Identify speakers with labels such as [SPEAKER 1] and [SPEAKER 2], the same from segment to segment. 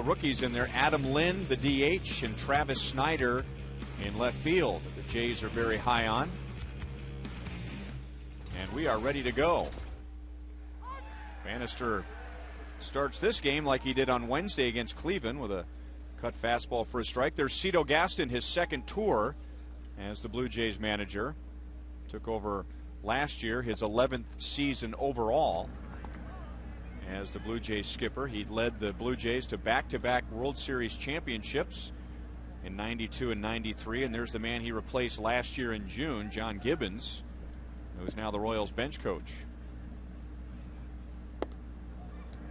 [SPEAKER 1] Rookies in there. Adam Lynn, the DH, and Travis Snyder in left field. The Jays are very high on. And we are ready to go. Bannister starts this game like he did on Wednesday against Cleveland with a cut fastball for a strike. There's Cito Gaston, his second tour as the Blue Jays manager. Took over last year, his 11th season overall as the Blue Jays skipper. He led the Blue Jays to back-to-back World Series championships in '92 and '93. And there's the man he replaced last year in June, John Gibbons, who is now the Royals bench coach.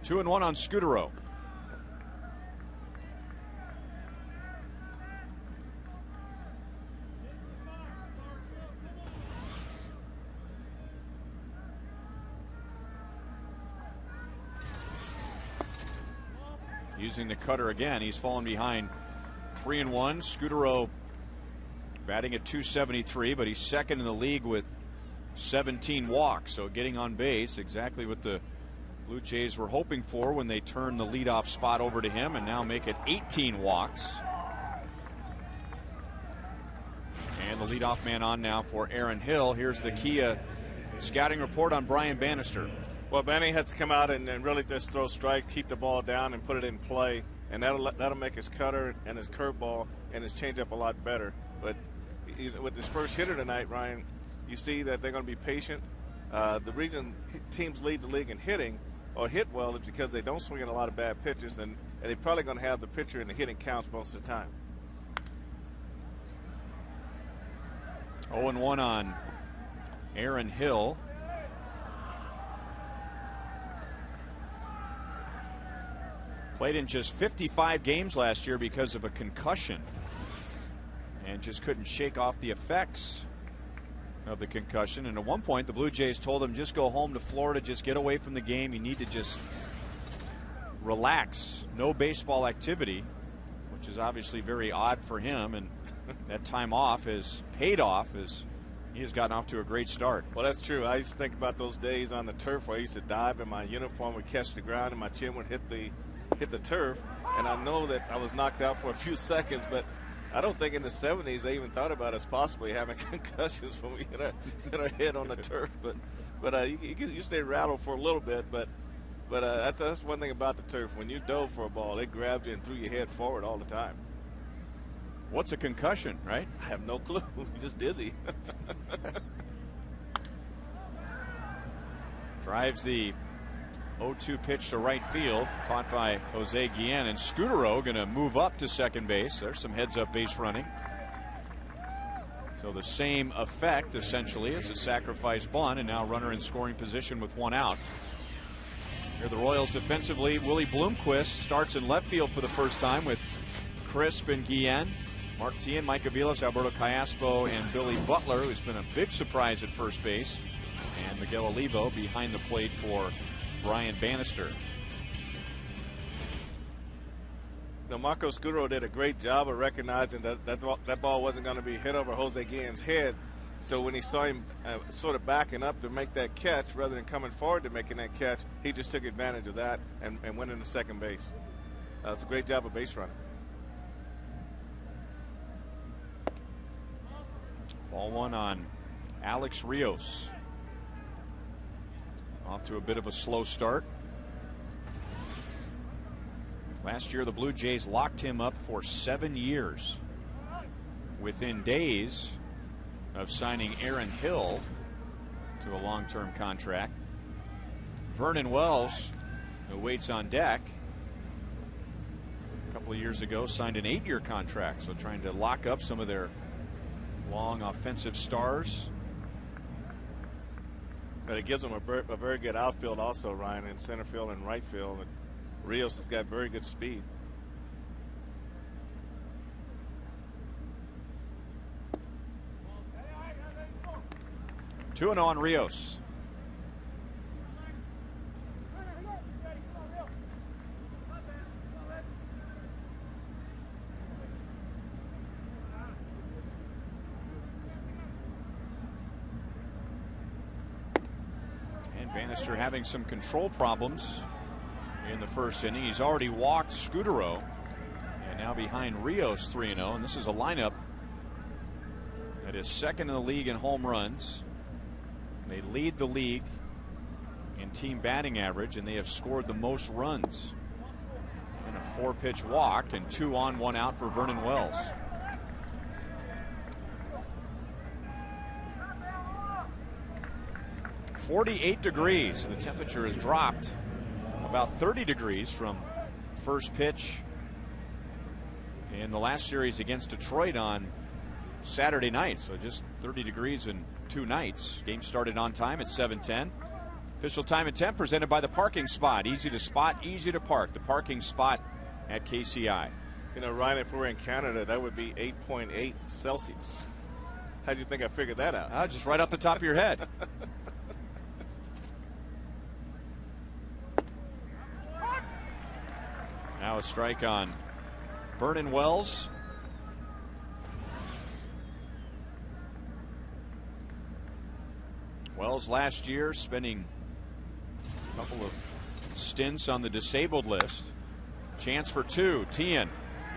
[SPEAKER 1] 2-1 on Scutaro. Using the cutter again. He's fallen behind 3-1. Scutaro batting at .273, but he's second in the league with 17 walks. So getting on base, exactly what the Blue Jays were hoping for when they turned the leadoff spot over to him, and now make it 18 walks. And the leadoff man on now for Aaron Hill. Here's the Kia scouting report on Brian Bannister.
[SPEAKER 2] Well, Benny has to come out and really just throw strikes, keep the ball down, and put it in play, and that'll make his cutter and his curveball and his changeup a lot better. But with his first hitter tonight, Ryan, you see that they're going to be patient. The reason teams lead the league in hitting or hit well is because they don't swing in a lot of bad pitches, and they're probably going to have the pitcher in the hitting counts most of the time.
[SPEAKER 1] 0-1 on Aaron Hill. Played in just 55 games last year because of a concussion, and just couldn't shake off the effects of the concussion. And at one point the Blue Jays told him, just go home to Florida, just get away from the game, you need to just relax, no baseball activity, which is obviously very odd for him, and that time off has paid off as he has gotten off to a great start.
[SPEAKER 2] Well, that's true. I used to think about those days on the turf where I used to dive and my uniform would catch the ground and my chin would hit the turf, and I know that I was knocked out for a few seconds, but I don't think in the 70s they even thought about us possibly having concussions when we hit our head on the turf. But you stay rattled for a little bit, but that's one thing about the turf. When you dove for a ball, it grabbed you and threw your head forward all the time.
[SPEAKER 1] What's a concussion, right?
[SPEAKER 2] I have no clue. You're just dizzy.
[SPEAKER 1] Drives the 0-2 pitch to right field, caught by Jose Guillen, and Scutaro going to move up to second base. There's some heads-up base running. So the same effect, essentially, as a sacrifice bunt, and now runner in scoring position with one out. Here the Royals defensively. Willie Bloomquist starts in left field for the first time with Crisp and Guillen. Mark Tien, Mike Aviles, Alberto Callaspo, and Billy Butler, who's been a big surprise at first base. And Miguel Olivo behind the plate for Brian Bannister.
[SPEAKER 2] Now, Marco Scutaro did a great job of recognizing that ball wasn't going to be hit over Jose Guillen's head. So when he saw him sort of backing up to make that catch rather than coming forward to making that catch, he just took advantage of that and went into second base. It's a great job of base running.
[SPEAKER 1] Ball one on Alex Rios. Off to a bit of a slow start. Last year the Blue Jays locked him up for 7 years. Within days of signing Aaron Hill to a long-term contract. Vernon Wells, who waits on deck, a couple of years ago signed an 8-year contract, so trying to lock up some of their long offensive stars.
[SPEAKER 2] But it gives them a very good outfield also, Ryan, in center field and right field. And Rios has got very good speed.
[SPEAKER 1] Two and on Rios. Bannister having some control problems in the first inning. He's already walked Scudero, and now behind Rios 3-0. And this is a lineup that is second in the league in home runs. They lead the league in team batting average, and they have scored the most runs in a 4-pitch walk, and 2 on, 1 out for Vernon Wells. .48 degrees. The temperature has dropped about 30 degrees from first pitch in the last series against Detroit on Saturday night. So just 30 degrees in 2 nights. Game started on time at 7:10. Official time and temp presented by the Parking Spot. Easy to spot, easy to park. The Parking Spot at KCI.
[SPEAKER 2] You know, Ryan, if we're in Canada, that would be 8.8 Celsius. How'd you think I figured that out?
[SPEAKER 1] Just right off the top of your head. Now a strike on Vernon Wells. Wells last year spending a couple of stints on the disabled list. Chance for 2. Tien.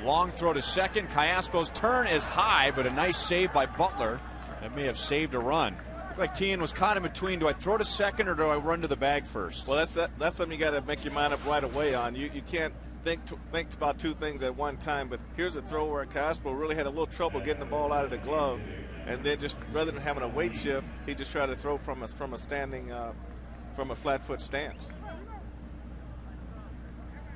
[SPEAKER 1] Long throw to second. Callaspo's turn is high, but a nice save by Butler. That may have saved a run. Looked like Tien was caught in between. Do I throw to second or do I run to the bag first?
[SPEAKER 2] Well, that's something you got to make your mind up right away on. You can't think about 2 things at one time, but here's a throw where Callaspo really had a little trouble getting the ball out of the glove, and then just rather than having a weight shift, he just tried to throw from a standing from a flat foot stance.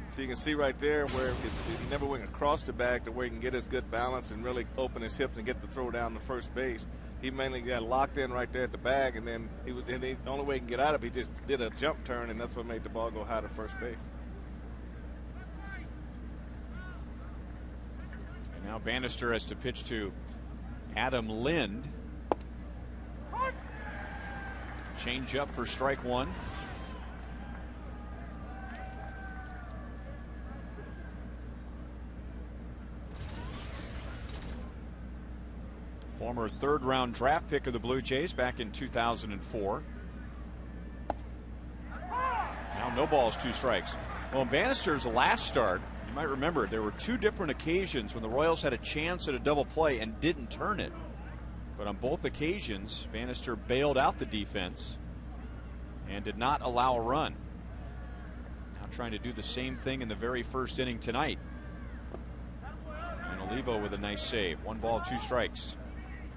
[SPEAKER 2] So you can see right there where he never went across the bag to where he can get his good balance and really open his hips and get the throw down to first base. He mainly got locked in right there at the bag, and then the only way he can get out of it, he just did a jump turn, and that's what made the ball go high to first base.
[SPEAKER 1] And now Bannister has to pitch to Adam Lind. Change up for strike 1. Former 3rd-round draft pick of the Blue Jays back in 2004. Now no balls, 2 strikes. Well, in Bannister's last start, you might remember there were 2 different occasions when the Royals had a chance at a double play and didn't turn it. But on both occasions, Bannister bailed out the defense and did not allow a run. Now trying to do the same thing in the very first inning tonight. And Olivo with a nice save. 1 ball, 2 strikes.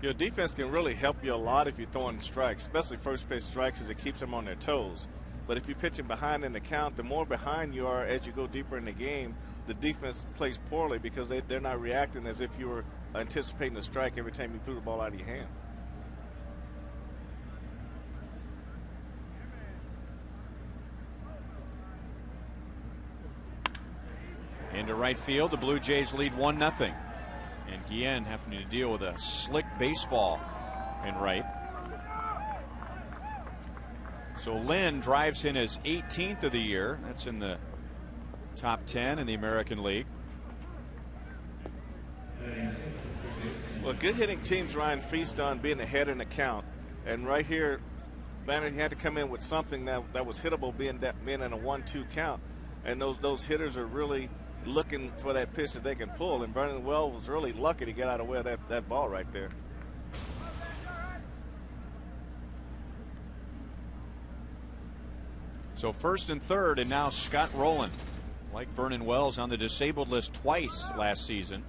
[SPEAKER 2] Your defense can really help you a lot if you're throwing strikes, especially first pitch strikes, as it keeps them on their toes. But if you're pitching behind in the count, the more behind you are as you go deeper in the game, the defense plays poorly because they're not reacting as if you were anticipating a strike every time you threw the ball out of your hand.
[SPEAKER 1] Into right field, the Blue Jays lead 1-0. And Guillen having to deal with a slick baseball in right. So Lynn drives in his 18th of the year. That's in the top 10 in the American League.
[SPEAKER 2] Well, good hitting teams, Ryan, feast on being ahead in the count. And right here, Banner had to come in with something that was hittable, being in a 1-2 count. And those hitters are really looking for that pitch that they can pull. And Vernon Wells was really lucky to get out of the way of that ball right there.
[SPEAKER 1] So first and third, and now Scott Rowland, like Vernon Wells, on the disabled list twice last season.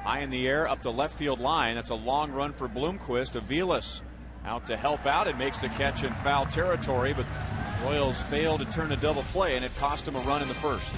[SPEAKER 1] High in the air, up the left field line. That's a long run for Bloomquist. Aviles out to help out and makes the catch in foul territory, but Royals failed to turn a double play, and it cost him a run in the first.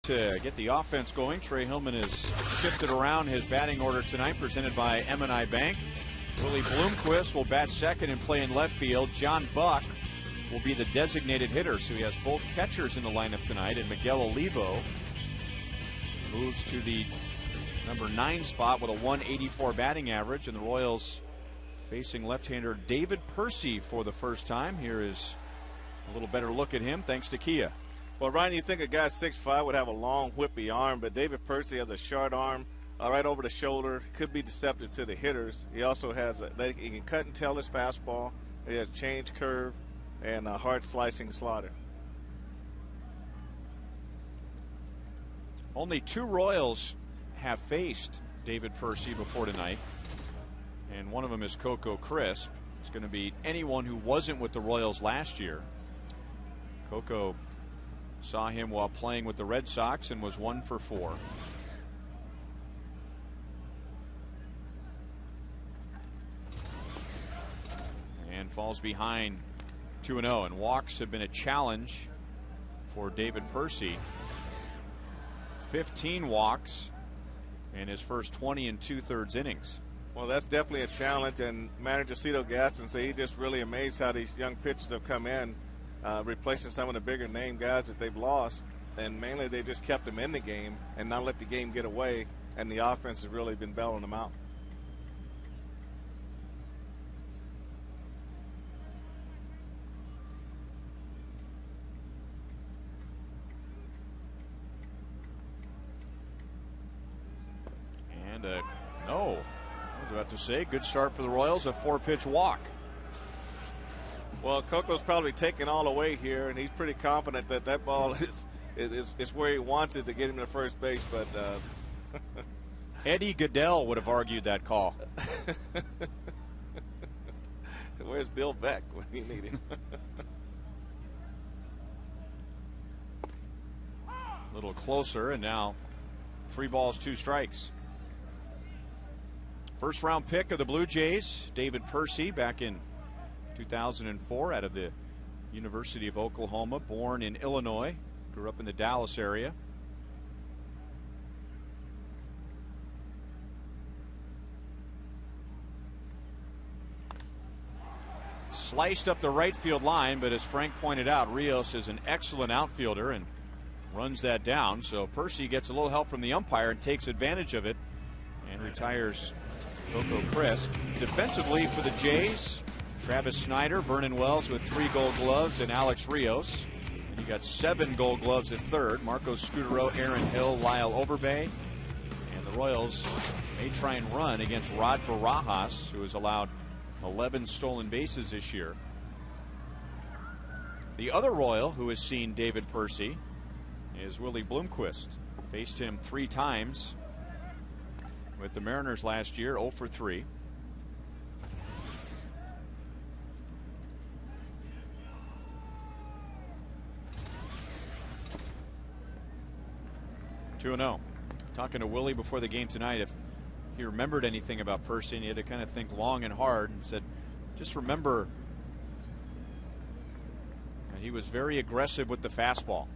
[SPEAKER 1] To get the offense going, Trey Hillman has shifted around his batting order tonight, presented by M&I Bank. Willie Bloomquist will bat second and play in left field. John Buck will be the designated hitter, so he has both catchers in the lineup tonight. And Miguel Olivo moves to the number 9 spot with a 184 batting average. And the Royals facing left-hander David Percy for the first time. Here is a little better look at him thanks to Kia.
[SPEAKER 2] Well, Ryan, you think a guy 6'5" would have a long, whippy arm, but David Percy has a short arm right over the shoulder. Could be deceptive to the hitters. He also has he can cut and tail his fastball. He has change curve and a hard slicing slider.
[SPEAKER 1] Only 2 Royals have faced David Percy before tonight, and one of them is Coco Crisp. It's going to be anyone who wasn't with the Royals last year. Coco saw him while playing with the Red Sox and was 1 for 4. And falls behind 2-0. And walks have been a challenge for David Percy. 15 walks in his first 20 2/3 innings.
[SPEAKER 2] Well, that's definitely a challenge, and manager Cito Gaston said he just really amazed how these young pitchers have come in, replacing some of the bigger name guys that they've lost, and mainly they just kept them in the game and not let the game get away, and the offense has really been bailing them out.
[SPEAKER 1] And no, I was about to say, good start for the Royals, a 4-pitch walk.
[SPEAKER 2] Well, Coco's probably taking all away here, and he's pretty confident that that ball is where he wants it to get him to first base. But
[SPEAKER 1] Eddie Goodell would have argued that call.
[SPEAKER 2] Where's Bill Beck when you need him?
[SPEAKER 1] A little closer, and now 3 balls, 2 strikes. First round pick of the Blue Jays, David Percy, back in 2004 out of the University of Oklahoma, born in Illinois, grew up in the Dallas area. Sliced up the right field line, but as Frank pointed out, Rios is an excellent outfielder and runs that down. So Percy gets a little help from the umpire and takes advantage of it and retires Coco Crisp. Defensively for the Jays, Travis Snyder, Vernon Wells with 3 Gold Gloves, and Alex Rios. And you got 7 Gold Gloves at third. Marcos Scutero, Aaron Hill, Lyle Overbay. And the Royals may try and run against Rod Barajas, who has allowed 11 stolen bases this year. The other Royal who has seen David Percy is Willie Bloomquist. Faced him 3 times with the Mariners last year, 0 for 3. Talking to Willie before the game tonight, if he remembered anything about Percy, and he had to kind of think long and hard, and said, just remember, he was very aggressive with the fastball.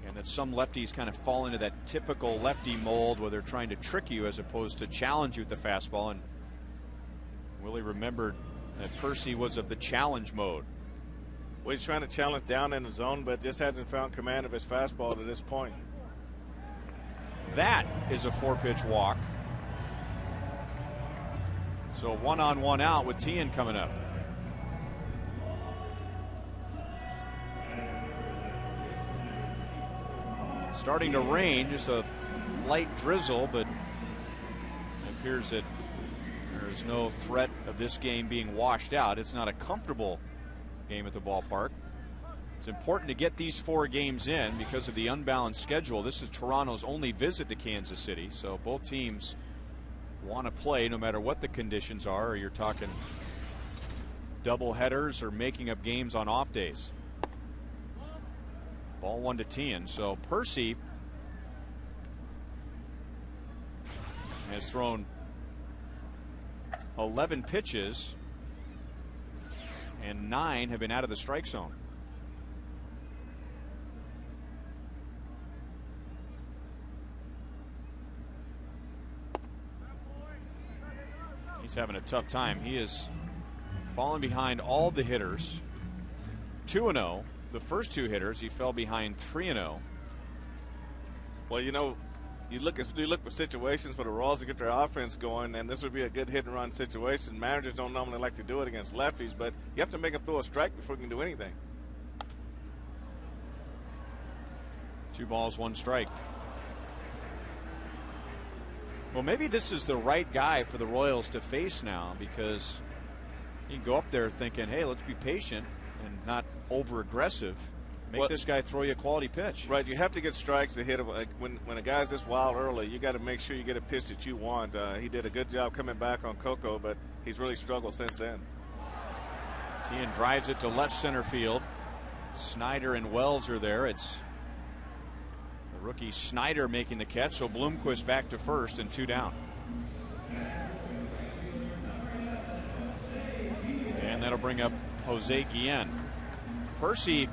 [SPEAKER 1] And that some lefties kind of fall into that typical lefty mold where they're trying to trick you as opposed to challenge you with the fastball. And Willie remembered that Percy was of the challenge mode.
[SPEAKER 2] Well, he's trying to challenge down in the zone, but just hasn't found command of his fastball to this point.
[SPEAKER 1] That is a 4-pitch walk. So 1 on 1 out with Tien coming up. Starting to rain, just a light drizzle, but it appears that there is no threat of this game being washed out. It's not a comfortable game at the ballpark. It's important to get these 4 games in because of the unbalanced schedule. This is Toronto's only visit to Kansas City, so both teams want to play no matter what the conditions are, or you're talking double headers or making up games on off days. Ball 1 to Tien. So Percy has thrown 11 pitches and 9 have been out of the strike zone. He's having a tough time. He is fallen behind all the hitters. 2-0. The first two hitters, he fell behind 3-0.
[SPEAKER 2] Well, you know, you look for situations for the Royals to get their offense going, and this would be a good hit and run situation. Managers don't normally like to do it against lefties, but you have to make them throw a strike before you can do anything.
[SPEAKER 1] 2 balls, 1 strike. Well, maybe this is the right guy for the Royals to face now, because you can go up there thinking, hey, let's be patient and not over aggressive. Make this guy throw you a quality pitch.
[SPEAKER 2] Right, you have to get strikes to hit him. Like when a guy's this wild early, you got to make sure you get a pitch that you want. He did a good job coming back on Coco, but he's really struggled since then.
[SPEAKER 1] Tian drives it to left center field. Snyder and Wells are there. It's the rookie Snyder making the catch, so Bloomquist back to first and 2 down. And that'll bring up Jose Guillen. Percy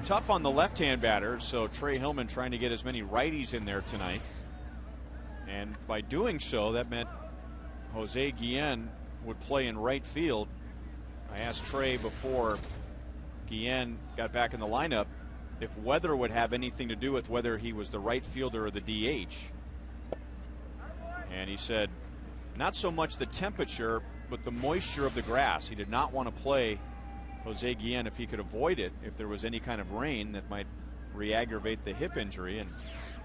[SPEAKER 1] tough on the left-hand batter, so Trey Hillman trying to get as many righties in there tonight. And by doing so, that meant Jose Guillen would play in right field. I asked Trey before Guillen got back in the lineup if weather would have anything to do with whether he was the right fielder or the DH. And he said not so much the temperature, but the moisture of the grass. He did not want to play Jose Guillen if he could avoid it, if there was any kind of rain that might re-aggravate the hip injury. And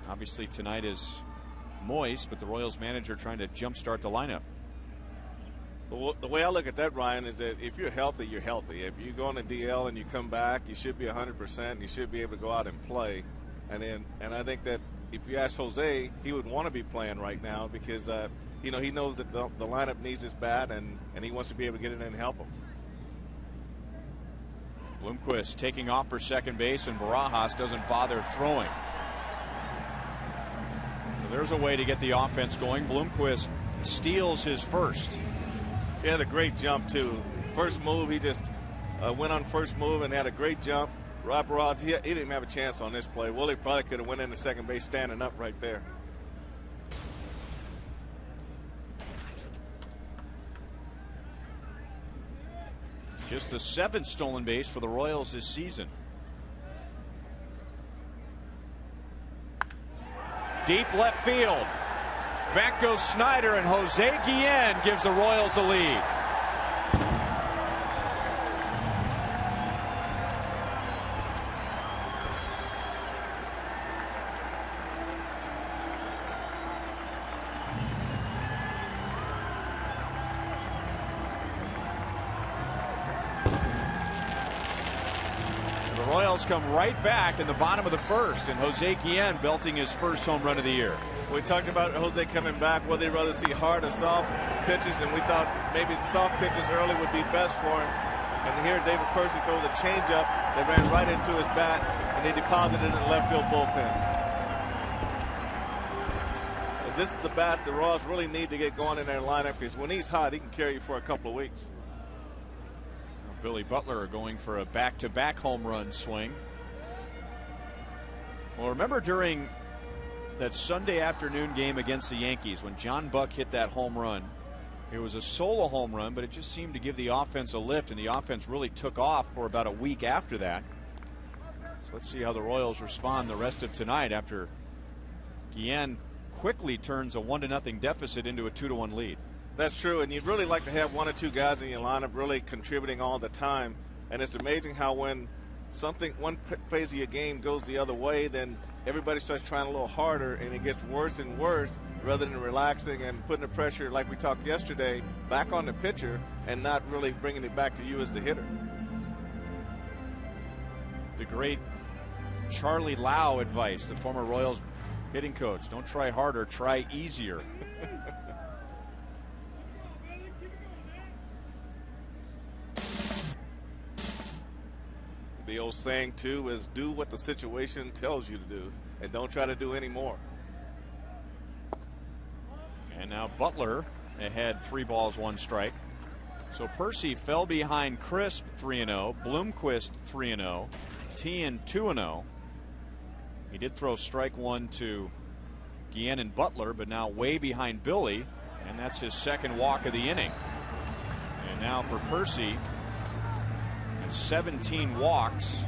[SPEAKER 1] obviously tonight is moist, but the Royals manager trying to jumpstart the lineup.
[SPEAKER 2] The way I look at that, Ryan, is that if you're healthy, you're healthy. If you go on a DL and you come back, you should be 100%. You should be able to go out and play. And I think that if you ask Jose, he would want to be playing right now because you know, he knows that the lineup needs his bat, and he wants to be able to get in and help him.
[SPEAKER 1] Bloomquist taking off for second base, and Barajas doesn't bother throwing. So there's a way to get the offense going. Bloomquist steals his first.
[SPEAKER 2] He had a great jump too. First move, he just went on first move and had a great jump. Rob Barajas, he didn't even have a chance on this play. Willie probably could have went into second base standing up right there.
[SPEAKER 1] Just the 7th stolen base for the Royals this season. Deep left field. Back goes Snyder, and Jose Guillen gives the Royals the lead. Come right back in the bottom of the first, and Jose Guillen belting his first home run of the year.
[SPEAKER 2] We talked about Jose coming back, whether he'd rather see hard or soft pitches, and we thought maybe soft pitches early would be best for him. And here David Percy throws a changeup that ran right into his bat, and they deposited it in the left field bullpen. And this is the bat the Royals really need to get going in their lineup, because when he's hot, he can carry you for a couple of weeks.
[SPEAKER 1] Billy Butler are going for a back-to-back home run swing. Well, remember during that Sunday afternoon game against the Yankees when John Buck hit that home run? It was a solo home run, but it just seemed to give the offense a lift, and the offense really took off for about a week after that. So let's see how the Royals respond the rest of tonight after Guillen quickly turns a 1-0 deficit into a 2-1 lead.
[SPEAKER 2] That's true, and you'd really like to have 1 or 2 guys in your lineup really contributing all the time. And it's amazing how when one phase of your game goes the other way, then everybody starts trying a little harder, and it gets worse and worse rather than relaxing and putting the pressure, like we talked yesterday, back on the pitcher and not really bringing it back to you as the hitter.
[SPEAKER 1] The great Charlie Lau advice, the former Royals hitting coach: don't try harder, try easier.
[SPEAKER 2] The old saying, too, is do what the situation tells you to do and don't try to do any more.
[SPEAKER 1] And now Butler ahead 3 balls, 1 strike. So Percy fell behind Crisp 3-0, Bloomquist 3-0, Tian 2-0. He did throw strike 1 to Guillen and Butler, but now way behind Billy. And And that's his second walk of the inning. And now for Percy, 17 walks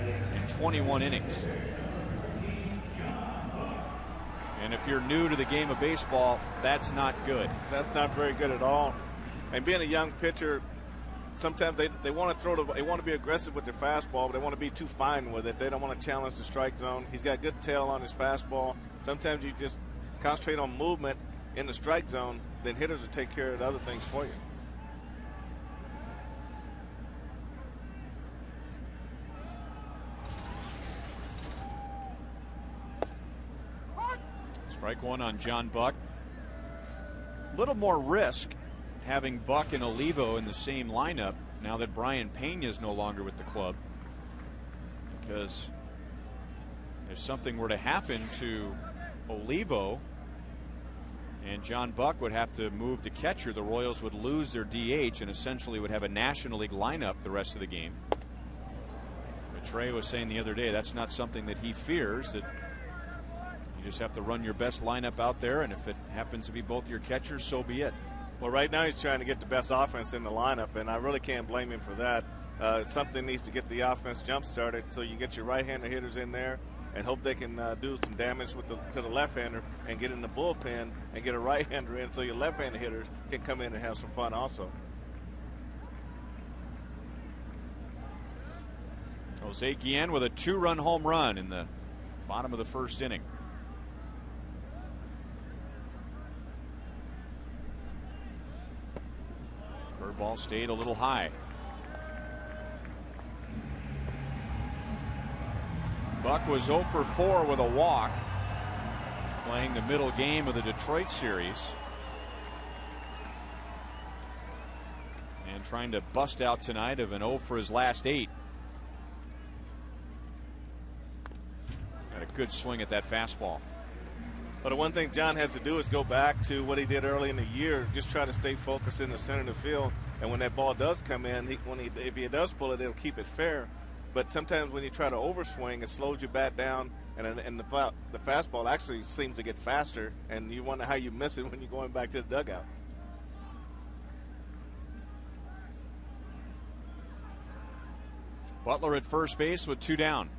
[SPEAKER 1] in 21 innings. And if you're new to the game of baseball, that's not good.
[SPEAKER 2] That's not very good at all. And being a young pitcher, sometimes they want to they want to be aggressive with their fastball, but they want to be too fine with it. They don't want to challenge the strike zone. He's got good tail on his fastball. Sometimes you just concentrate on movement in the strike zone, then hitters will take care of the other things for you.
[SPEAKER 1] Strike one on John Buck. A little more risk having Buck and Olivo in the same lineup now that Brian Pena is no longer with the club, because if something were to happen to Olivo and John Buck would have to move to catcher, the Royals would lose their DH and essentially would have a National League lineup the rest of the game. But Trey was saying the other day that's not something that he fears, that you just have to run your best lineup out there, and if it happens to be both your catchers, so be it.
[SPEAKER 2] Well, right now he's trying to get the best offense in the lineup, and I really can't blame him for that. Something needs to get the offense jump-started, so you get your right-hander hitters in there and hope they can do some damage to the left-hander and get in the bullpen and get a right-hander in so your left-handed hitters can come in and have some fun also.
[SPEAKER 1] Jose Guillen with a 2-run home run in the bottom of the first inning. Ball stayed a little high. Buck was 0 for 4 with a walk, playing the middle game of the Detroit series, and trying to bust out tonight of an 0 for his last 8. Had a good swing at that fastball.
[SPEAKER 2] But the one thing John has to do is go back to what he did early in the year, just try to stay focused in the center of the field. And when that ball does come in, if he does pull it, it'll keep it fair. But sometimes when you try to overswing, it slows you back down, and the fastball actually seems to get faster, and you wonder how you miss it when you're going back to the dugout.
[SPEAKER 1] Butler at first base with 2 down.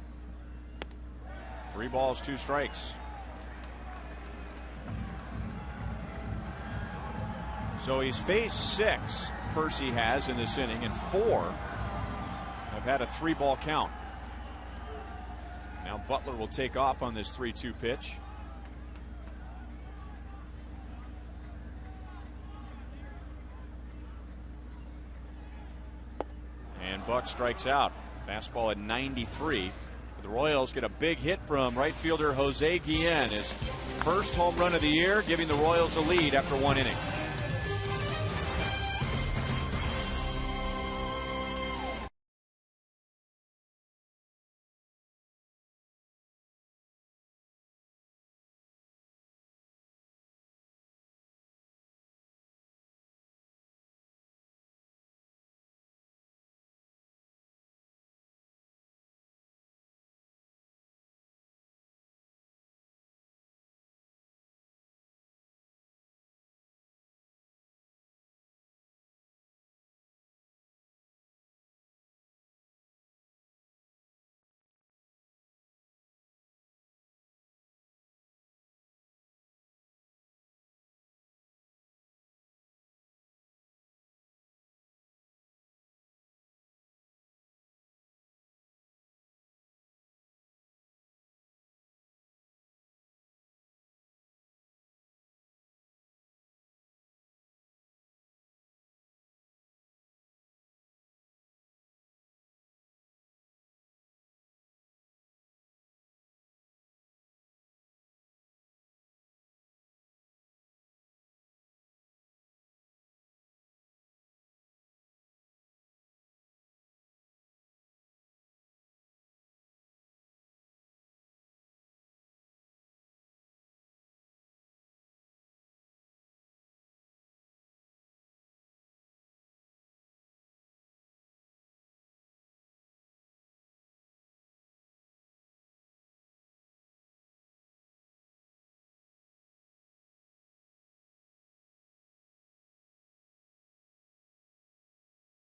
[SPEAKER 1] 3 balls, 2 strikes. So he's faced 6, Percy has, in this inning, and 4 have had a 3-ball count. Now Butler will take off on this 3-2 pitch. And Buck strikes out. Fastball at 93. The Royals get a big hit from right fielder Jose Guillen, his first home run of the year, giving the Royals a lead after 1 inning.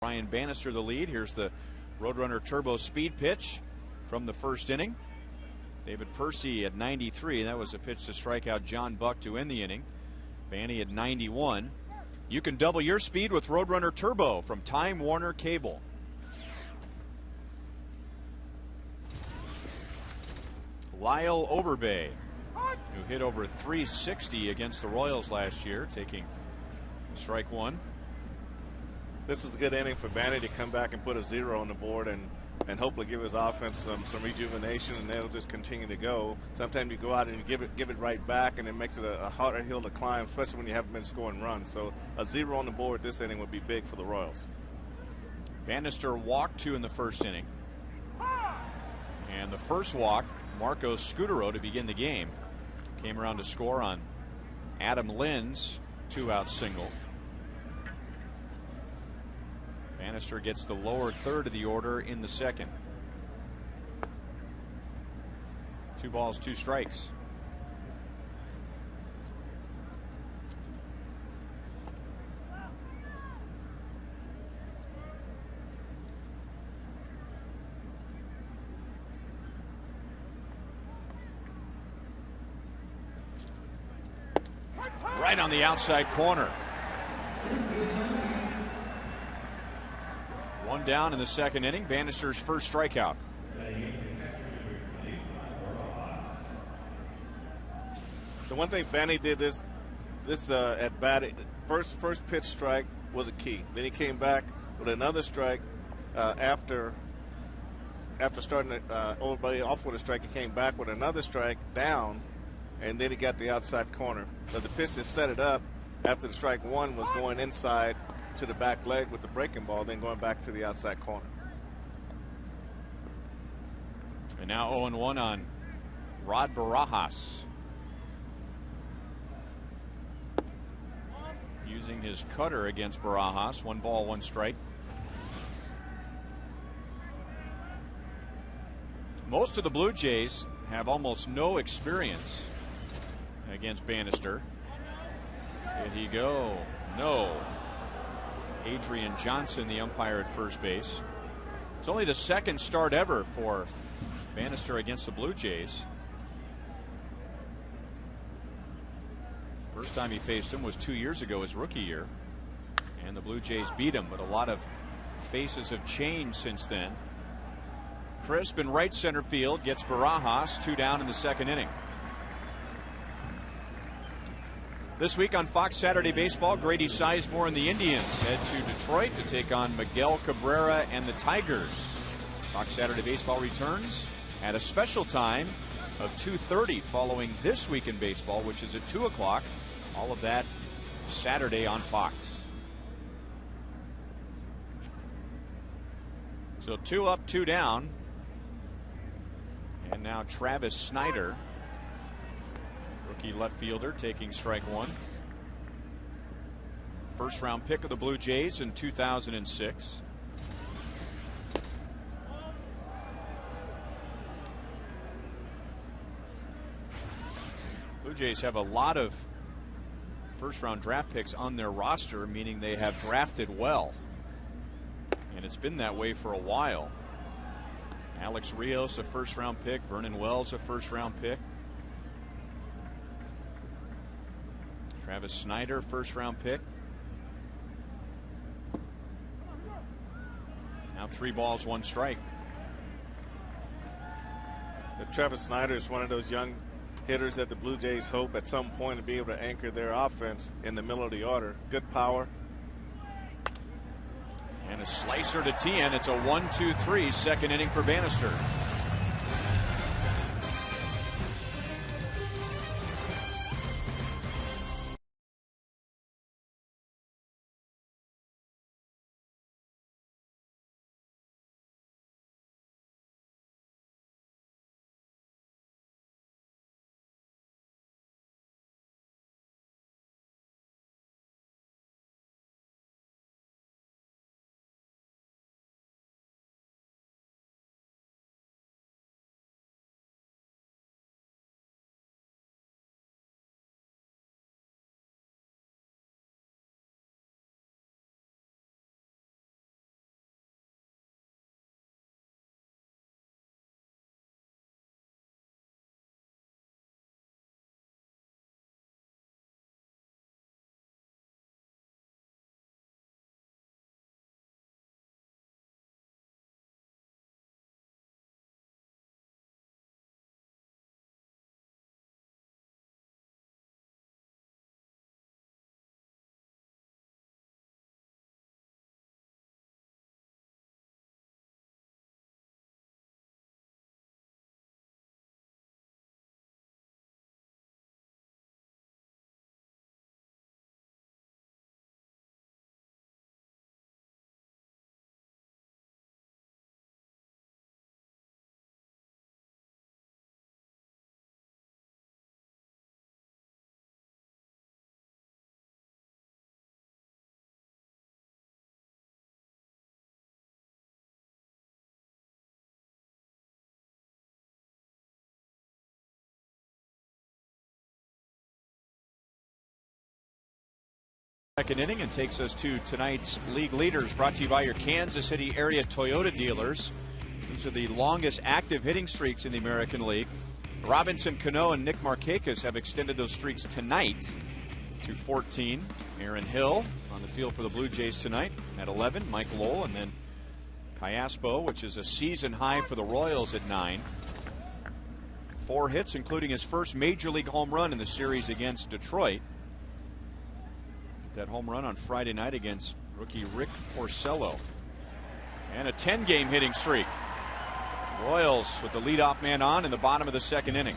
[SPEAKER 1] Ryan Bannister the lead. Here's the Roadrunner Turbo speed pitch from the first inning. David Percy at 93. That was a pitch to strike out John Buck to end the inning. Banny at 91. You can double your speed with Roadrunner Turbo from Time Warner Cable. Lyle Overbay, who hit over 360 against the Royals last year, taking strike one.
[SPEAKER 2] This is a good inning for Banny to come back and put a 0 on the board and hopefully give his offense some rejuvenation, and they'll just continue to go. Sometimes you go out and you give it right back, and it makes it a harder hill to climb, especially when you haven't been scoring runs. So a 0 on the board this inning would be big for the Royals.
[SPEAKER 1] Bannister walked 2 in the first inning. And the first walk, Marco Scutero to begin the game. Came around to score on Adam Lynn's 2-out single. Bannister gets the lower third of the order in the second. 2 balls, 2 strikes. Right on the outside corner. 1 down in the second inning. Bannister's first strikeout.
[SPEAKER 2] The one thing Banny did this at bat, first pitch strike was a key. Then he came back with another strike after starting Old Bay off with a strike. He came back with another strike down, and then he got the outside corner. So the pitch that set it up after the strike one was going inside to the back leg with the breaking ball, then going back to the outside corner.
[SPEAKER 1] And now 0-1 on Rod Barajas. Using his cutter against Barajas. 1 ball, 1 strike. Most of the Blue Jays have almost no experience against Bannister. Did he go? No. Adrian Johnson, the umpire at first base. It's only the second start ever for Bannister against the Blue Jays. First time he faced him was 2 years ago, his rookie year. And the Blue Jays beat him, but a lot of faces have changed since then. Crisp in right center field gets Barajas, 2 down in the second inning. This week on Fox Saturday Baseball, Grady Sizemore and the Indians head to Detroit to take on Miguel Cabrera and the Tigers. Fox Saturday Baseball returns at a special time of 2:30 following This Week in Baseball, which is at 2 o'clock. All of that Saturday on Fox. So 2 up, 2 down. And now Travis Snyder, rookie left fielder, taking strike 1. First round pick of the Blue Jays in 2006. Blue Jays have a lot of first round draft picks on their roster, meaning they have drafted well. And it's been that way for a while. Alex Rios, a first round pick. Vernon Wells, a first round pick. Travis Snyder, first round pick. Now 3 balls, 1 strike.
[SPEAKER 2] Travis Snyder is one of those young hitters that the Blue Jays hope at some point to be able to anchor their offense in the middle of the order. Good power.
[SPEAKER 1] And a slicer to Tien. It's a 1-2-3 second inning for Bannister. Second inning and takes us to tonight's league leaders, brought to you by your Kansas City area Toyota dealers. These are the longest active hitting streaks in the American League. Robinson Cano and Nick Markakis have extended those streaks tonight to 14. Aaron Hill on the field for the Blue Jays tonight at 11. Mike Lowell, and then Callaspo, which is a season high for the Royals, at 9. 4 hits, including his first major league home run in the series against Detroit. That home run on Friday night against rookie Rick Porcello. And a 10-game hitting streak. Royals with the leadoff man on in the bottom of the second inning.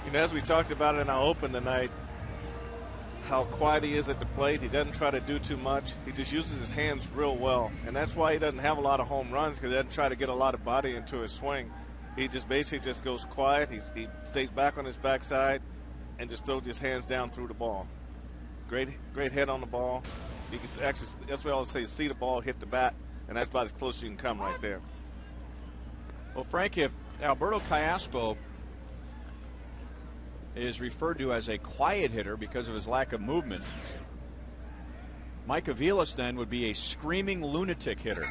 [SPEAKER 2] You know, as we talked about it in our open tonight, how quiet he is at the plate. He doesn't try to do too much. He just uses his hands real well. And that's why he doesn't have a lot of home runs, because he doesn't try to get a lot of body into his swing. He just basically just goes quiet. He stays back on his backside and just throws his hands down through the ball. Great head on the ball. You can actually, that's what I always say, see the ball hit the bat, and that's about as close as you can come right there.
[SPEAKER 1] Well, Frank, if Alberto Callaspo is referred to as a quiet hitter because of his lack of movement, Mike Aviles then would be a screaming lunatic hitter.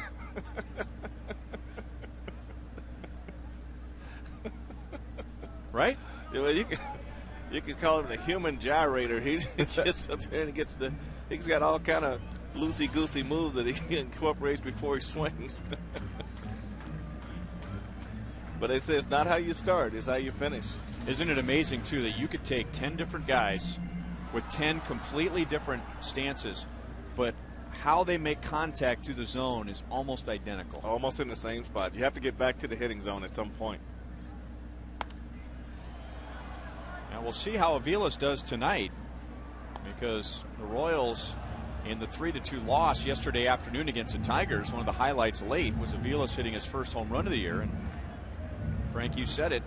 [SPEAKER 1] Right?
[SPEAKER 2] Yeah, well, you can call him the human gyrator. He gets up there and he's got all kind of loosey-goosey moves that he incorporates before he swings. But they say it's not how you start, it's how you finish.
[SPEAKER 1] Isn't it amazing, too, that you could take 10 different guys with 10 completely different stances, but how they make contact through the zone is almost identical.
[SPEAKER 2] Almost in the same spot. You have to get back to the hitting zone at some point.
[SPEAKER 1] Now we'll see how Aviles does tonight, because the Royals, in the 3-2 loss yesterday afternoon against the Tigers, one of the highlights late was Aviles hitting his first home run of the year. And Frank, you said it,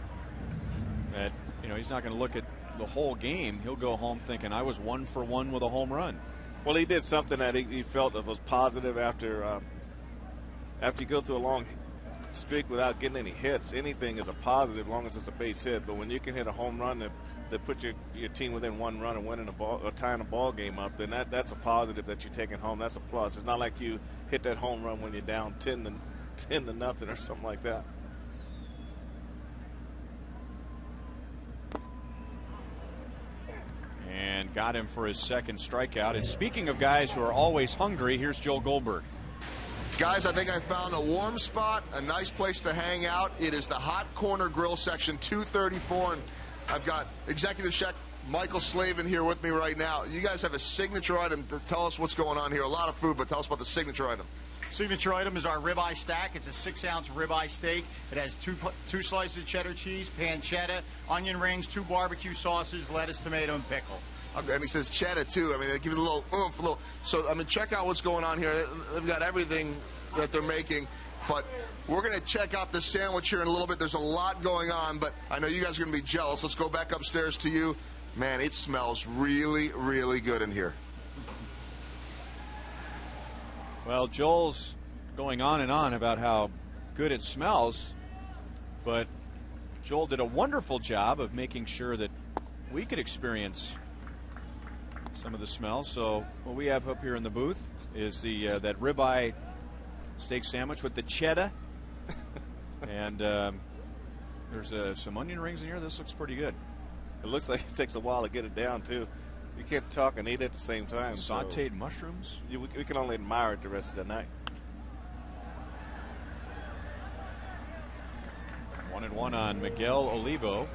[SPEAKER 1] that he's not going to look at the whole game. He'll go home thinking, I was 1 for 1 with a home run.
[SPEAKER 2] Well, he did something that he felt that was positive after you go through a long streak without getting any hits. Anything is a positive as long as it's a base hit. But when you can hit a home run that puts your team within 1 run and winning or tying a ball game up, then that's a positive that you're taking home. That's a plus. It's not like you hit that home run when you're down 10 to nothing or something like that.
[SPEAKER 1] And got him for his second strikeout. And speaking of guys who are always hungry, here's Joel Goldberg.
[SPEAKER 3] Guys, I think I found a warm spot, a nice place to hang out. It is the Hot Corner Grill, section 234, and I've got Executive Chef Michael Slavin here with me right now. You guys have a signature item to tell us what's going on here. A lot of food, but tell us about the signature item.
[SPEAKER 4] Signature item is our ribeye stack. It's a 6-ounce ribeye steak. It has two slices of cheddar cheese, pancetta, onion rings, 2 barbecue sauces, lettuce, tomato, and pickle.
[SPEAKER 3] And he says cheddar too. I mean, they give it a little oomph, So I mean, check out what's going on here. They've got everything that they're making, but we're going to check out the sandwich here in a little bit. There's a lot going on, but I know you guys are going to be jealous. Let's go back upstairs to you. Man, it smells really, really good in here.
[SPEAKER 1] Well, Joel's going on and on about how good it smells, but Joel did a wonderful job of making sure that we could experience some of the smells. So what we have up here in the booth is the that ribeye steak sandwich with the cheddar, and there's some onion rings in here. This looks pretty good.
[SPEAKER 2] It looks like it takes a while to get it down too. You can't talk and eat at the same time.
[SPEAKER 1] Sauteed mushrooms.
[SPEAKER 2] We can only admire it the rest of the night.
[SPEAKER 1] 1-1 on Miguel Olivo.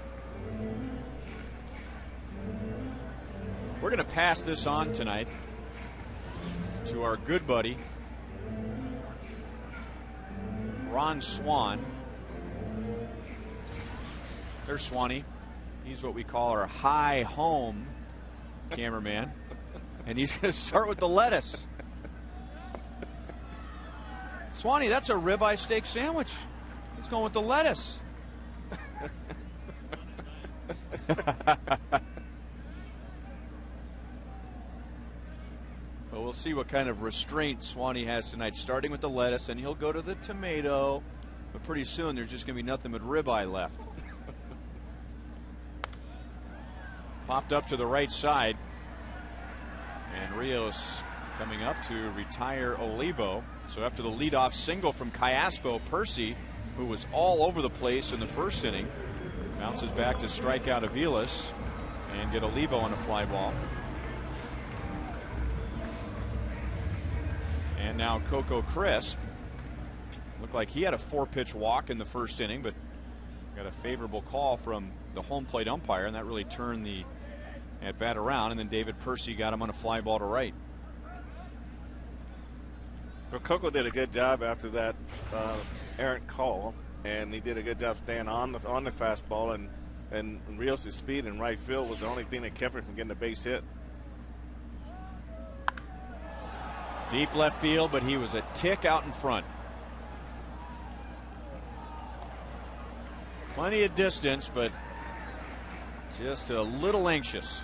[SPEAKER 1] We're going to pass this on tonight to our good buddy Ron Swan. There's Swanee. He's what we call our high home cameraman, and he's going to start with the lettuce. Swanee, that's a ribeye steak sandwich. He's going with the lettuce. Well, we'll see what kind of restraint Swanee has tonight, starting with the lettuce, and he'll go to the tomato, But pretty soon there's just going to be nothing but ribeye left. Popped up to the right side. And Rios coming up to retire Olivo. So after the leadoff single from Cayaspo, Percy, who was all over the place in the first inning, bounces back to strike out Aviles and get Olivo on a fly ball. And now Coco Crisp. Looked like he had a 4-pitch walk in the first inning, but got a favorable call from the home plate umpire, and that really turned the at bat around. And then David Percy got him on a fly ball to right.
[SPEAKER 2] Well, Coco did a good job after that errant call, and he did a good job staying on the fastball, and Rios' speed in right field was the only thing that kept him from getting a base hit.
[SPEAKER 1] Deep left field, but he was a tick out in front. Plenty of distance, but just a little anxious.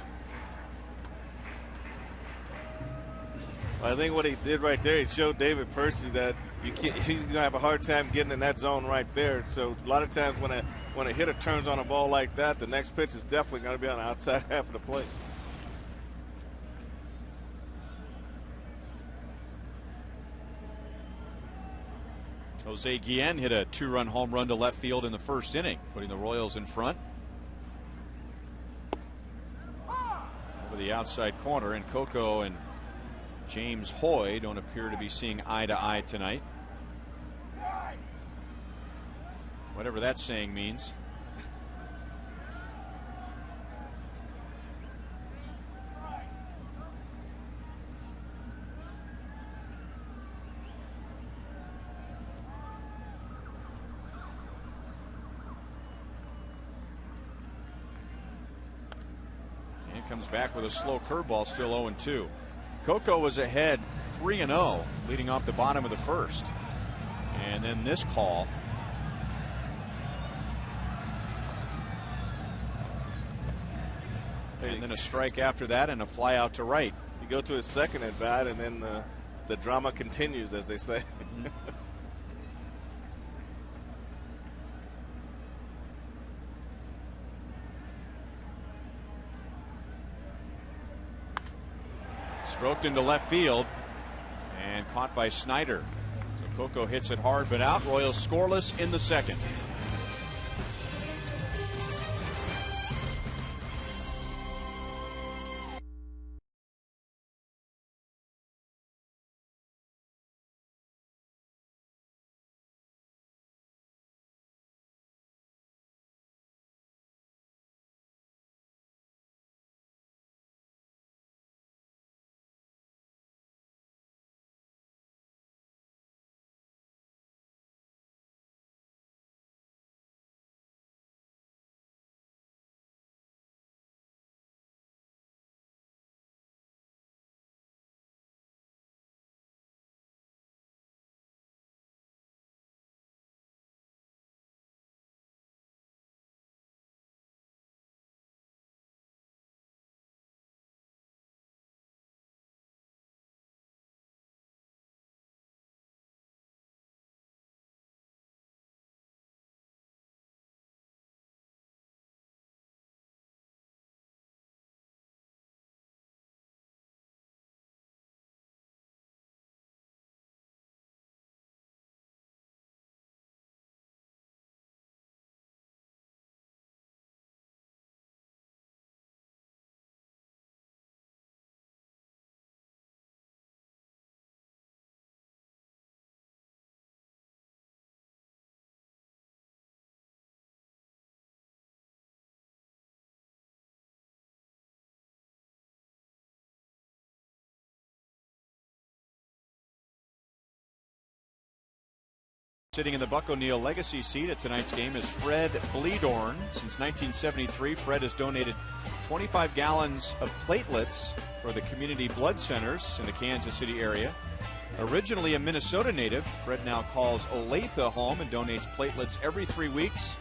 [SPEAKER 2] I think what he did right there, he showed David Percy that he's going to have a hard time getting in that zone right there. So a lot of times when a hitter turns on a ball like that, the next pitch is definitely going to be on the outside half of the plate.
[SPEAKER 1] Jose Guillen hit a 2-run home run to left field in the first inning, putting the Royals in front. Over the outside corner, and Coco and James Hoy don't appear to be seeing eye to eye tonight. Whatever that saying means. And comes back with a slow curveball, still 0-2. Coco was ahead 3-0 leading off the bottom of the first. And then this call. And then a strike after that and a fly out to right.
[SPEAKER 2] You go to his second at bat, and then the drama continues, as they say.
[SPEAKER 1] Stroked into left field and caught by Snyder. So Coco hits it hard but out. Royals scoreless in the second. Sitting in the Buck O'Neill legacy seat at tonight's game is Fred Bleedorn. Since 1973, Fred has donated 25 gallons of platelets for the community blood centers in the Kansas City area. Originally a Minnesota native, Fred now calls Olathe home and donates platelets every 3 weeks.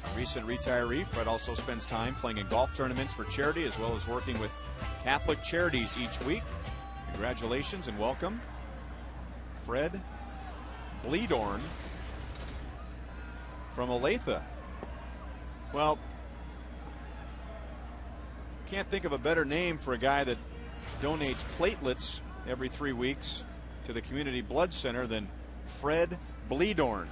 [SPEAKER 1] A recent retiree, Fred also spends time playing in golf tournaments for charity as well as working with Catholic charities each week. Congratulations and welcome, Fred Bleedorn. from Olathe. Well, can't think of a better name for a guy that donates platelets every 3 weeks to the community blood center than Fred Bleedorn.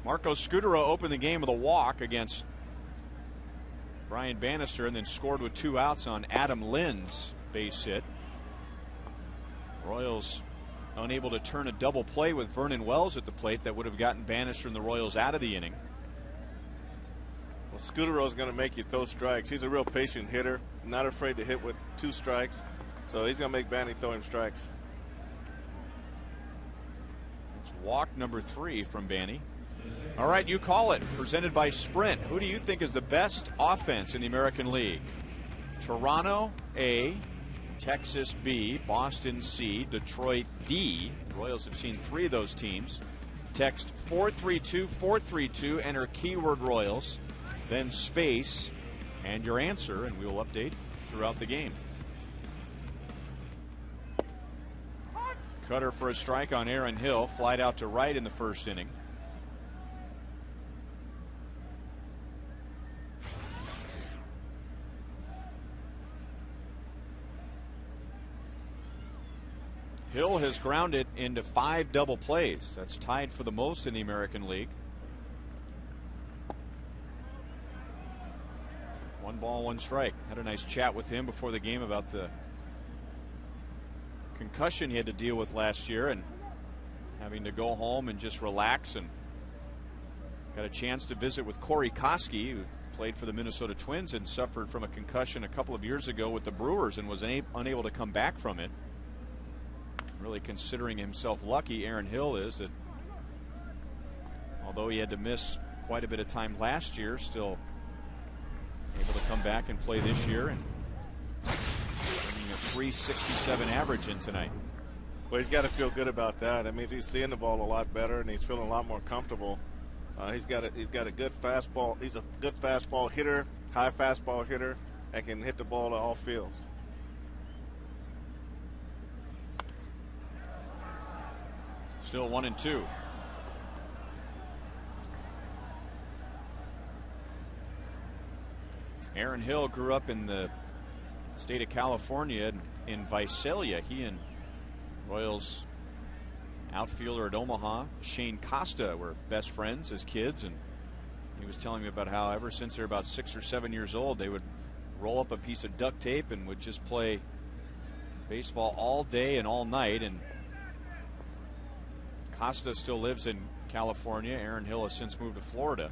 [SPEAKER 1] Marco Scudero opened the game with a walk against Brian Bannister and then scored with 2 outs on Adam Lynn's base hit. Royals unable to turn a double play with Vernon Wells at the plate that would have gotten Bannister and the Royals out of the inning.
[SPEAKER 2] Well, Scudero is going to make you throw strikes. He's a real patient hitter, not afraid to hit with 2 strikes. So he's going to make Banny throw him strikes.
[SPEAKER 1] It's walk number 3 from Banny. All right, you call it. Presented by Sprint. Who do you think is the best offense in the American League? Toronto, A. Texas, B. Boston, C. Detroit, D. The Royals have seen 3 of those teams. Text 432-432. Enter keyword Royals. Then space and your answer, and we will update throughout the game. Cutter for a strike on Aaron Hill. Flied out to right in the first inning. Hill has grounded into 5 double plays. That's tied for the most in the American League. 1 ball, 1 strike. Had a nice chat with him before the game about the concussion he had to deal with last year and having to go home and just relax, and got a chance to visit with Corey Koski, who played for the Minnesota Twins and suffered from a concussion a couple of years ago with the Brewers and was unable to come back from it. Really considering himself lucky, Aaron Hill is, that although he had to miss quite a bit of time last year, still able to come back and play this year and bringing a .367 average in tonight.
[SPEAKER 2] Well, he's got to feel good about that. That means he's seeing the ball a lot better and he's feeling a lot more comfortable. He's got a good fastball. He's a good fastball hitter, high fastball hitter, and can hit the ball to all fields.
[SPEAKER 1] Still 1-2. Aaron Hill grew up in the state of California in Visalia. He and Royals outfielder at Omaha, Shane Costa, were best friends as kids, and he was telling me about how ever since they were about 6 or 7 years old, they would roll up a piece of duct tape and would just play baseball all day and all night. And Costa still lives in California. Aaron Hill has since moved to Florida.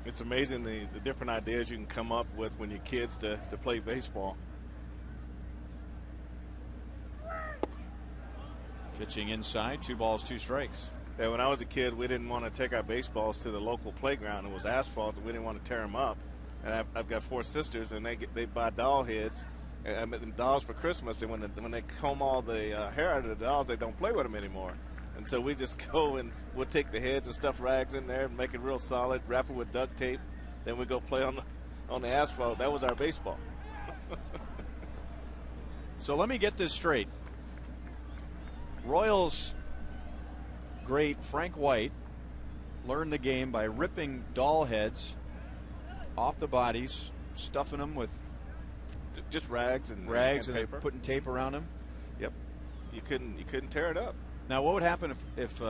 [SPEAKER 2] It's amazing the different ideas you can come up with when you're kids to play baseball.
[SPEAKER 1] Pitching inside, 2 balls, 2 strikes.
[SPEAKER 2] Yeah, when I was a kid, we didn't want to take our baseballs to the local playground. It was asphalt, and we didn't want to tear them up. And I've got 4 sisters, and they buy doll heads. I mean, dolls for Christmas, and when they comb all the hair out of the dolls, they don't play with them anymore. And so we just go and we'll take the heads and stuff rags in there and make it real solid, wrap it with duct tape. Then we go play on the asphalt. That was our baseball.
[SPEAKER 1] So let me get this straight. Royals great Frank White learned the game by ripping doll heads off the bodies, stuffing them with
[SPEAKER 2] just rags and
[SPEAKER 1] paper, putting tape around them.
[SPEAKER 2] Yep, you couldn't tear it up.
[SPEAKER 1] Now, what would happen if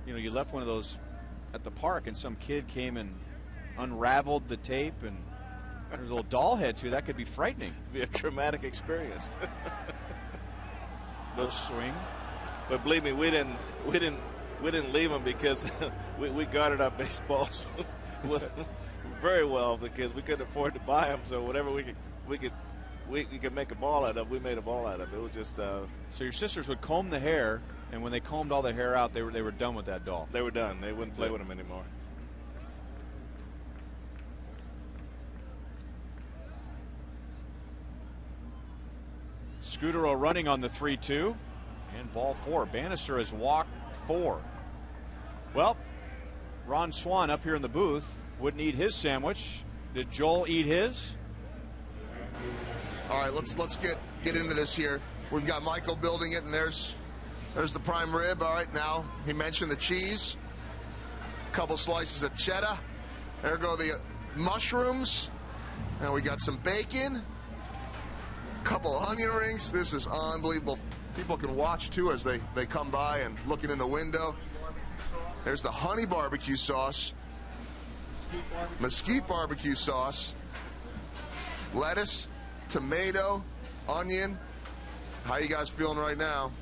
[SPEAKER 1] you left one of those at the park and some kid came and unraveled the tape and there's a little doll head too? That could be frightening.
[SPEAKER 2] It'd be a traumatic experience.
[SPEAKER 1] No swing.
[SPEAKER 2] But believe me, we didn't leave them because we guarded our baseballs very well because we couldn't afford to buy them. So whatever we could make a ball out of, we made a ball out of. It was just.
[SPEAKER 1] So your sisters would comb the hair, and when they combed all the hair out, they were done with that doll.
[SPEAKER 2] They were done. They wouldn't play with them anymore.
[SPEAKER 1] Scudero running on the 3-2, and ball 4. Bannister has walked 4. Well, Ron Swan up here in the booth wouldn't eat his sandwich. Did Joel eat his?
[SPEAKER 3] All right, let's get into this here. We've got Michael building it, and there's the prime rib. All right, now he mentioned the cheese. A couple slices of cheddar. There go the mushrooms. And we got some bacon. A couple of onion rings. This is unbelievable. People can watch too as they come by and looking in the window. There's the honey barbecue sauce, mesquite barbecue sauce, lettuce, tomato, onion. How you guys feeling right now?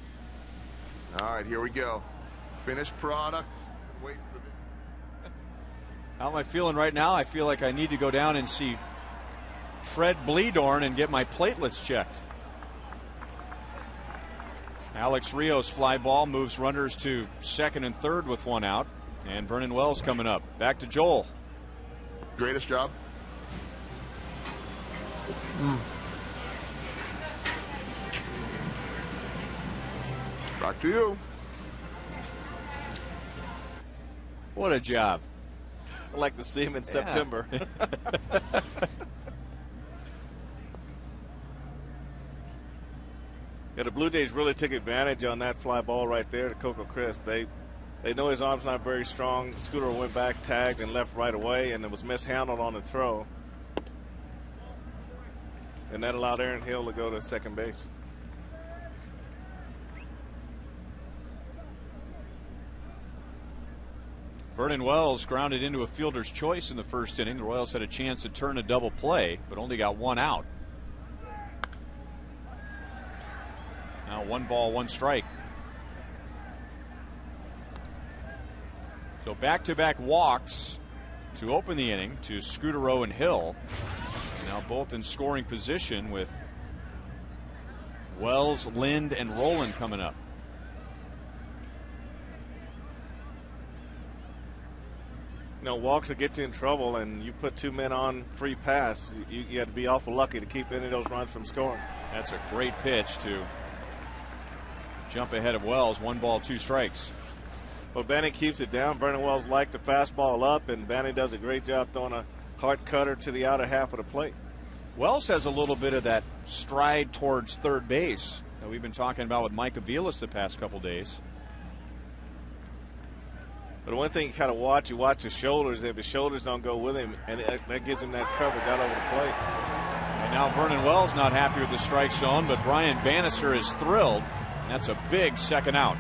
[SPEAKER 3] All right, here we go. Finished product. Waiting for this.
[SPEAKER 1] How am I feeling right now? I feel like I need to go down and see Fred Bleedorn and get my platelets checked. Alex Rios fly ball moves runners to second and third with one out. And Vernon Wells coming up. Back to Joel.
[SPEAKER 3] Greatest job. Back to you.
[SPEAKER 1] What a job.
[SPEAKER 2] I'd like to see him in September. Yeah, the Blue Jays really took advantage on that fly ball right there to Coco Chris. They know his arm's not very strong. Scooter went back, tagged, and left right away, and it was mishandled on the throw. And that allowed Aaron Hill to go to second base.
[SPEAKER 1] Vernon Wells grounded into a fielder's choice in the first inning. The Royals had a chance to turn a double play, but only got one out. Now 1 ball, 1 strike. So back-to-back walks to open the inning to Scudero and Hill. Now both in scoring position with Wells, Lind, and Rowland coming up.
[SPEAKER 2] You know, walks will get you in trouble, and you put 2 men on free pass. You had to be awful lucky to keep any of those runs from scoring.
[SPEAKER 1] That's a great pitch to jump ahead of Wells. 1 ball, 2 strikes.
[SPEAKER 2] Well, Banny keeps it down. Vernon Wells liked the fastball up, and Banny does a great job throwing a hard cutter to the outer half of the plate.
[SPEAKER 1] Wells has a little bit of that stride towards third base that we've been talking about with Mike Aviles the past couple days.
[SPEAKER 2] But the one thing you kind of watch, his shoulders. If his shoulders don't go with him, and that gives him that coverage out over the plate.
[SPEAKER 1] And now Vernon Wells not happy with the strike zone, but Brian Bannister is thrilled. And that's a big second out.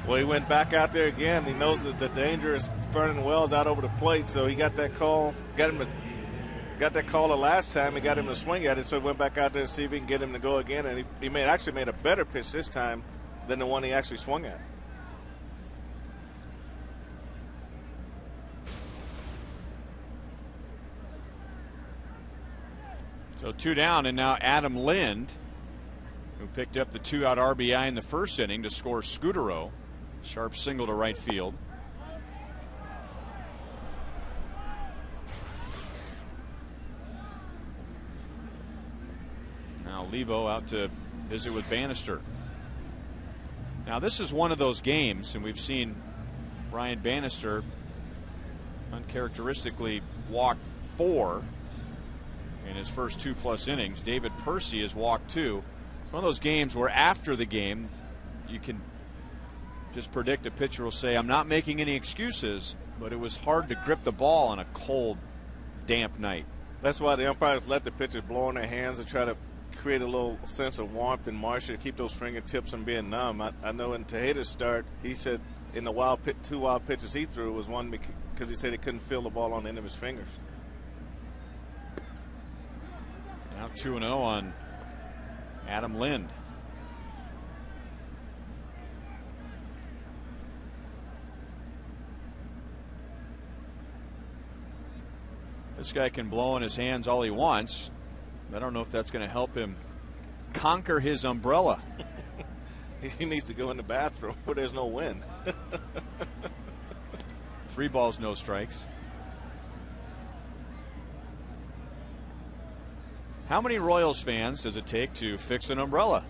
[SPEAKER 2] Well, he went back out there again. He knows that the danger is Vernon Wells out over the plate, so he got that call. Got that call the last time. He got him to swing at it, so he went back out there to see if he can get him to go again. And he actually made a better pitch this time than the one he actually swung at.
[SPEAKER 1] So 2 down, and now Adam Lind, who picked up the 2-out RBI in the first inning to score Scudero. Sharp single to right field. Now Levo out to visit with Bannister. Now this is one of those games, and we've seen Brian Bannister uncharacteristically walk 4 in his first 2+ innings. David Percy has walked 2. It's one of those games where after the game you can just predict a pitcher will say, I'm not making any excuses, but it was hard to grip the ball on a cold, damp night.
[SPEAKER 2] That's why the umpires let the pitchers blow in their hands and try to create a little sense of warmth and moisture to keep those fingertips from being numb. I know in Tejeda's start, he said in the 2 wild pitches he threw was one because he said he couldn't feel the ball on the end of his fingers.
[SPEAKER 1] Now 2-0 on Adam Lind. This guy can blow in his hands all he wants. I don't know if that's going to help him conquer his umbrella.
[SPEAKER 2] He needs to go in the bathroom where there's no wind.
[SPEAKER 1] 3 balls, no strikes. How many Royals fans does it take to fix an umbrella?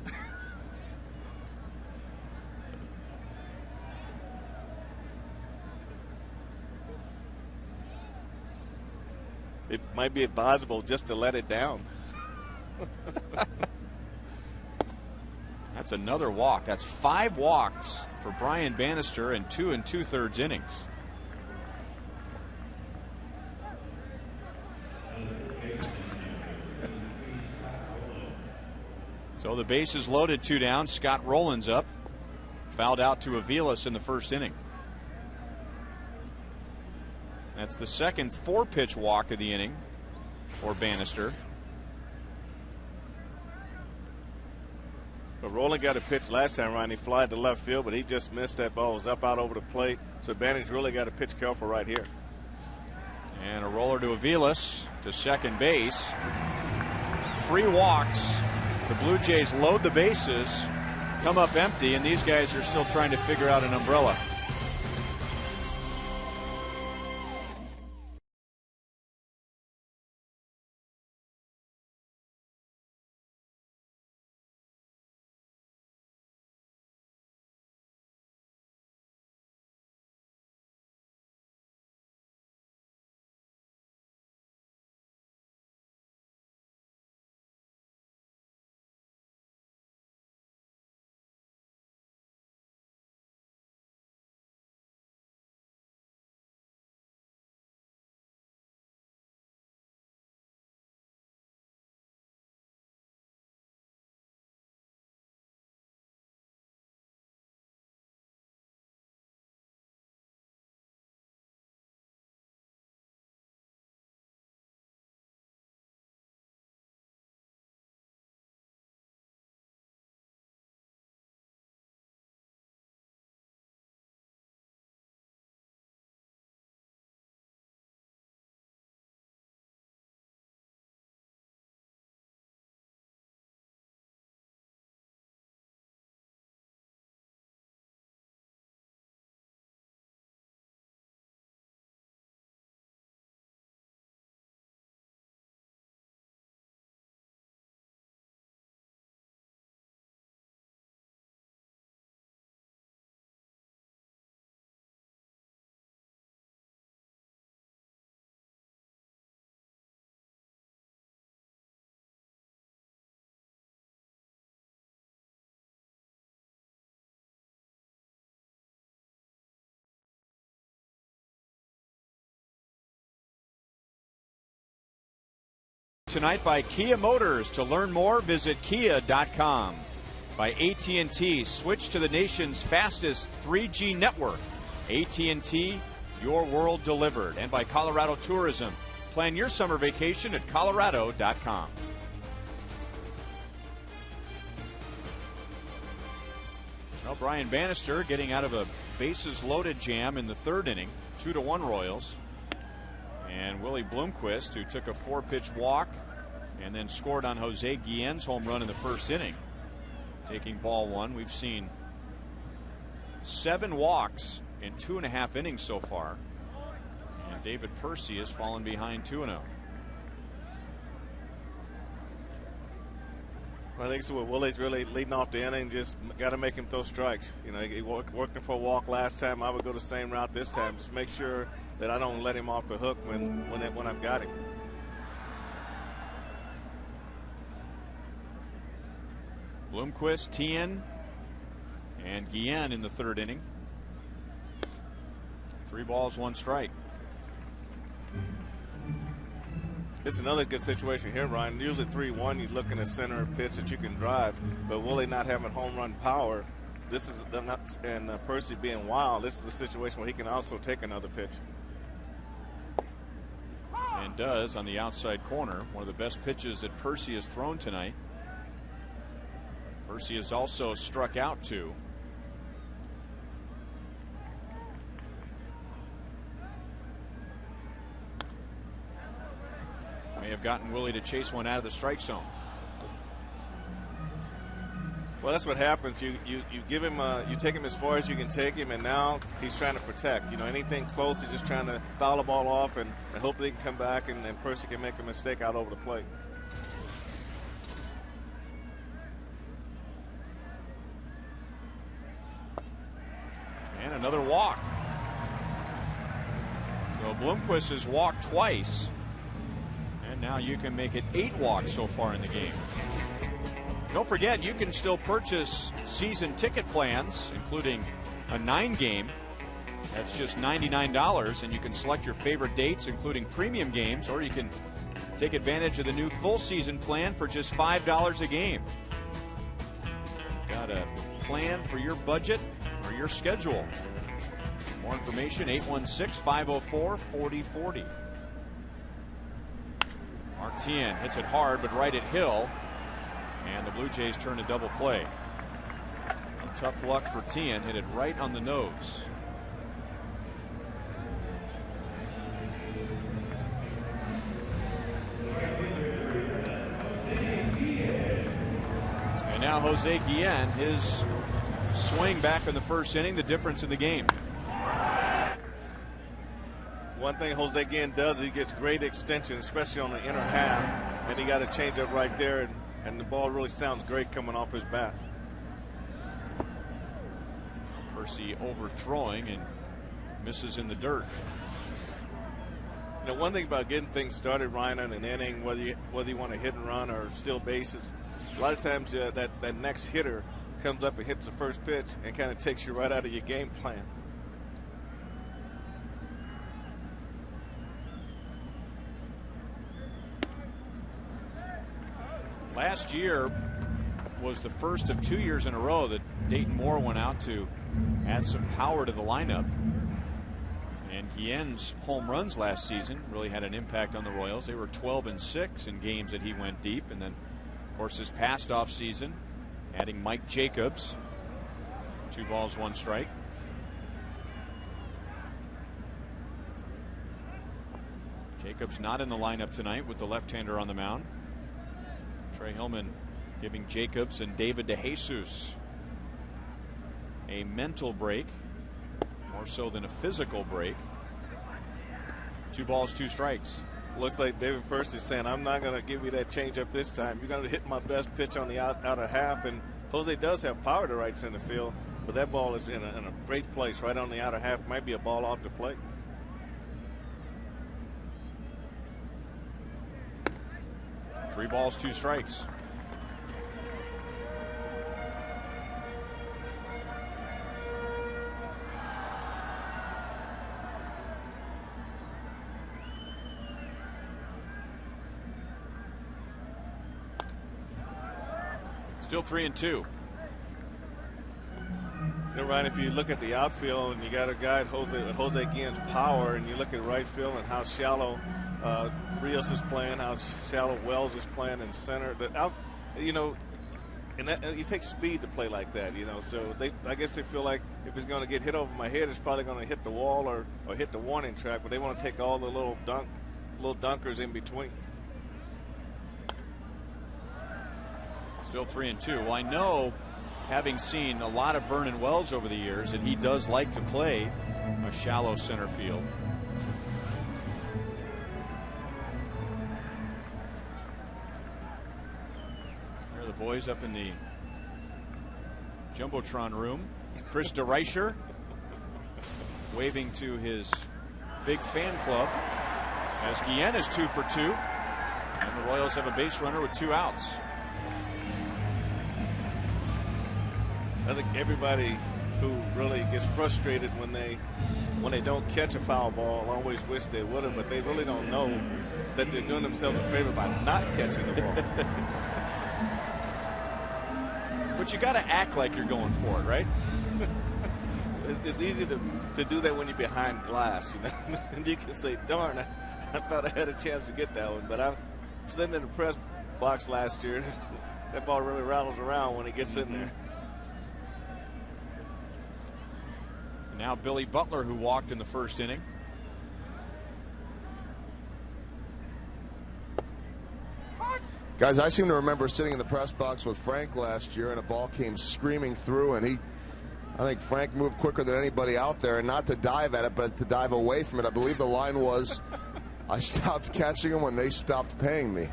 [SPEAKER 2] It might be advisable just to let it down.
[SPEAKER 1] That's another walk. That's 5 walks for Brian Bannister in 2 2/3 innings. So the base is loaded, 2 down. Scott Rowland's up. Fouled out to Aviles in the first inning. That's the second 4-pitch walk of the inning for Bannister.
[SPEAKER 2] But Rowland got a pitch last time around. He flied to left field, but he just missed that ball. It was up out over the plate. So Bannister really got to pitch careful right here.
[SPEAKER 1] And a roller to Aviles to second base. 3 walks. The Blue Jays load the bases, come up empty, and these guys are still trying to figure out an umbrella. Tonight by Kia Motors. To learn more, visit kia.com. By AT&T, switch to the nation's fastest 3G network. AT&T, your world delivered. And by Colorado Tourism. Plan your summer vacation at colorado.com. Well, Brian Bannister getting out of a bases loaded jam in the 3rd inning. 2-1 Royals. And Willie Bloomquist, who took a 4-pitch walk and then scored on Jose Guillen's home run in the 1st inning, taking ball 1. We've seen 7 walks in 2.5 innings so far. And David Percy has fallen behind 2-0.
[SPEAKER 2] Well, I think so. Willie's really leading off the inning. Just got to make him throw strikes. You know, he working for a walk last time. I would go the same route this time. Just make sure that I don't let him off the hook when I've got him.
[SPEAKER 1] Bloomquist, Tien, and Guillen in the 3rd inning. 3 balls, 1 strike.
[SPEAKER 2] It's another good situation here, Ryan. Usually 3-1, you look in the center pitch that you can drive, but Willie not having home run power. This is and Percy being wild. This is a situation where he can also take another pitch.
[SPEAKER 1] And does on the outside corner. One of the best pitches that Percy has thrown tonight. Percy has also struck out 2. May have gotten Willie to chase one out of the strike zone.
[SPEAKER 2] Well, that's what happens. You give him you take him as far as you can take him, and now he's trying to protect. You know, anything close, he's just trying to foul the ball off, and hopefully he can come back and Percy can make a mistake out over the plate.
[SPEAKER 1] And another walk. So Bloomquist has walked twice. And now Now you can make it 8 walks so far in the game. Don't forget, you can still purchase season ticket plans, including a 9-game. That's just $99, and you can select your favorite dates, including premium games, or you can take advantage of the new full season plan for just $5 a game. Got a plan for your budget or your schedule? More information, 816-504-4040. Martin hits it hard, but right at Hill. And the Blue Jays turn a double play. And tough luck for Tien, hit it right on the nose. And now Jose Guillen, his swing back in the first inning, the difference in the game.
[SPEAKER 2] One thing Jose Guillen does, he gets great extension, especially on the inner half, and he got a changeup right there, and the ball really sounds great coming off his bat.
[SPEAKER 1] Percy overthrowing and misses in the dirt.
[SPEAKER 2] You know, one thing about getting things started, Ryan, in an inning, whether you want to hit and run or steal bases, a lot of times that next hitter comes up and hits the first pitch and kind of takes you right out of your game plan.
[SPEAKER 1] Last year was the first of 2 years in a row that Dayton Moore went out to add some power to the lineup. And Guillen's home runs last season really had an impact on the Royals. They were 12-6 in games that he went deep. And then, of course, this past off season, adding Mike Jacobs, 2 balls, 1 strike. Jacobs not in the lineup tonight with the left-hander on the mound. Trey Hillman giving Jacobs and David DeJesus a mental break, more so than a physical break. 2 balls, 2 strikes.
[SPEAKER 2] Looks like David Percy's saying, I'm not going to give you that changeup this time. You're going to hit my best pitch on the outer half. And Jose does have power to right center field, but that ball is in a great place right on the outer half. Might be a ball off the plate.
[SPEAKER 1] Three balls, 2 strikes. Still 3-2.
[SPEAKER 2] You know, Ryan, if you look at the outfield and you got a guy Jose Guillen's power, and you look at right field and how shallow Rios is playing, how shallow Wells is playing in center, you know, and it takes speed to play like that, you know. So I guess they feel like if it's going to get hit over my head, it's probably going to hit the wall or hit the warning track. But they want to take all the little dunkers in between.
[SPEAKER 1] Still 3-2. Well, I know, having seen a lot of Vernon Wells over the years, that he does like to play a shallow center field. There are the boys up in the Jumbotron room. Chris DeReicher waving to his big fan club as Guillen is 2 for 2. And the Royals have a base runner with 2 outs.
[SPEAKER 2] I think everybody who really gets frustrated when they don't catch a foul ball always wish they would have, but they really don't know that they're doing themselves a favor by not catching the ball.
[SPEAKER 1] But you got to act like you're going for it, right?
[SPEAKER 2] It's easy to do that when you're behind glass, you know. And you can say, darn, I thought I had a chance to get that one. But I was sitting in the press box last year. That ball really rattles around when it gets in there.
[SPEAKER 1] Now Billy Butler, who walked in the first inning.
[SPEAKER 3] Guys, I seem to remember sitting in the press box with Frank last year, and a ball came screaming through, and I think Frank moved quicker than anybody out there, and not to dive at it, but to dive away from it. I believe the line was, I stopped catching them when they stopped paying me.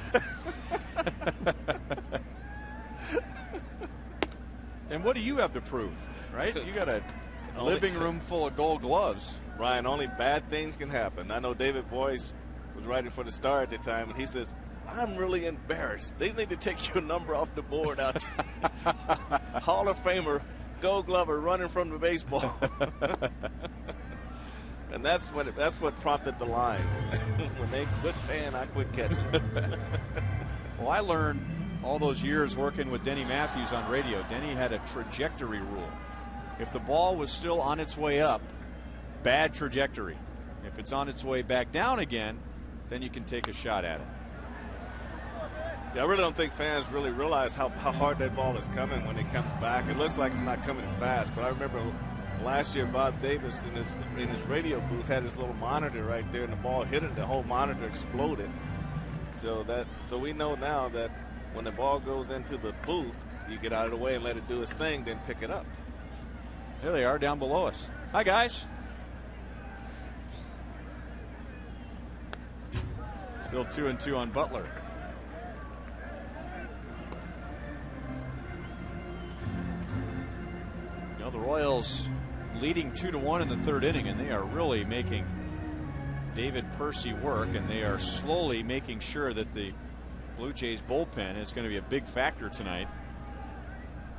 [SPEAKER 1] And what do you have to prove, right? You got a living room full of Gold Gloves.
[SPEAKER 2] Ryan, only bad things can happen. I know David Boyce was writing for the Star at the time, and he says, I'm really embarrassed. They need to take your number off the board out there. Hall of Famer, Gold Glover running from the baseball. And that's what prompted the line. When they quit paying, I quit catching.
[SPEAKER 1] Well, I learned all those years working with Denny Matthews on radio. Denny had a trajectory rule. If the ball was still on its way up, bad trajectory. If it's on its way back down again, then you can take a shot at it.
[SPEAKER 2] Yeah, I really don't think fans really realize how hard that ball is coming when it comes back. It looks like it's not coming fast, but I remember last year Bob Davis in his radio booth had his little monitor right there, and the ball hit it, the whole monitor exploded. So we know now that when the ball goes into the booth, you get out of the way and let it do its thing, then pick it up.
[SPEAKER 1] There they are down below us. Hi, guys. Still 2-2 on Butler. Now the Royals leading 2-1 in the third inning, and they are really making David Percy work, and they are slowly making sure that the Blue Jays bullpen is going to be a big factor tonight.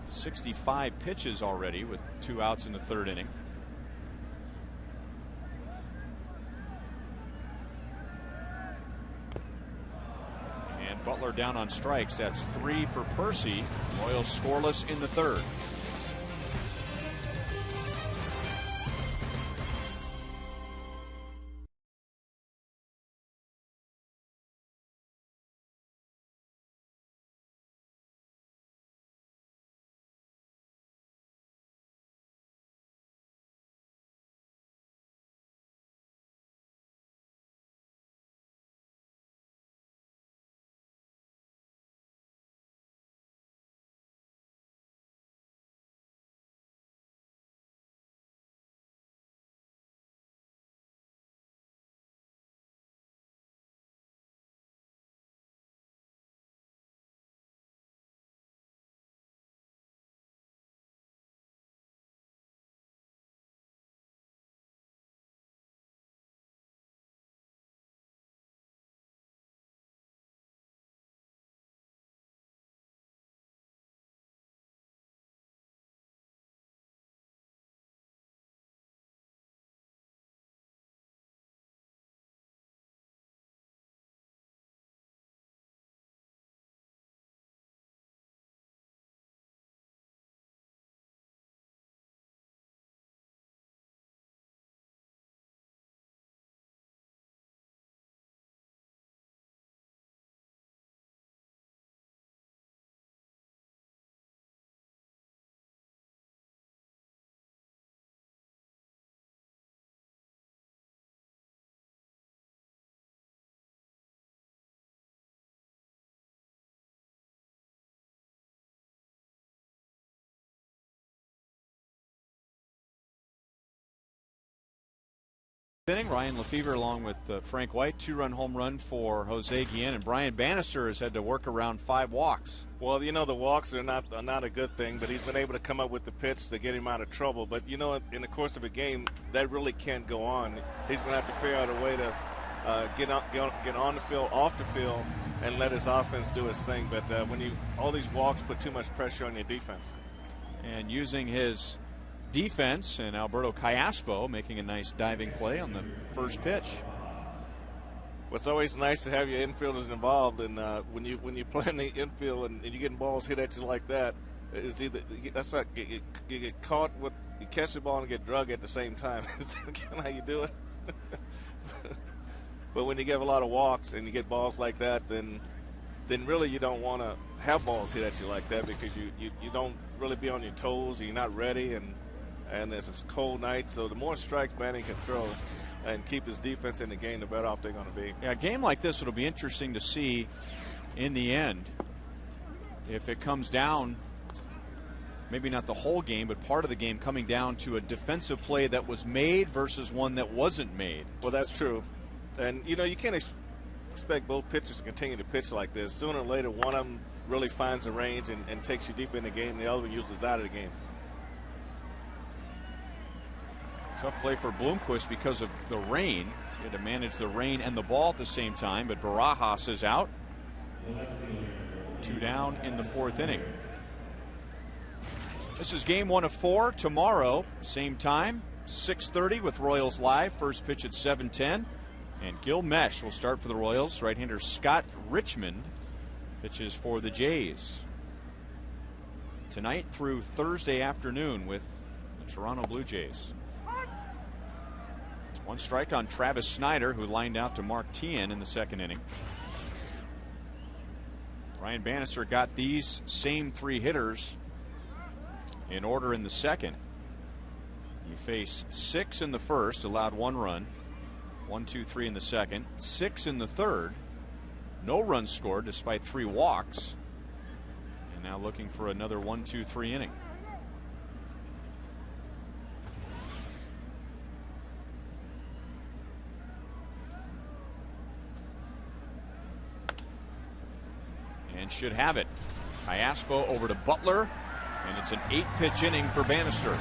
[SPEAKER 1] 65 pitches already with 2 outs in the third inning. And Butler down on strikes. That's 3 for Percy. Royals scoreless in the third. Inning, Ryan Lefevre along with Frank White, 2-run home run for Jose Guillen, and Brian Bannister has had to work around 5 walks.
[SPEAKER 2] Well, you know, the walks are not a good thing, but he's been able to come up with the pitch to get him out of trouble. But, you know, in the course of a game, that really can't go on. He's going to have to figure out a way to get on the field, off the field, and let his offense do its thing. But when all these walks put too much pressure on your defense.
[SPEAKER 1] And using his defense, and Alberto Callaspo making a nice diving play on the first pitch.
[SPEAKER 2] Well, it's always nice to have your infielders involved, and when you play in the infield and you're getting balls hit at you like that, it's either that's like you get caught with, you catch the ball and get drugged at the same time. Is that kind of how you do it? But when you get a lot of walks and you get balls like that, then really you don't want to have balls hit at you like that, because you don't really be on your toes, and you're not ready, and it's a cold night. So the more strikes Manning can throw and keep his defense in the game, the better off they're going to be.
[SPEAKER 1] Yeah, a game like this, it'll be interesting to see in the end if it comes down, maybe not the whole game, but part of the game coming down to a defensive play that was made versus one that wasn't made.
[SPEAKER 2] Well, that's true. And, you know, you can't expect both pitchers to continue to pitch like this. Sooner or later, one of them really finds the range and takes you deep in the game, and the other one uses out of the game.
[SPEAKER 1] Tough play for Bloomquist because of the rain. He had to manage the rain and the ball at the same time, but Barajas is out. 2 down in the 4th inning. This is game 1 of 4 tomorrow, same time, 6:30 with Royals Live. First pitch at 7:10. And Gil Mesh will start for the Royals. Right-hander Scott Richmond pitches for the Jays. Tonight through Thursday afternoon with the Toronto Blue Jays. 1 strike on Travis Snyder, who lined out to Mark Tien in the 2nd inning. Ryan Bannister got these same 3 hitters in order in the 2nd. You face 6 in the 1st, allowed 1 run. 1, 2, 3 in the 2nd. 6 in the 3rd. No runs scored despite 3 walks. And now looking for another 1, 2, 3 inning. And should have it. Iaspo over to Butler. And it's an 8-pitch inning for Bannister.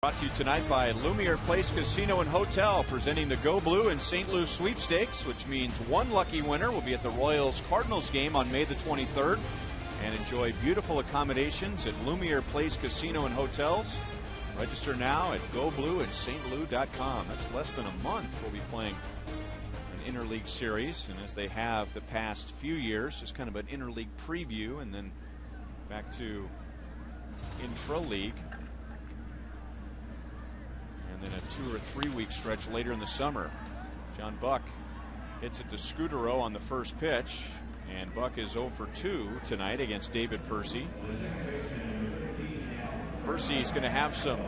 [SPEAKER 1] Brought to you tonight by Lumiere Place Casino and Hotel, presenting the Go Blue and St. Louis sweepstakes, which means 1 lucky winner will be at the Royals-Cardinals game on May the 23rd. And enjoy beautiful accommodations at Lumiere Place Casino and Hotels. Register now at goblueandstlouis.com. That's less than a month we'll be playing an interleague series, and as they have the past few years, just kind of an interleague preview and then back to intra-league. And then a 2 or 3 week stretch later in the summer. John Buck hits it to Scudero on the first pitch, and Buck is 0 for 2 tonight against David Percy. Percy's going to have some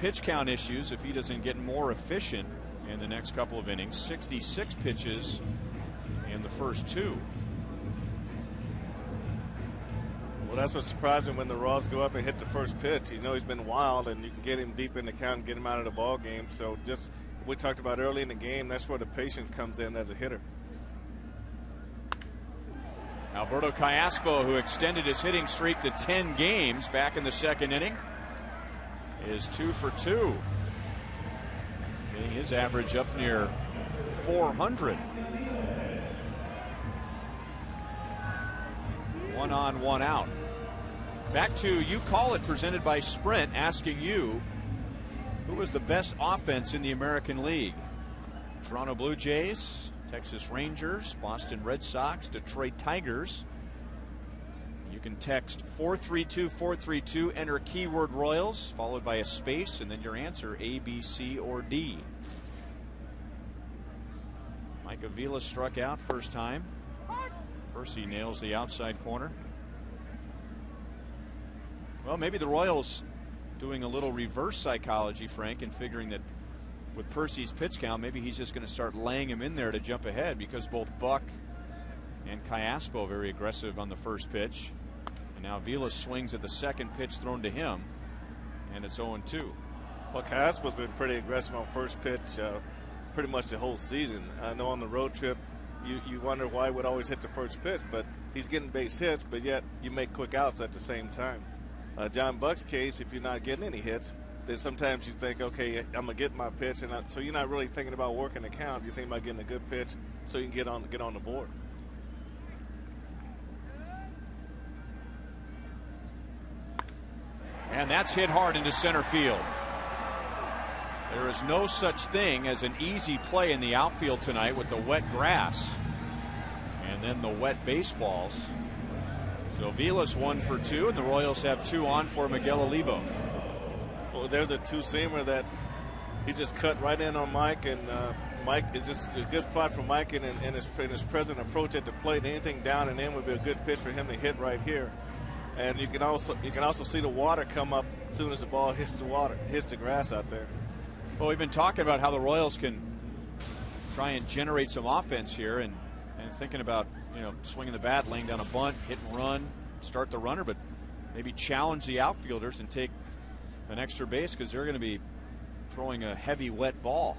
[SPEAKER 1] pitch count issues if he doesn't get more efficient in the next couple of innings. 66 pitches in the first 2.
[SPEAKER 2] Well, that's what's surprising when the Royals go up and hit the first pitch. You know he's been wild, and you can get him deep in the count and get him out of the ball game. So just we talked about early in the game, that's where the patience comes in as a hitter.
[SPEAKER 1] Alberto Callaspo, who extended his hitting streak to 10 games back in the 2nd inning, is 2 for 2. Getting his average up near 400. 1 on, 1 out. Back to You Call It, presented by Sprint, asking you, who was the best offense in the American League? Toronto Blue Jays, Texas Rangers, Boston Red Sox, Detroit Tigers. You can text 432-432, enter keyword Royals, followed by a space, and then your answer, A, B, C, or D. Mike Avila struck out first time. Percy nails the outside corner. Well, maybe the Royals doing a little reverse psychology, Frank, and figuring that with Percy's pitch count, maybe he's just going to start laying him in there to jump ahead, because both Buck and Cayaspo very aggressive on the first pitch. And now Vilas swings at the second pitch thrown to him, and it's 0-2.
[SPEAKER 2] Well, Cayaspo's been pretty aggressive on first pitch pretty much the whole season. I know on the road trip, you wonder why he would always hit the first pitch, but he's getting base hits, but yet you make quick outs at the same time. John Buck's case, if you're not getting any hits, then sometimes you think, okay, I'm going to get my pitch, and so you're not really thinking about working the count. You're thinking about getting a good pitch so you can get on the board.
[SPEAKER 1] And that's hit hard into center field. There is no such thing as an easy play in the outfield tonight with the wet grass and then the wet baseballs. So Vilas 1 for 2, and the Royals have 2 on for Miguel Olivo.
[SPEAKER 2] Well, there's a two-seamer that he just cut right in on Mike, and Mike is just a good spot for Mike in his present approach at the plate. Anything down and in would be a good pitch for him to hit right here. And you can also see the water come up as soon as the ball hits the grass out there.
[SPEAKER 1] Well, we've been talking about how the Royals can try and generate some offense here, and thinking about, you know, swinging the bat, laying down a bunt, hit and run, start the runner, but maybe challenge the outfielders and take an extra base, because they're going to be throwing a heavy wet ball.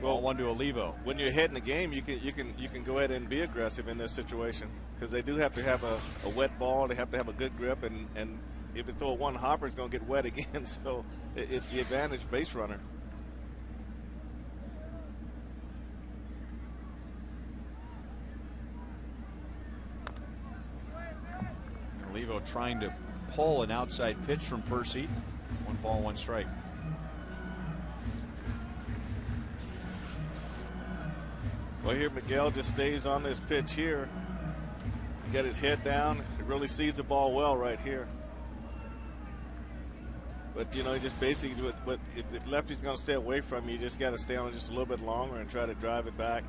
[SPEAKER 1] Well, 1 to Olivo.
[SPEAKER 2] When you're ahead in the game, you can go ahead and be aggressive in this situation, because they do have to have a wet ball. They have to have a good grip, and if they throw one hopper, it's going to get wet again. So it's the advantage base runner.
[SPEAKER 1] Olivo trying to pull an outside pitch from Percy. 1 ball, 1 strike.
[SPEAKER 2] Well, here Miguel just stays on this pitch here. Got his head down. He really sees the ball well right here. But, you know, he just basically, but if lefty's going to stay away from you, you just got to stay on it just a little bit longer and try to drive it back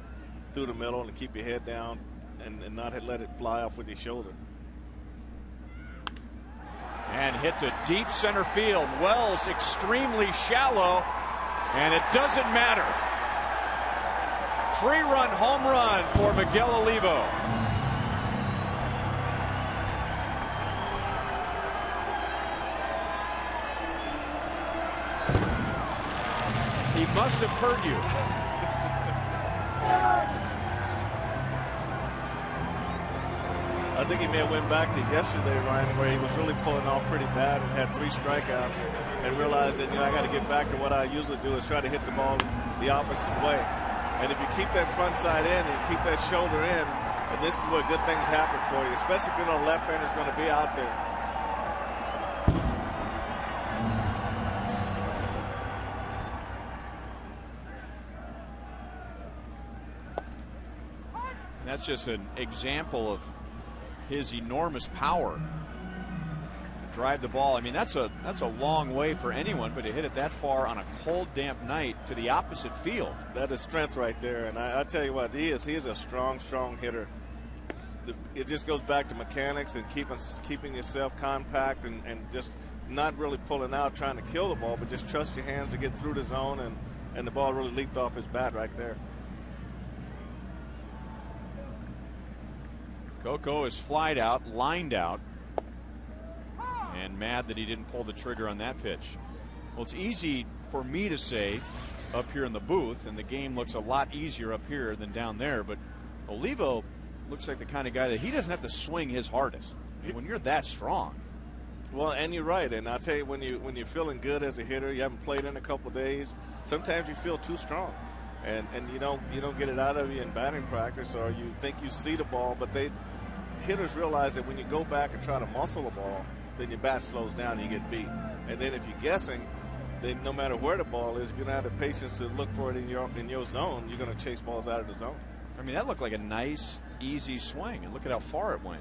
[SPEAKER 2] through the middle and keep your head down and not let it fly off with your shoulder.
[SPEAKER 1] And hit to deep center field. Wells extremely shallow, and it doesn't matter. 3-run home run for Miguel Olivo. He must have heard you.
[SPEAKER 2] I think he may have went back to yesterday, Ryan, where he was really pulling off pretty bad and had 3 strikeouts, and realized that, you know, I got to get back to what I usually do, is try to hit the ball the opposite way. And if you keep that front side in and keep that shoulder in, and this is where good things happen for you, especially if you know left hand is going to be out there.
[SPEAKER 1] That's just an example of his enormous power to drive the ball. I mean, that's a long way for anyone, but to hit it that far on a cold, damp night to the opposite field.
[SPEAKER 2] That is strength right there. And I tell you what, he is a strong hitter. It just goes back to mechanics and keeping yourself compact and just not really pulling out, trying to kill the ball, but just trust your hands to get through the zone, and the ball really leaped off his bat right there.
[SPEAKER 1] Coco is flied out, lined out, and mad that he didn't pull the trigger on that pitch. Well, it's easy for me to say up here in the booth, and the game looks a lot easier up here than down there, but Olivo looks like the kind of guy that he doesn't have to swing his hardest when you're that strong.
[SPEAKER 2] Well, and you're right, and I'll tell you, when you're feeling good as a hitter, you haven't played in a couple days, sometimes you feel too strong. And you don't get it out of you in batting practice, or you think you see the ball, but hitters realize that when you go back and try to muscle the ball, then your bat slows down and you get beat. And then if you're guessing, then no matter where the ball is, if you don't have the patience to look for it in your zone, you're going to chase balls out of the zone.
[SPEAKER 1] I mean, that looked like a nice, easy swing, and look at how far it went.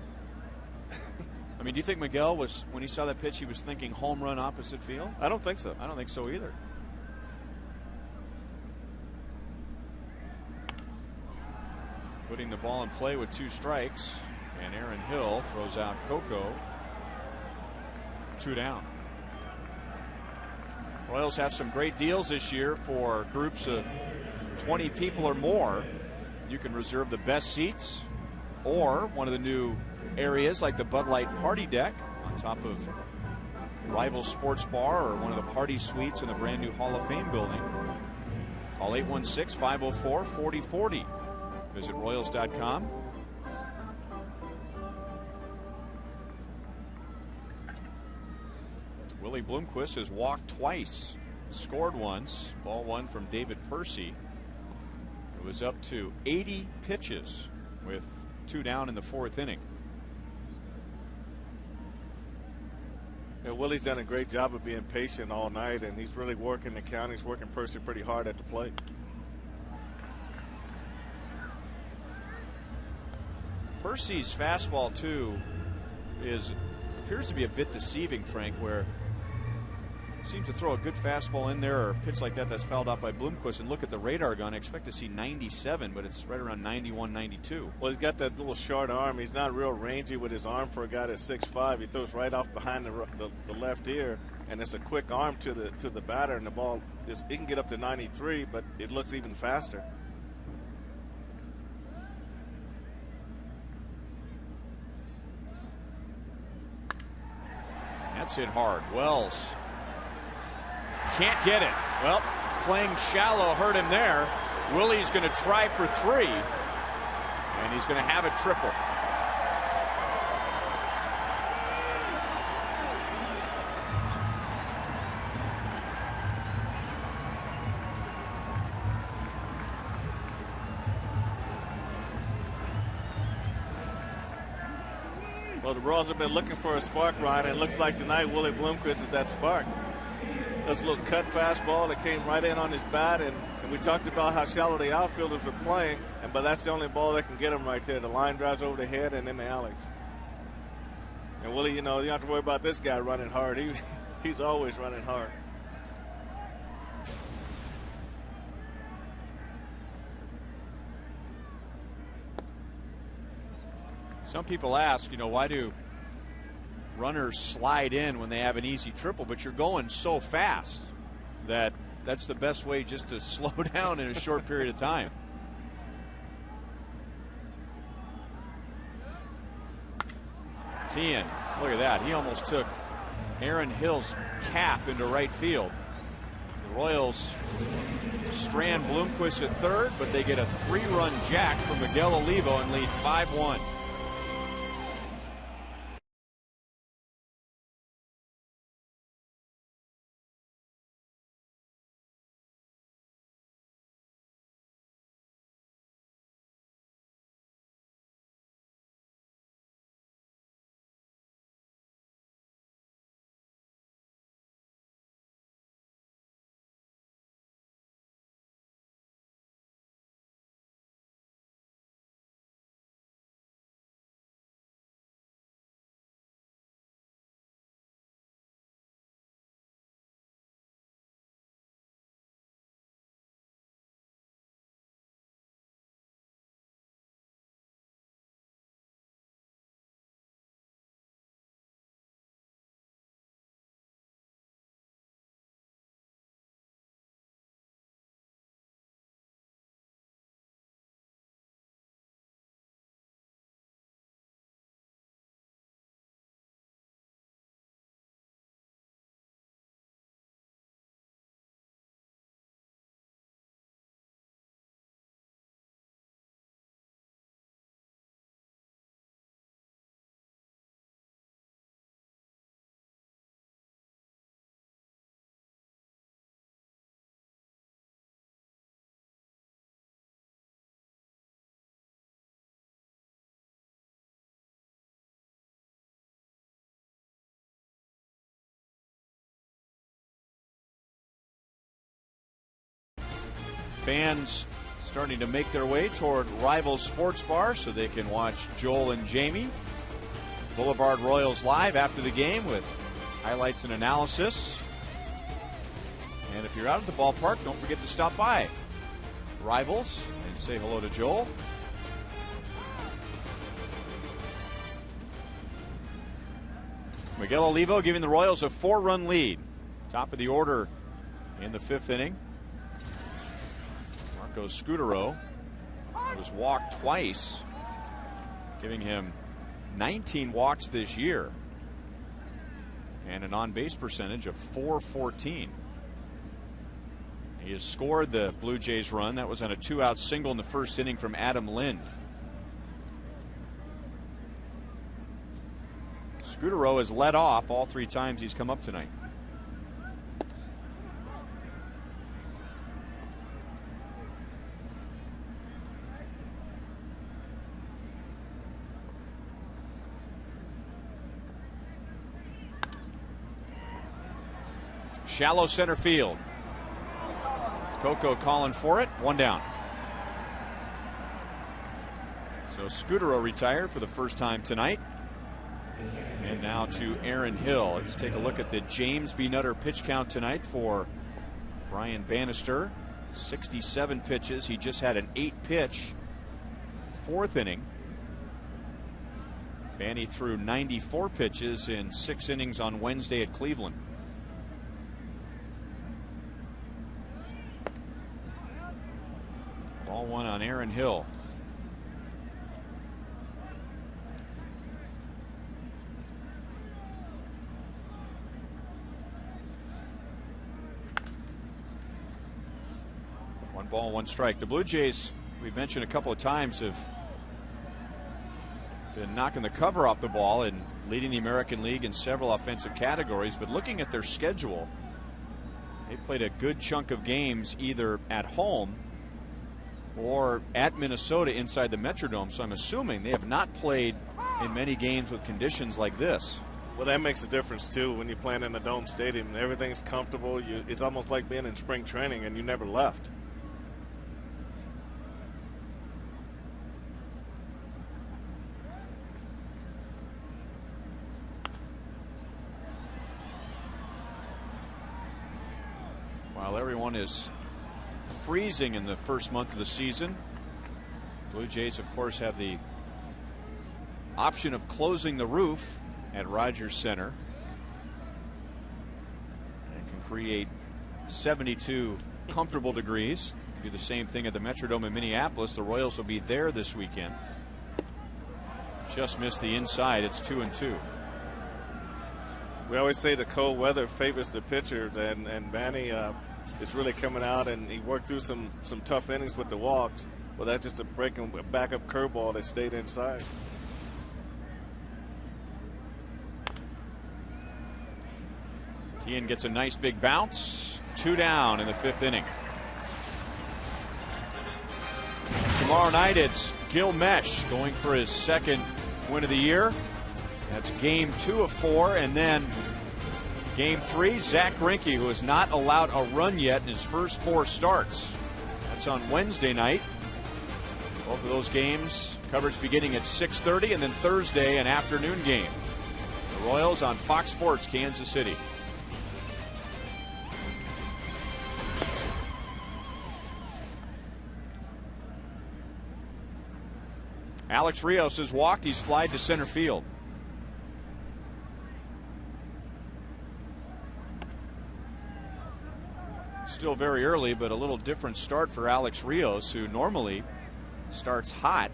[SPEAKER 1] I mean, do you think Miguel was, when he saw that pitch, he was thinking home run opposite field?
[SPEAKER 2] I don't think so.
[SPEAKER 1] I don't think so either. Putting the ball in play with 2 strikes, and Aaron Hill throws out Coco. 2 down. Royals have some great deals this year for groups of 20 people or more. You can reserve the best seats or one of the new areas like the Bud Light Party Deck on top of Rival Sports Bar or one of the party suites in the brand new Hall of Fame building. Call 816-504-4040. Visit Royals.com. Willie Bloomquist has walked twice, scored once. Ball one from David Percy. It was up to 80 pitches with 2 down in the 4th inning.
[SPEAKER 2] Yeah, Willie's done a great job of being patient all night, and he's really working the count. He's working Percy pretty hard at the plate.
[SPEAKER 1] Percy's fastball too appears to be a bit deceiving, Frank, where he seems to throw a good fastball in there or a pitch like that that's fouled out by Bloomquist, and look at the radar gun. I expect to see 97, but it's right around 91, 92.
[SPEAKER 2] Well, he's got that little short arm. He's not real rangy with his arm for a guy that's 6'5". He throws right off behind the left ear, and it's a quick arm to the batter, and the ball he can get up to 93, but it looks even faster.
[SPEAKER 1] That's hit hard. Wells can't get it. Well, playing shallow hurt him there. Willie's going to try for 3, and he's going to have a triple.
[SPEAKER 2] Well, the Royals have been looking for a spark, Ryan, and it looks like tonight Willie Bloomquist is that spark. This little cut fastball that came right in on his bat, and we talked about how shallow the outfielders were playing, but that's the only ball that can get him right there. The line drives over the head and in the alleys. And Willie, you don't have to worry about this guy running hard. He's always running hard.
[SPEAKER 1] Some people ask, why do runners slide in when they have an easy triple? But you're going so fast that's the best way just to slow down in a short period of time. Tien, look at that. He almost took Aaron Hill's cap into right field. The Royals strand Bloomquist at third, but they get a 3-run jack from Miguel Olivo and lead 5-1. Fans starting to make their way toward Rival Sports Bar so they can watch Joel and Jamie. Boulevard Royals live after the game with highlights and analysis. And if you're out at the ballpark, don't forget to stop by Rivals and say hello to Joel. Miguel Olivo giving the Royals a 4-run lead. Top of the order in the 5th inning. Marco Scutaro was walked twice, giving him 19 walks this year and an on-base percentage of .414. He has scored the Blue Jays run. That was on a 2-out single in the 1st inning from Adam Lind. Scutaro has led off all 3 times he's come up tonight. Shallow center field. Coco calling for it. 1 down. So Scutaro retired for the first time tonight. And now to Aaron Hill. Let's take a look at the James B. Nutter pitch count tonight for Brian Bannister. 67 pitches. He just had an 8-pitch 4th inning. Banny threw 94 pitches in 6 innings on Wednesday at Cleveland. Ball 1 on Aaron Hill. One ball, 1 strike. The Blue Jays, we've mentioned a couple of times, have been knocking the cover off the ball and leading the American League in several offensive categories. But looking at their schedule, they played a good chunk of games either at home or at Minnesota inside the Metrodome. So I'm assuming they have not played in many games with conditions like this.
[SPEAKER 2] Well, that makes a difference too when you're playing in the Dome Stadium. Everything's comfortable. It's almost like being in spring training and you never left.
[SPEAKER 1] While everyone is freezing in the first month of the season, Blue Jays, of course, have the option of closing the roof at Rogers Center and can create 72 comfortable degrees. Do the same thing at the Metrodome in Minneapolis. The Royals will be there this weekend. Just missed the inside. It's 2-2.
[SPEAKER 2] We always say the cold weather favors the pitchers, and Manny is really coming out, and he worked through some tough innings with the walks. Well, that's just a backup curveball that stayed inside.
[SPEAKER 1] Tien gets a nice big bounce. 2 down in the 5th inning. Tomorrow night it's Gil Mesh going for his 2nd win of the year. That's game 2 of 4, and then game 3, Zach Greinke, who has not allowed a run yet in his first 4 starts. That's on Wednesday night. Both of those games, coverage beginning at 6:30, and then Thursday an afternoon game. The Royals on Fox Sports, Kansas City. Alex Rios has walked. He's flied to center field. Still very early, but a little different start for Alex Rios, who normally starts hot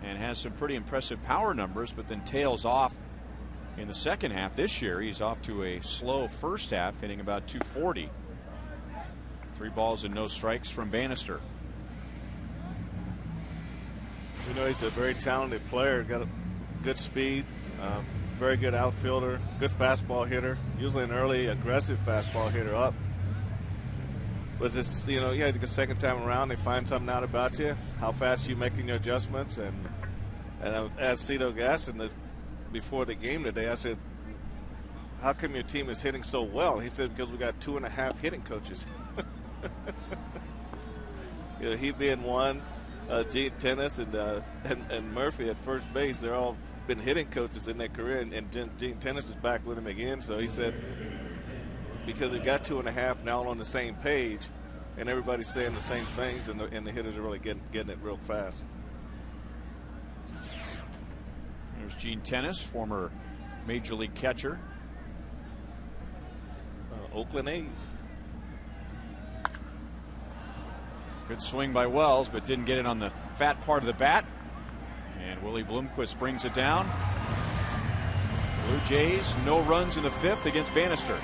[SPEAKER 1] and has some pretty impressive power numbers, but then tails off in the second half. This year, he's off to a slow first half, hitting about 240. 3 balls and no strikes from Bannister.
[SPEAKER 2] You know, he's a very talented player, got a good speed, very good outfielder, good fastball hitter, usually an early aggressive fastball hitter up. But this, you know, yeah, the second time around, they find something out about you, how fast you're making your adjustments. And I asked Cito Gaston before the game today, I said, how come your team is hitting so well? He said, because we got 2.5 hitting coaches. You know, he being one, Gene Tennis and Murphy at first base, they're all been hitting coaches in their career, and Gene Tennis is back with him again. So he said, because we got 2.5 now on the same page, and everybody's saying the same things, and the hitters are really getting it real fast.
[SPEAKER 1] There's Gene Tennis, former major league catcher.
[SPEAKER 2] Oakland A's.
[SPEAKER 1] Good swing by Wells, but didn't get it on the fat part of the bat. And Willie Bloomquist brings it down. Blue Jays, no runs in the 5th against Bannister.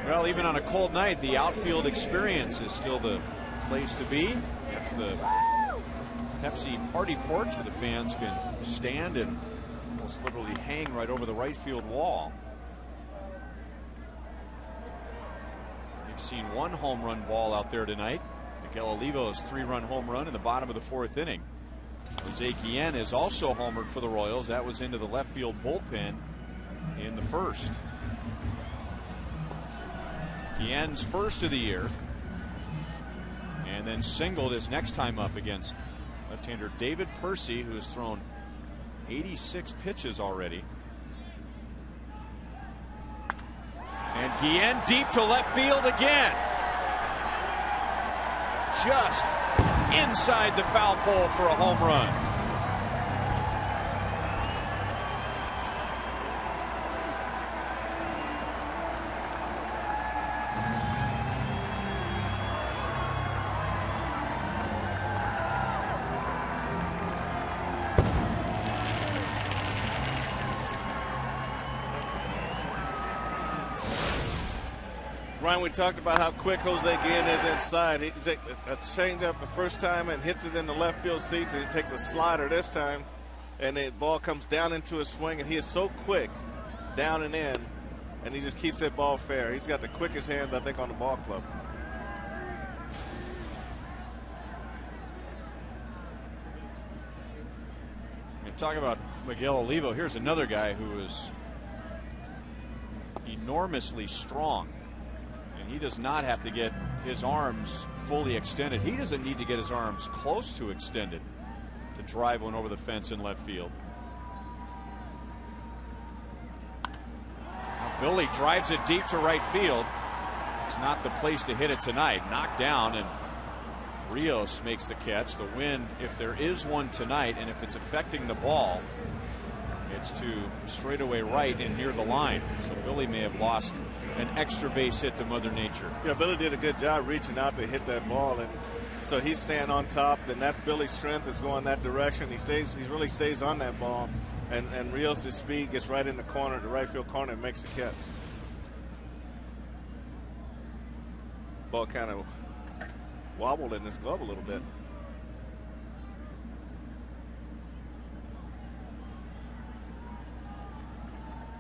[SPEAKER 1] Well, even on a cold night, the outfield experience is still the place to be. That's the Pepsi party porch where the fans can stand and almost literally hang right over the right field wall. We've seen one home run ball out there tonight. Miguel Olivo's 3-run home run in the bottom of the 4th inning. Jose Guillen is also homered for the Royals. That was into the left field bullpen in the 1st. Guillen's first of the year, and then singled his next time up against left-hander David Percy, who has thrown 86 pitches already. And Guillen deep to left field again. Just inside the foul pole for a home run.
[SPEAKER 2] Ryan, we talked about how quick Jose Guillen is inside. He takes a changeup the first time and hits it in the left field seats, and he takes a slider this time, and the ball comes down into his swing, and he is so quick down and in, and he just keeps that ball fair. He's got the quickest hands, I think, on the ball club.
[SPEAKER 1] And talk about Miguel Olivo. Here's another guy who is enormously strong. He does not have to get his arms fully extended. He doesn't need to get his arms close to extended to drive one over the fence in left field. Now Billy drives it deep to right field. It's not the place to hit it tonight. Knocked down, and Rios makes the catch. The wind, if there is one tonight, and if it's affecting the ball, it's to straightaway right and near the line. So Billy may have lost an extra base hit to Mother Nature.
[SPEAKER 2] Yeah, Billy did a good job reaching out to hit that ball, and so he's staying on top. Then that's Billy's strength, is going that direction. He really stays on that ball, and Rios' speed gets right in the corner, the right field corner, and makes the catch. Ball kind of wobbled in his glove a little bit.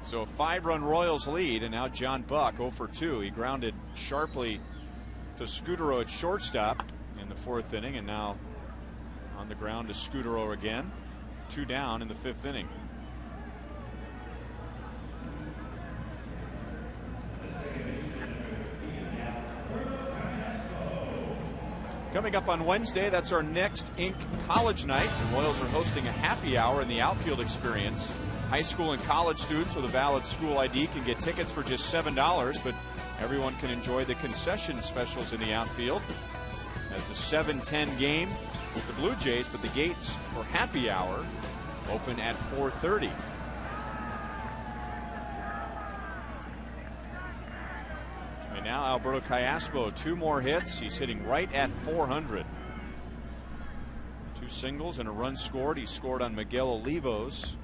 [SPEAKER 1] So a 5-run Royals lead, and now John Buck 0 for 2. He grounded sharply to Scudero at shortstop in the 4th inning, and now on the ground to Scudero again. 2 down in the 5th inning. Coming up on Wednesday, that's our next Inc. College night. The Royals are hosting a happy hour in the outfield experience. High school and college students with a valid school ID can get tickets for just $7, but everyone can enjoy the concession specials in the outfield. That's a 7-10 game with the Blue Jays, but the gates for happy hour open at 4:30. And now Alberto Callaspo, 2 more hits. He's hitting right at 400. 2 singles and a run scored. He scored on Miguel Olivo's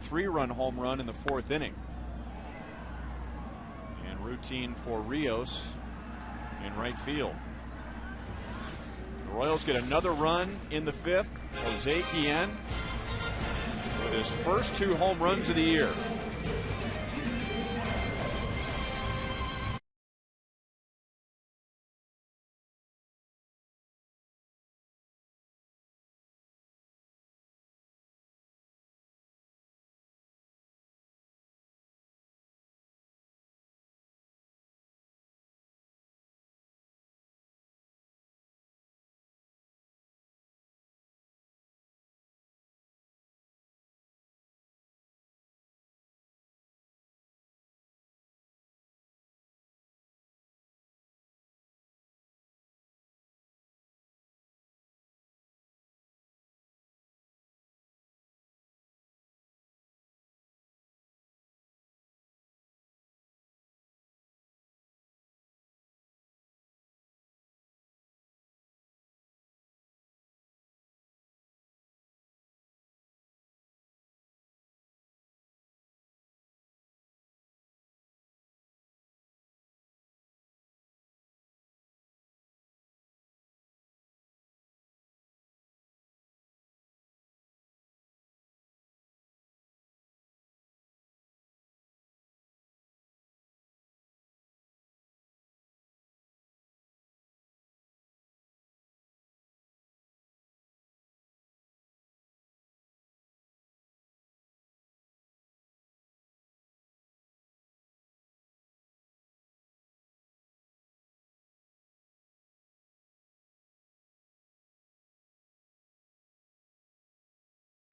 [SPEAKER 1] 3-run home run in the 4th inning. And routine for Rios in right field. The Royals get another run in the 5th. Jose Guillen with his first 2 home runs of the year.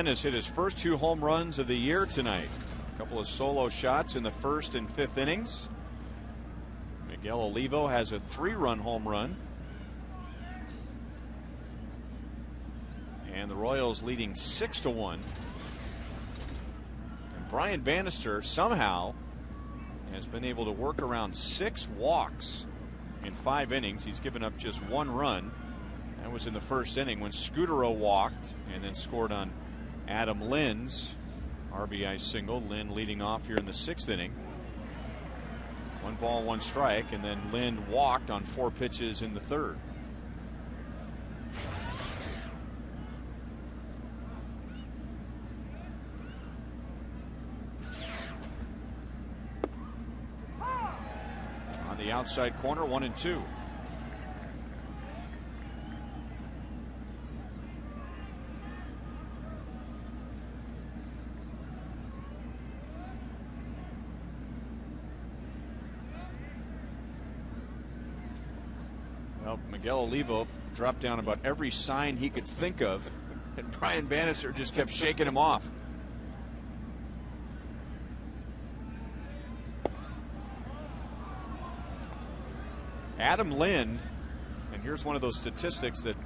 [SPEAKER 1] Has hit his first 2 home runs of the year tonight. A couple of solo shots in the 1st and 5th innings. Miguel Olivo has a 3-run home run. And the Royals leading 6-1. And Brian Bannister somehow has been able to work around 6 walks in 5 innings. He's given up just 1 run. That was in the 1st inning when Scudero walked and then scored on Adam Lynn's RBI single. Lynn leading off here in the 6th inning. 1 ball, 1 strike, and then Lynn walked on 4 pitches in the 3rd. On the outside corner, 1-2. Miguel Olivo dropped down about every sign he could think of, and Brian Bannister just kept shaking him off. Adam Lind, and here's one of those statistics that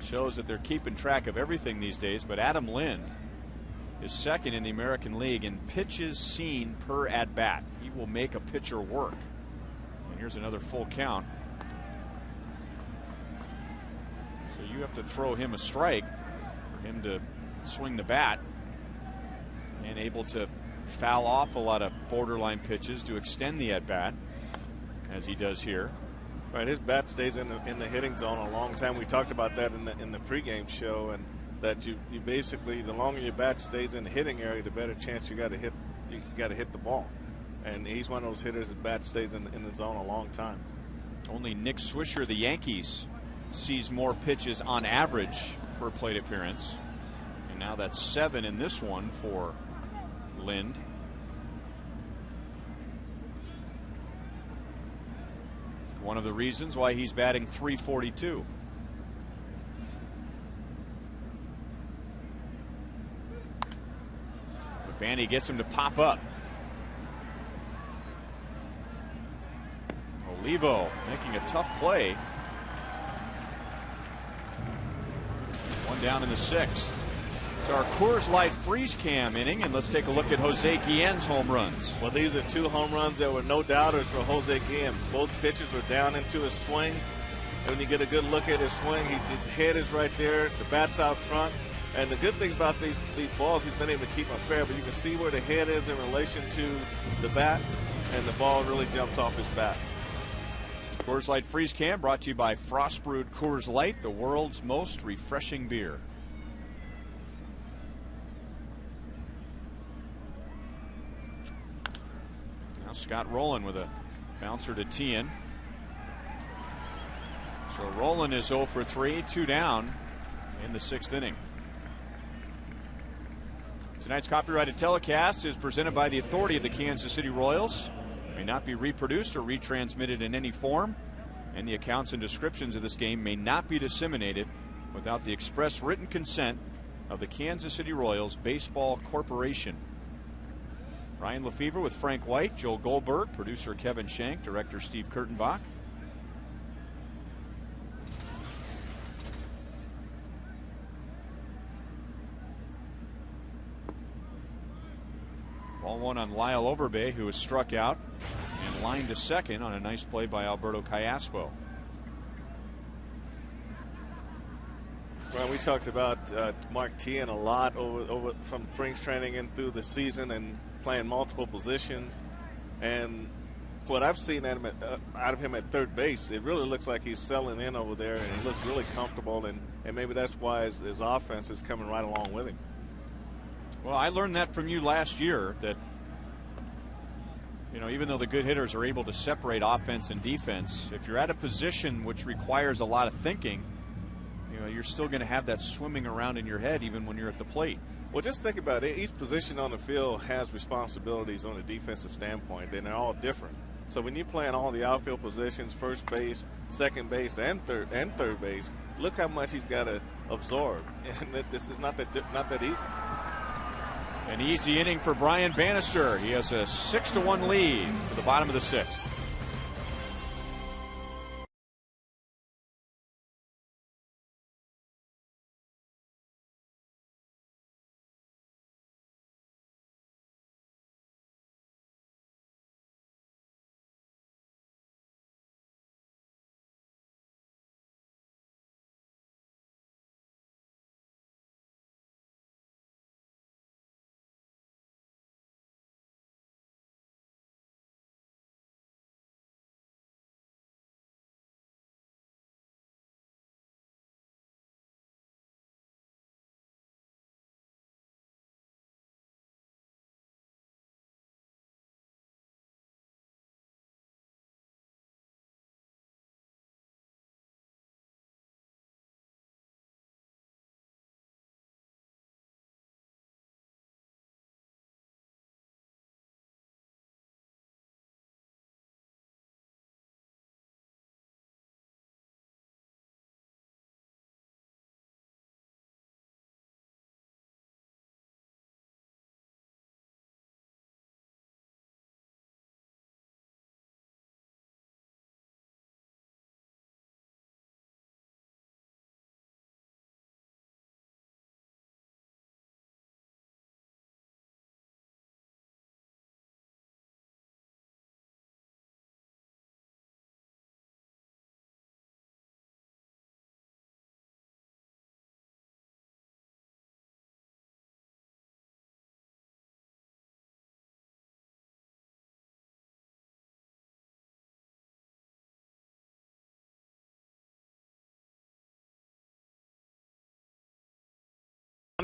[SPEAKER 1] shows that they're keeping track of everything these days, but Adam Lind is 2nd in the American League in pitches seen per at bat. He will make a pitcher work. And here's another full count. So you have to throw him a strike for him to swing the bat, and able to foul off a lot of borderline pitches to extend the at bat, as he does here.
[SPEAKER 2] Right, his bat stays in the hitting zone a long time. We talked about that in the pregame show, and that you basically, the longer your bat stays in the hitting area, the better chance you got to hit the ball. And he's one of those hitters that bat stays in the zone a long time.
[SPEAKER 1] Only Nick Swisher, the Yankees, sees more pitches on average per plate appearance. And now that's 7 in this one for Lind. One of the reasons why he's batting .342. But Bandy gets him to pop up. Olivo making a tough play. One down in the 6th. It's our Coors Light freeze cam inning, and let's take a look at Jose Guillen's home runs.
[SPEAKER 2] Well, these are 2 home runs that were no doubters for Jose Guillen. Both pitches were down into his swing. And when you get a good look at his swing, his head is right there. The bat's out front. And the good thing about these balls, he's been able to keep them fair, but you can see where the head is in relation to the bat, and the ball really jumps off his bat.
[SPEAKER 1] Coors Light freeze cam brought to you by Frost Brewed Coors Light, the world's most refreshing beer. Now Scott Rowland with a bouncer to Tien. So Rowland is 0 for 3, 2 down in the 6th inning. Tonight's copyrighted telecast is presented by the authority of the Kansas City Royals. May not be reproduced or retransmitted in any form, and the accounts and descriptions of this game may not be disseminated without the express written consent of the Kansas City Royals Baseball Corporation. Ryan Lefevre with Frank White, Joel Goldberg, producer Kevin Shank, director Steve Kurtenbach. Ball 1 on Lyle Overbay, who was struck out and lined to second on a nice play by Alberto Callaspo.
[SPEAKER 2] Well, we talked about Mark Tien a lot over from spring training and through the season, and playing multiple positions. And what I've seen out of him at third base, it really looks like he's settling in over there, and he looks really comfortable. And maybe that's why his offense is coming right along with him.
[SPEAKER 1] Well, I learned that from you last year, that even though the good hitters are able to separate offense and defense, if you're at a position which requires a lot of thinking, you're still going to have that swimming around in your head even when you're at the plate.
[SPEAKER 2] Well, just think about it. Each position on the field has responsibilities on a defensive standpoint, and they're all different. So when you're playing all the outfield positions, first base, second base, and third base, look how much he's got to absorb. And this is not that easy.
[SPEAKER 1] An easy inning for Brian Bannister. He has a 6-1 lead to the bottom of the 6th.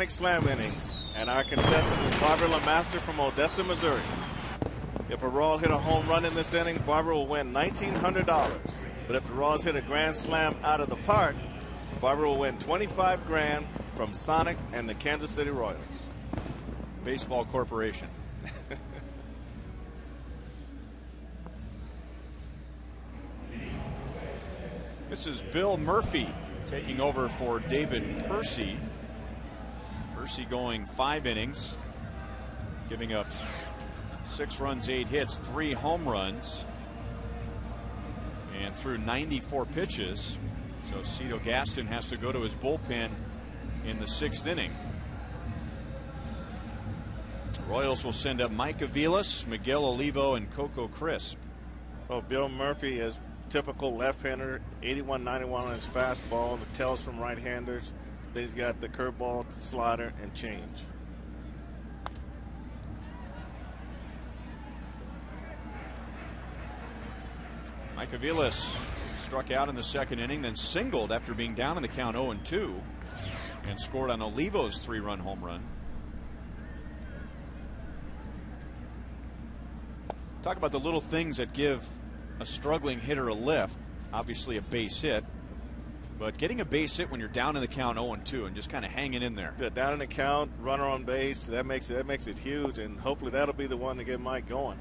[SPEAKER 2] Slam inning, and our contestant is Barbara LeMaster from Odessa, Missouri. If a Royal hit a home run in this inning, Barbara will win $1,900. But if the Royals hit a grand slam out of the park, Barber will win $25 grand from Sonic and the Kansas City Royals.
[SPEAKER 1] Baseball Corporation. This is Bill Murphy taking over for David Percy. Percy going 5 innings, giving up 6 runs, 8 hits, 3 home runs, and threw 94 pitches. So Cito Gaston has to go to his bullpen in the 6th inning. The Royals will send up Mike Aviles, Miguel Olivo, and Coco Crisp.
[SPEAKER 2] Well, Bill Murphy is typical left-hander, 81-91 on his fastball. The tails from right-handers. Then he's got the curveball, slider, and change.
[SPEAKER 1] Mike Aviles struck out in the 2nd inning, then singled after being down in the count 0-2, and scored on Olivo's 3-run home run. Talk about the little things that give a struggling hitter a lift. Obviously a base hit, but getting a base hit when you're down in the count 0-2 and just kind of hanging in there.
[SPEAKER 2] Yeah, down in the count, runner on base, that makes it huge, and hopefully that'll be the one to get Mike going.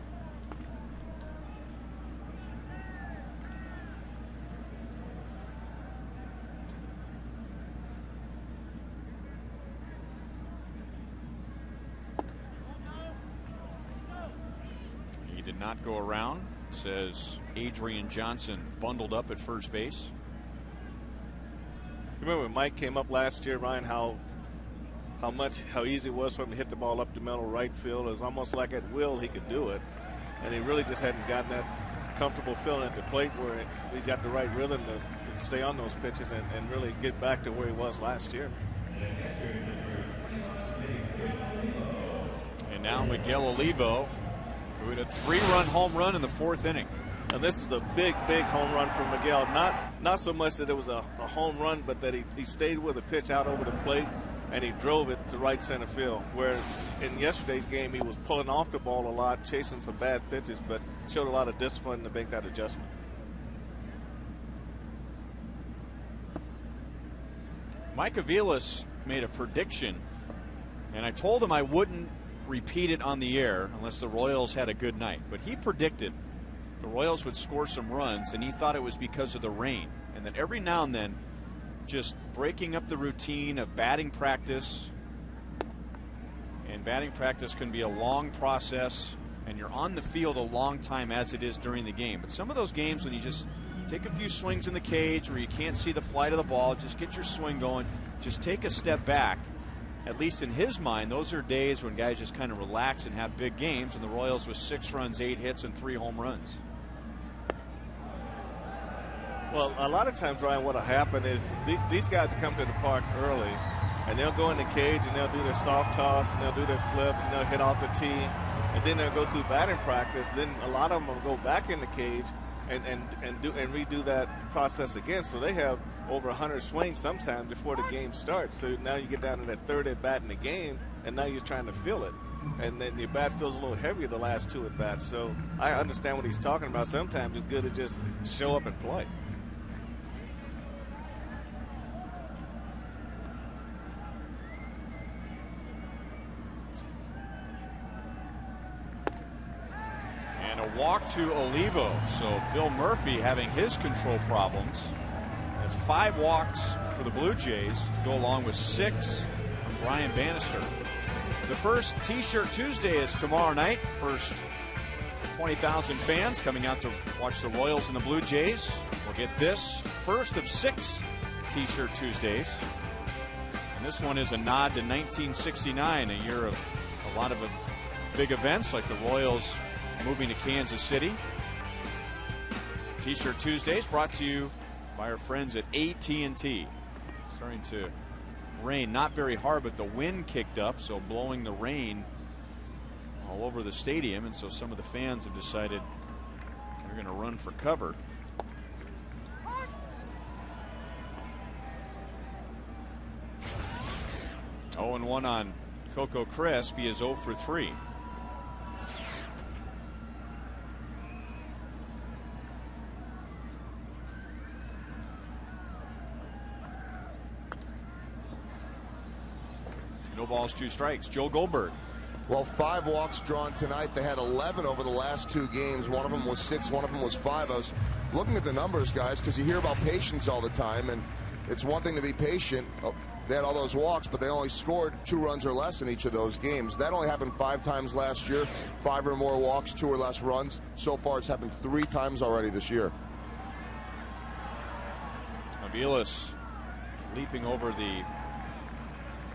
[SPEAKER 1] He did not go around, says Adrian Johnson, bundled up at first base.
[SPEAKER 2] Remember when Mike came up last year, Ryan, how easy it was for him to hit the ball up the middle right field. It was almost like at will he could do it, and he really just hadn't gotten that comfortable feeling at the plate where he's got the right rhythm to stay on those pitches and really get back to where he was last year.
[SPEAKER 1] And now Miguel Olivo, who had a 3-run home run in the 4th inning.
[SPEAKER 2] And this is a big home run for Miguel. Not so much that it was a home run, but that he stayed with the pitch out over the plate and he drove it to right center field. Where in yesterday's game he was pulling off the ball a lot, chasing some bad pitches, but showed a lot of discipline to make that adjustment.
[SPEAKER 1] Mike Aviles made a prediction, and I told him I wouldn't repeat it on the air unless the Royals had a good night. But he predicted the Royals would score some runs, and he thought it was because of the rain, and that every now and then just breaking up the routine of batting practice. And batting practice can be a long process, and you're on the field a long time as it is during the game. But some of those games when you just take a few swings in the cage where you can't see the flight of the ball, just get your swing going, just take a step back. At least in his mind, those are days when guys just kind of relax and have big games, and the Royals with 6 runs, 8 hits, and 3 home runs.
[SPEAKER 2] Well, a lot of times, Ryan, what'll happen is these guys come to the park early, and they'll go in the cage, and they'll do their soft toss, and they'll do their flips, and they'll hit off the tee, and then they'll go through batting practice. Then a lot of them will go back in the cage and redo that process again. So they have over 100 swings sometimes before the game starts. So now you get down to that 3rd at bat in the game, and now you're trying to feel it. And then your bat feels a little heavier the last 2 at bats. So I understand what he's talking about. Sometimes it's good to just show up and play.
[SPEAKER 1] Walk to Olivo. So Bill Murphy having his control problems. That's 5 walks for the Blue Jays to go along with 6 from Brian Bannister. The first T-shirt Tuesday is tomorrow night. First 20,000 fans coming out to watch the Royals and the Blue Jays. We'll get this first of 6 T-shirt Tuesdays. And this one is a nod to 1969, a year of a lot of big events like the Royals moving to Kansas City. T-shirt Tuesdays brought to you by our friends at AT&T. Starting to rain, not very hard, but the wind kicked up, so blowing the rain all over the stadium, and so some of the fans have decided they're going to run for cover. Oh, and 1 on Coco Crisp. He is 0 for 3. No balls, 2 strikes. Joe Goldberg.
[SPEAKER 3] Well, 5 walks drawn tonight. They had 11 over the last 2 games. One of them was 6, one of them was 5. I was looking at the numbers, guys, because you hear about patience all the time, and it's one thing to be patient. Oh, they had all those walks, but they only scored 2 runs or less in each of those games. That only happened 5 times last year. 5 or more walks, 2 or less runs. So far, it's happened 3 times already this year.
[SPEAKER 1] Aviles leaping over the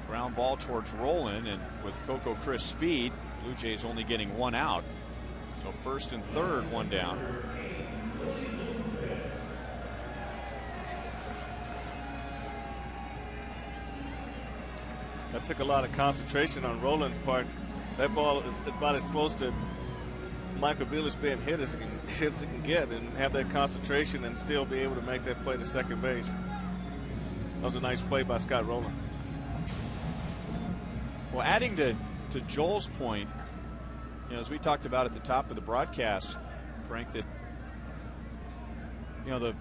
[SPEAKER 1] ground ball towards Roland, and with Coco Chris speed, Blue Jays only getting 1 out. So first and third, 1 down.
[SPEAKER 2] That took a lot of concentration on Roland's part. That ball is about as close to Michael Aviles being hit as it can get, and have that concentration and still be able to make that play to second base. That was a nice play by Scott Roland.
[SPEAKER 1] Well, adding to Joel's point, as we talked about at the top of the broadcast, Frank, that the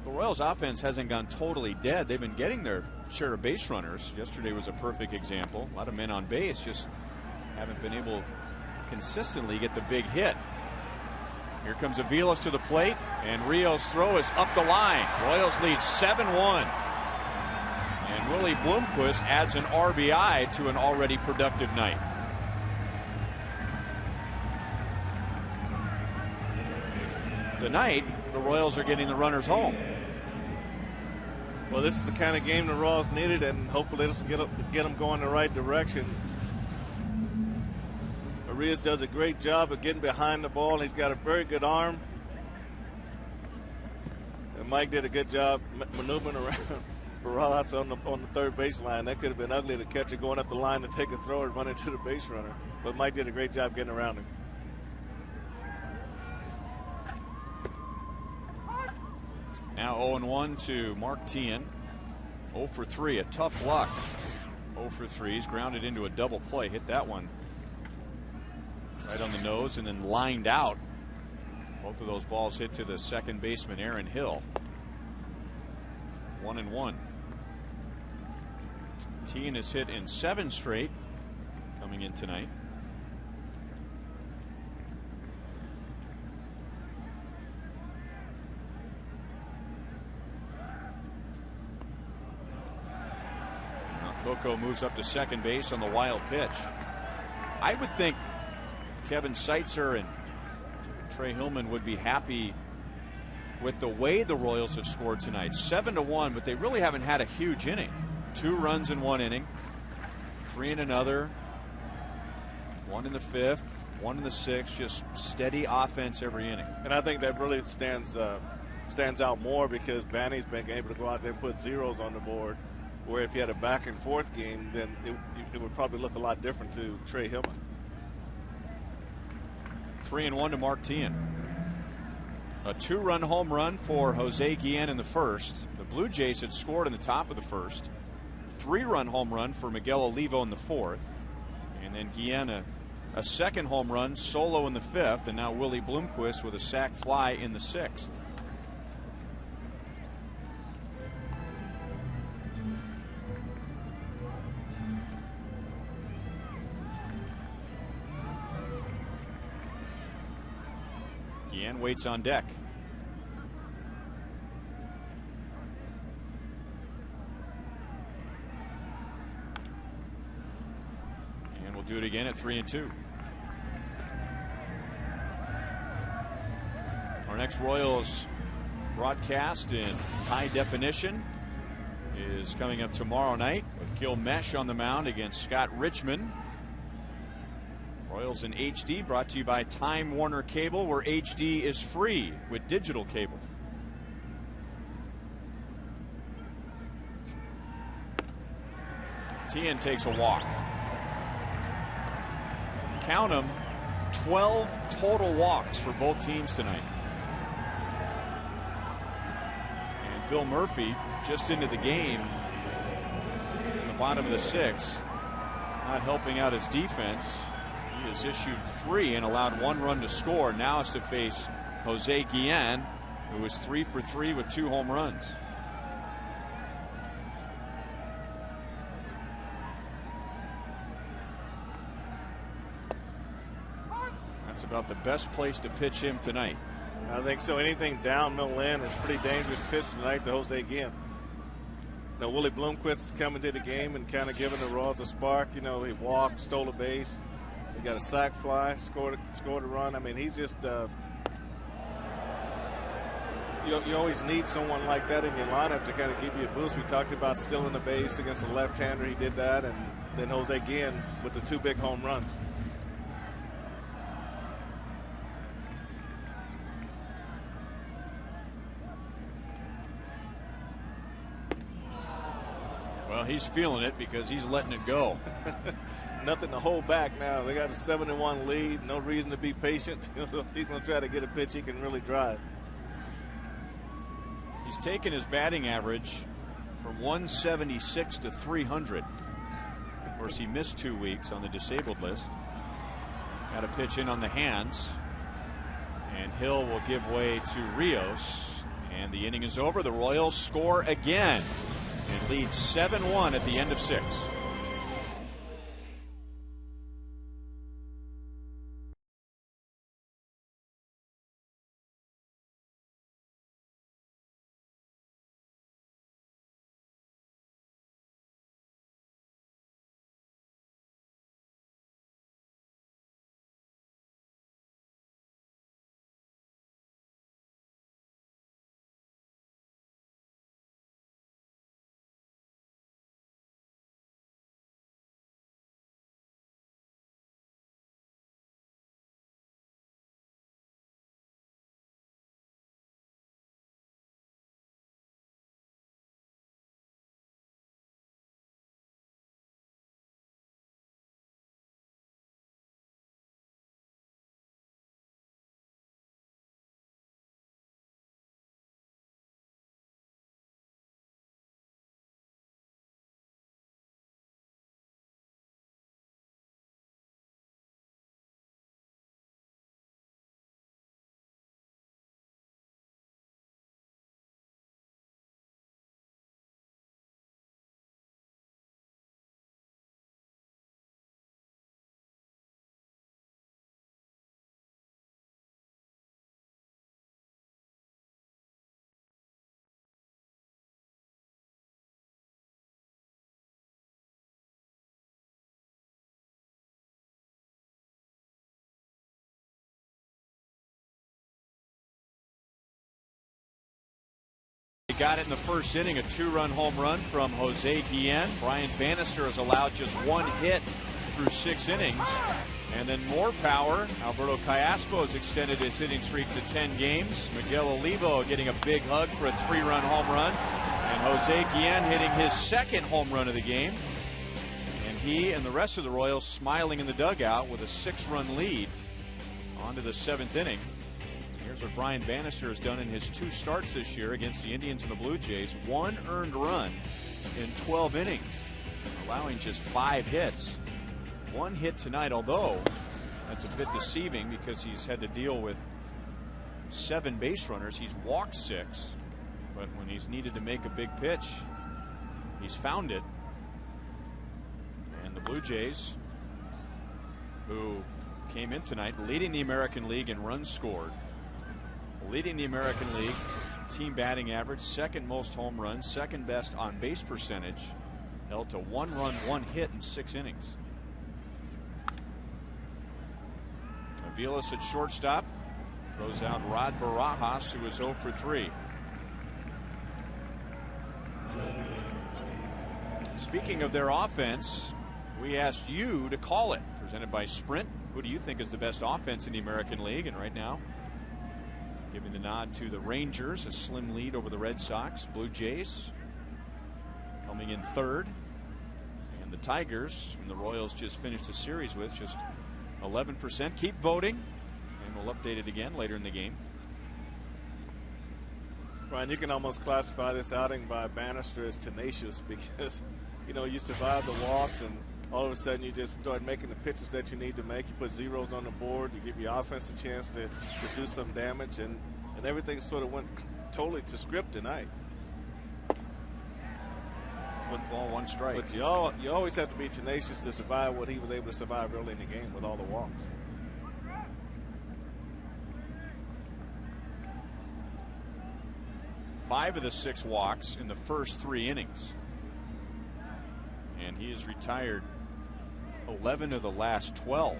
[SPEAKER 1] Royals offense hasn't gone totally dead. They've been getting their share of base runners. Yesterday was a perfect example. A lot of men on base, just haven't been able consistently get the big hit. Here comes Aviles to the plate, and Rio's throw is up the line. Royals lead 7-1. And Willie Bloomquist adds an RBI to an already productive night. Tonight, the Royals are getting the runners home.
[SPEAKER 2] Well, this is the kind of game the Royals needed, and hopefully this will get them going the right direction. Arias does a great job of getting behind the ball. He's got a very good arm. And Mike did a good job maneuvering around Rojas on the third baseline. That could have been ugly, to catch it going up the line to take a throw and run into the base runner. But Mike did a great job getting around him.
[SPEAKER 1] Now 0-1 to Mark Teahen. 0 for 3, a tough luck. 0 for 3. He's grounded into a double play. Hit that one right on the nose and then lined out. Both of those balls hit to the second baseman, Aaron Hill. 1-1. Teahen has hit in 7 straight coming in tonight. Coco moves up to second base on the wild pitch. I would think Kevin Seitzer and Trey Hillman would be happy with the way the Royals have scored tonight. 7-1, but they really haven't had a huge inning. 2 runs in 1 inning, 3 in another, 1 in the 5th, 1 in the 6th. Just steady offense every inning.
[SPEAKER 2] And I think that really stands out more because Banny's been able to go out there and put zeros on the board. Where if you had a back and forth game, then it would probably look a lot different to Trey Hillman.
[SPEAKER 1] 3-1 to Mark Teahen. A 2-run home run for Jose Guillen in the first. The Blue Jays had scored in the top of the first. 3-run home run for Miguel Olivo in the 4th. And then Guillen a second home run solo in the 5th. And now Willie Bloomquist with a sac fly in the 6th. Guillen waits on deck. And we'll do it again at 3-2. Our next Royals broadcast in high definition is coming up tomorrow night with Gil Mesh on the mound against Scott Richmond. Royals in HD, brought to you by Time Warner Cable, where HD is free with digital cable. Teahen takes a walk. Count them, 12 total walks for both teams tonight. And Bill Murphy just into the game in the bottom of the 6th, not helping out his defense. He has issued 3 and allowed 1 run to score. Now has to face Jose Guillen, who is 3 for 3 with 2 home runs. That's about the best place to pitch him tonight.
[SPEAKER 2] I think so. Anything down middle end is pretty dangerous pitch tonight to Jose Guillen. You know, Willie Bloomquist is coming to the game and kind of giving the Royals a spark. You know, he walked, stole a base. He got a sac fly, scored a run. I mean, he's just you always need someone like that in your lineup to kind of give you a boost. We talked about stealing the base against a left-hander. He did that, and then Jose Guillen with the 2 big home runs.
[SPEAKER 1] Well, he's feeling it because he's letting it go.
[SPEAKER 2] Nothing to hold back now. They got a 7-1 lead. No reason to be patient. So he's going to try to get a pitch he can really drive.
[SPEAKER 1] He's taken his batting average from 176 to 300. Of course, he missed 2 weeks on the disabled list. Got a pitch in on the hands. And Hill will give way to Rios. And the inning is over. The Royals score again and lead 7-1 at the end of 6. Got it in the first inning, a 2-run home run from Jose Guillen. Brian Bannister has allowed just 1 hit through 6 innings. And then more power. Alberto Callaspo has extended his hitting streak to 10 games. Miguel Olivo getting a big hug for a 3-run home run. And Jose Guillen hitting his 2nd home run of the game. And he and the rest of the Royals smiling in the dugout with a 6-run lead on to the 7th inning. Here's what Brian Bannister has done in his 2 starts this year against the Indians and the Blue Jays. 1 earned run in 12 innings, allowing just 5 hits. 1 hit tonight, although that's a bit deceiving because he's had to deal with 7 base runners. He's walked 6, but when he's needed to make a big pitch, he's found it. And the Blue Jays, who came in tonight leading the American League in runs scored, leading the American League team batting average, 2nd most home runs, 2nd best on base percentage, held to 1 run, 1 hit in 6 innings. Aviles at shortstop throws out Rod Barajas, who is 0 for 3. Speaking of their offense, we asked you to call it. Presented by Sprint. Who do you think is the best offense in the American League? And right now, giving the nod to the Rangers, a slim lead over the Red Sox. Blue Jays coming in 3rd. And the Tigers, whom the Royals just finished a series with, just 11%. Keep voting, and we'll update it again later in the game.
[SPEAKER 2] Brian, you can almost classify this outing by Bannister as tenacious because, you know, you survive the walks and all of a sudden you just start making the pitches that you need to make. You put zeros on the board. You give your offense a chance to do some damage, and everything sort of went totally to script tonight.
[SPEAKER 1] 1 ball, 1 strike.
[SPEAKER 2] But you always have to be tenacious to survive what he was able to survive early in the game with all the walks.
[SPEAKER 1] 5 of the 6 walks in the first 3 innings. And he has retired 11 of the last 12.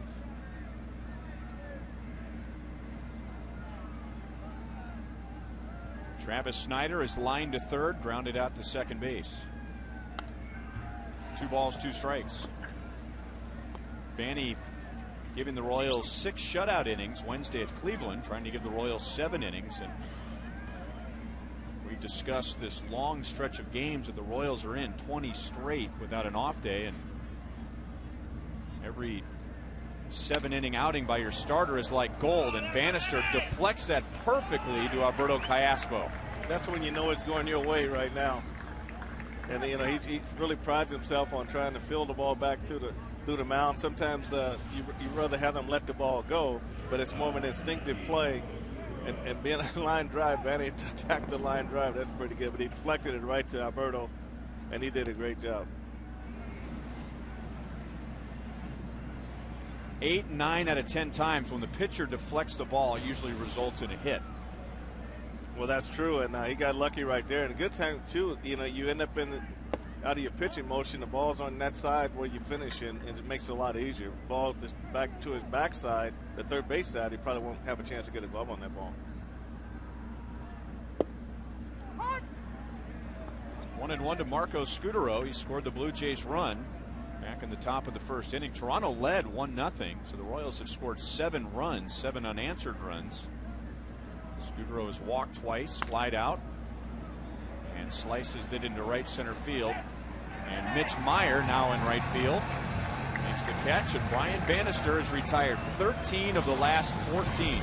[SPEAKER 1] Travis Snyder is lined to third, grounded out to second base. 2 balls, 2 strikes. Banny giving the Royals 6 shutout innings Wednesday at Cleveland, trying to give the Royals 7 innings. And we discussed this long stretch of games that the Royals are in, 20 straight without an off day, and every 7-inning outing by your starter is like gold, and Bannister deflects that perfectly to Alberto Callaspo.
[SPEAKER 2] That's when you know it's going your way right now. And you know he really prides himself on trying to field the ball back through the mound. Sometimes you rather have them let the ball go, but it's more of an instinctive play. And being a line drive, Banny attacked the line drive. That's pretty good. But he deflected it right to Alberto, and he did a great job.
[SPEAKER 1] 8, 9 out of 10 times when the pitcher deflects the ball, it usually results in a hit.
[SPEAKER 2] Well, that's true, and he got lucky right there. And a good thing too, you know, you end up out of your pitching motion. The ball's on that side where you finish, and it makes it a lot easier. Ball is back to his backside, the third base side. He probably won't have a chance to get a glove on that ball.
[SPEAKER 1] 1-1 to Marco Scutaro. He scored the Blue Jays run back in the top of the first inning. Toronto led 1-0, so the Royals have scored 7 runs, 7 unanswered runs. Scutaro has walked twice, flied out, and slices it into right center field. And Mitch Meyer now in right field makes the catch, and Brian Bannister has retired 13 of the last 14.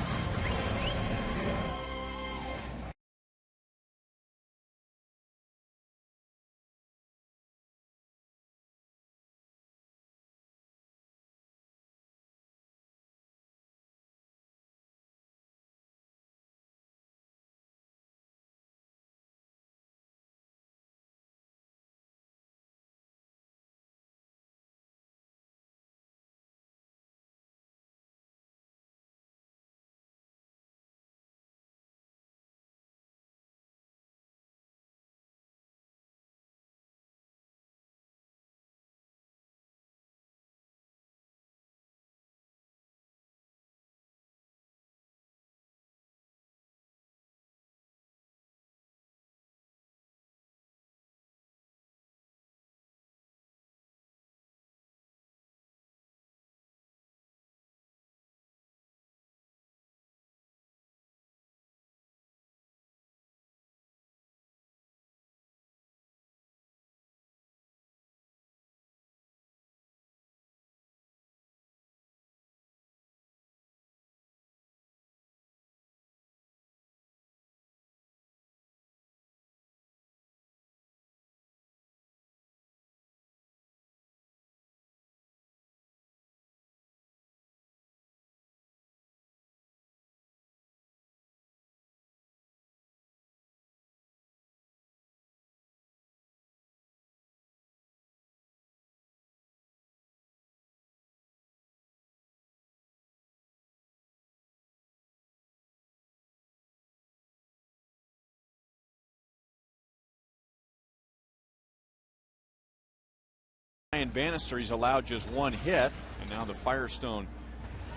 [SPEAKER 1] Brian Bannister, he's allowed just 1 hit, and now the Firestone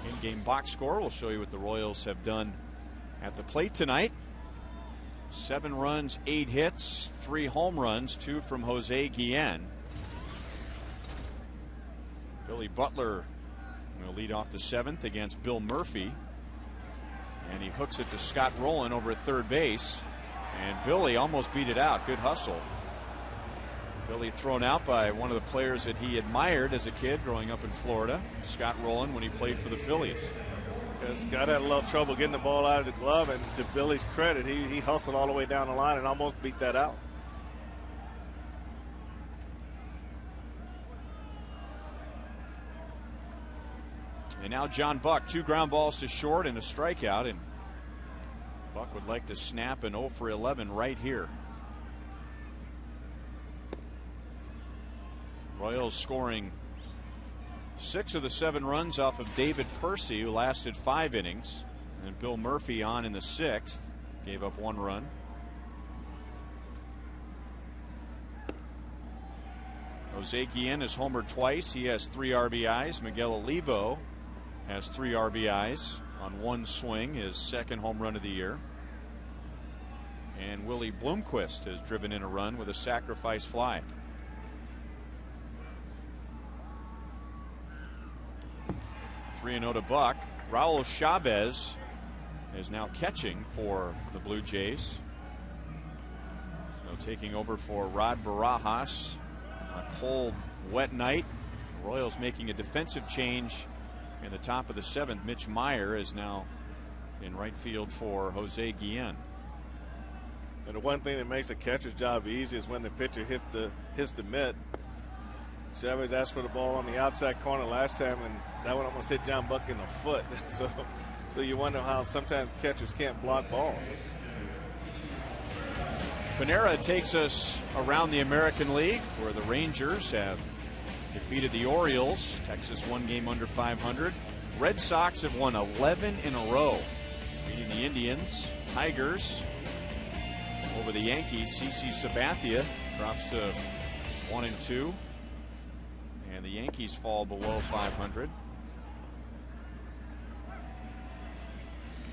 [SPEAKER 1] in-game box score will show you what the Royals have done at the plate tonight. 7 runs, 8 hits, 3 home runs, 2 from Jose Guillen. Billy Butler will lead off the 7th against Bill Murphy, and he hooks it to Scott Rowland over at third base, and Billy almost beat it out. Good hustle. Billy thrown out by one of the players that he admired as a kid growing up in Florida, Scott Rowland, when he played for the Phillies.
[SPEAKER 2] Scott had a little trouble getting the ball out of the glove, and to Billy's credit, he hustled all the way down the line and almost beat that out.
[SPEAKER 1] And now John Buck, 2 ground balls to short and a strikeout, and Buck would like to snap an 0 for 11 right here. Royals scoring 6 of the 7 runs off of David Percy, who lasted 5 innings, and Bill Murphy on in the 6th, gave up 1 run. Jose Guillen has homered twice. He has 3 RBIs. Miguel Olivo has 3 RBIs on 1 swing, his 2nd home run of the year. And Willie Bloomquist has driven in a run with a sacrifice fly. Three and 0 to Buck. Raul Chavez is now catching for the Blue Jays. So taking over for Rod Barajas on a cold, wet night. The Royals making a defensive change in the top of the 7th. Mitch Meyer is now in right field for Jose Guillen.
[SPEAKER 2] And the one thing that makes the catcher's job easy is when the pitcher hits the mitt. Chavez asked for the ball on the outside corner last time, and that one almost hit John Buck in the foot. So you wonder how sometimes catchers can't block balls.
[SPEAKER 1] Panera takes us around the American League, where the Rangers have defeated the Orioles. Texas 1 game under 500. Red Sox have won 11 in a row, beating the Indians. Tigers over the Yankees. CC Sabathia drops to 1 and 2. And the Yankees fall below 500.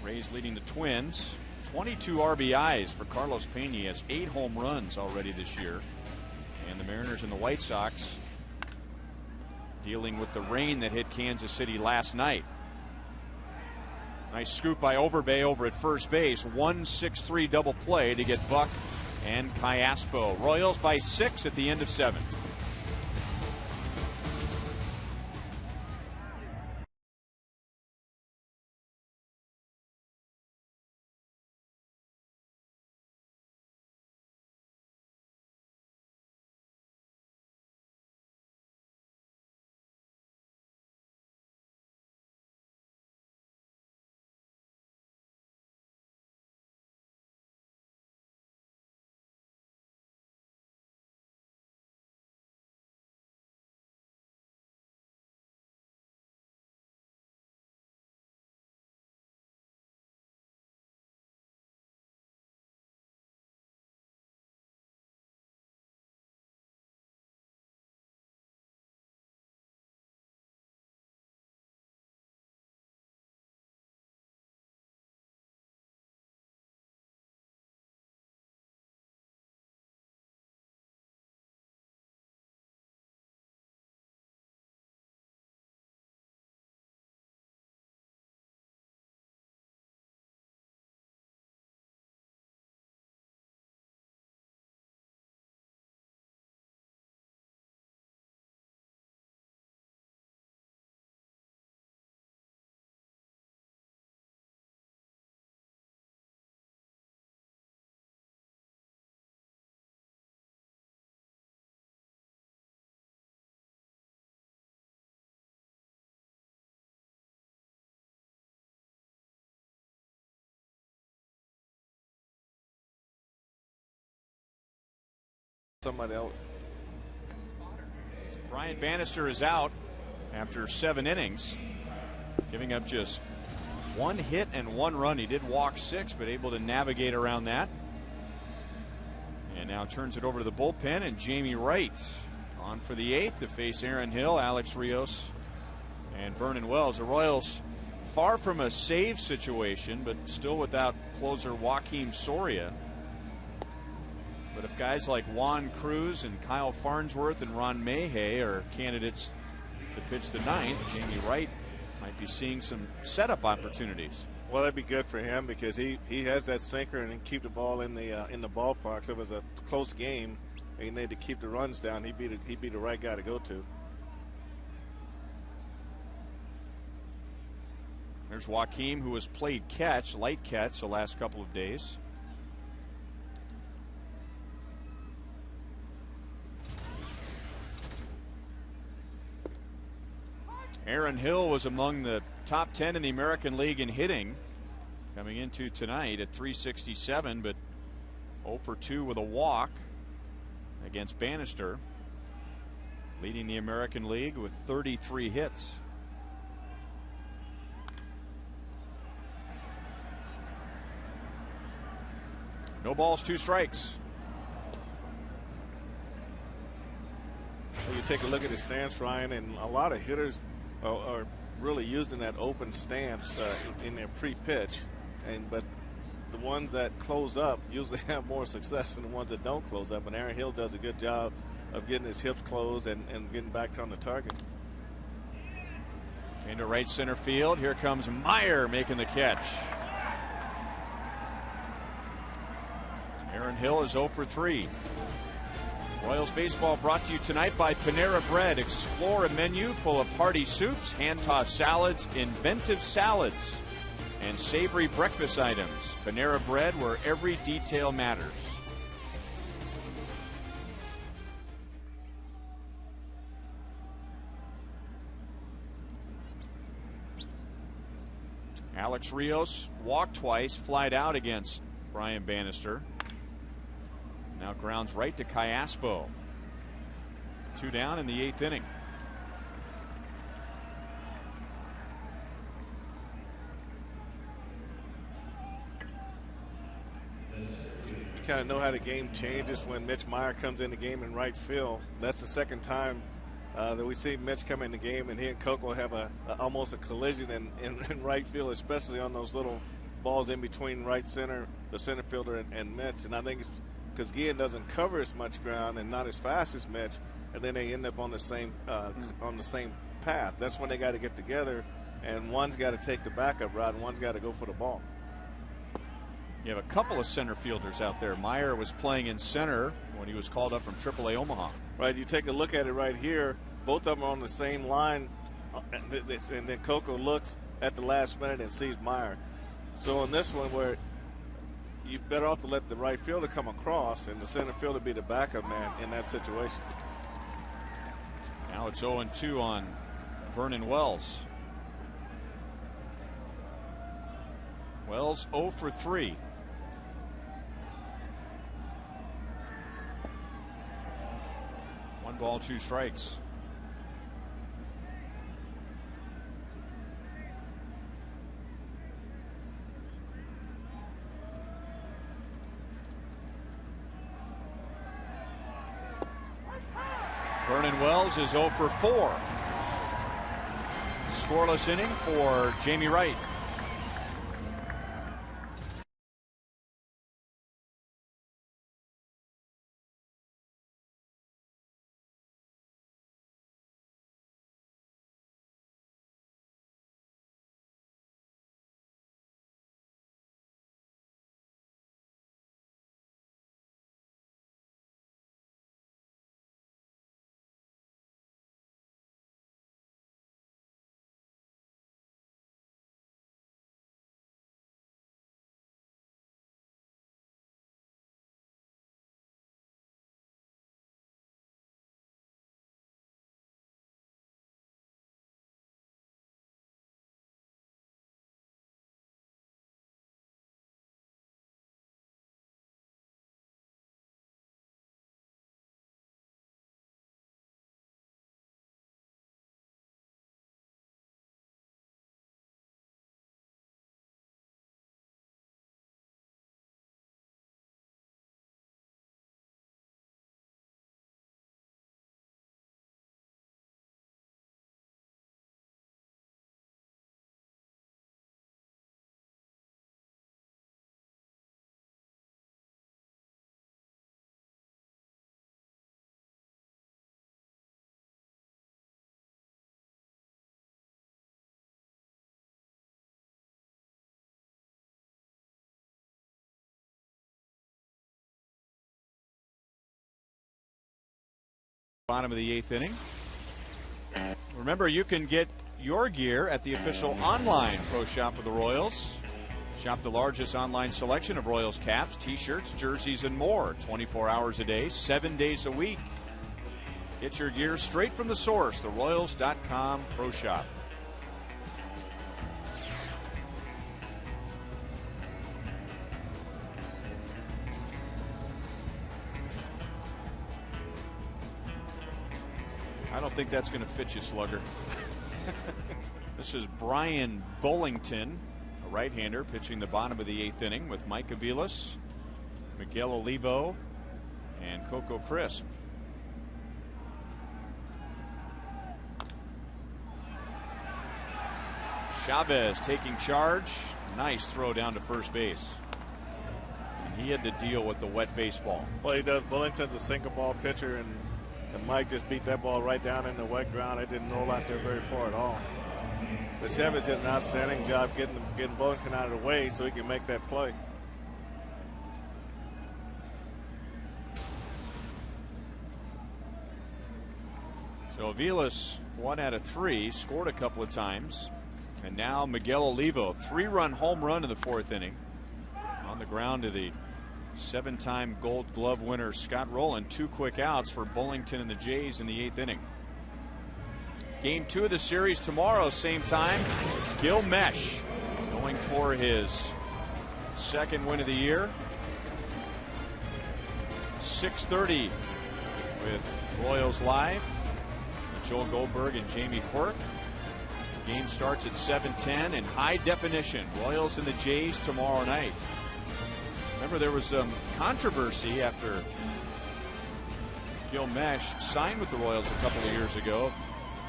[SPEAKER 1] Rays leading the Twins. 22 RBIs for Carlos Pena. He has 8 home runs already this year. And the Mariners and the White Sox dealing with the rain that hit Kansas City last night. Nice scoop by Overbay over at first base. 1-6-3 double play to get Buck and Cayaspo. Royals by 6 at the end of 7.
[SPEAKER 2] Somebody else.
[SPEAKER 1] Brian Bannister is out after 7 innings, giving up just 1 hit and 1 run. He did walk 6, but able to navigate around that. And now turns it over to the bullpen, and Jamie Wright on for the 8th to face Aaron Hill, Alex Rios, and Vernon Wells. The Royals far from a save situation, but still without closer Joaquim Soria. But if guys like Juan Cruz and Kyle Farnsworth and Ron Mayhay are candidates to pitch the 9th, Jamie Wright might be seeing some setup opportunities.
[SPEAKER 2] Well, that'd be good for him because he has that sinker and keep the ball in the ballpark. So it was a close game. He needed to keep the runs down. He'd be the right guy to go to.
[SPEAKER 1] There's Joaquim, who has played light catch the last couple of days. Aaron Hill was among the top 10 in the American League in hitting coming into tonight at .367, but 0 for 2 with a walk against Bannister, leading the American League with 33 hits. No balls, 2 strikes. You'd
[SPEAKER 2] take a look at his stance, Ryan, and a lot of hitters are really using that open stance in their pre-pitch, but the ones that close up usually have more success than the ones that don't close up. And Aaron Hill does a good job of getting his hips closed and getting back on the target.
[SPEAKER 1] Into right center field. Here comes Meyer making the catch. Aaron Hill is 0 for 3. Royals baseball brought to you tonight by Panera Bread. Explore a menu full of hearty soups, hand-tossed salads, inventive salads, and savory breakfast items. Panera Bread, where every detail matters. Alex Rios walked twice, flied out against Brian Bannister. Now grounds right to Cayaspo. 2 down in the 8th inning.
[SPEAKER 2] You kind of know how the game changes when Mitch Meyer comes in the game in right field. That's the second time that we see Mitch come in the game, and he and Coco have almost a collision in right field, especially on those little balls in between right center, the center fielder, and Mitch. And I think it's because Guillen doesn't cover as much ground and not as fast as Mitch, and then they end up on the same path. That's when they got to get together, and one's got to take the backup route, and one's got to go for the ball.
[SPEAKER 1] You have a couple of center fielders out there. Meyer was playing in center when he was called up from AAA Omaha.
[SPEAKER 2] Right, you take a look at it right here. Both of them are on the same line, and then Coco looks at the last minute and sees Meyer. So in this one, where you're better off to let the right fielder come across and the center fielder be the backup man in that situation.
[SPEAKER 1] Now it's 0-2 on Vernon Wells. Wells 0 for 3. One ball, 2 strikes. Vernon Wells is 0 for 4. Scoreless inning for Jamie Wright. Bottom of the 8th inning. Remember, you can get your gear at the official online pro shop of the Royals. Shop the largest online selection of Royals caps, t-shirts, jerseys, and more. 24 hours a day, 7 days a week. Get your gear straight from the source, the Royals.com pro shop. I don't think that's going to fit you, Slugger. This is Brian Bullington, a right-hander, pitching the bottom of the 8th inning with Mike Aviles, Miguel Olivo, and Coco Crisp. Chavez taking charge. Nice throw down to first base. And he had to deal with the wet baseball.
[SPEAKER 2] Well, he does. Bullington's a single ball pitcher, and Mike just beat that ball right down in the wet ground. It didn't roll out there very far at all. But Chavez did an outstanding job getting Bullington out of the way so he can make that play.
[SPEAKER 1] So Aviles 1 out of 3, scored a couple of times. And now Miguel Olivo, 3-run home run in the 4th inning. On the ground to the 7-time Gold Glove winner Scott Rowland. 2 quick outs for Bullington and the Jays in the 8th inning. Game 2 of the series tomorrow, same time. Gil Mesh going for his 2nd win of the year. 6:30 with Royals Live. Joel Goldberg and Jamie Quirk. The game starts at 7:10 in high definition. Royals and the Jays tomorrow night. Remember, there was some controversy after Gil Mesh signed with the Royals a couple of years ago.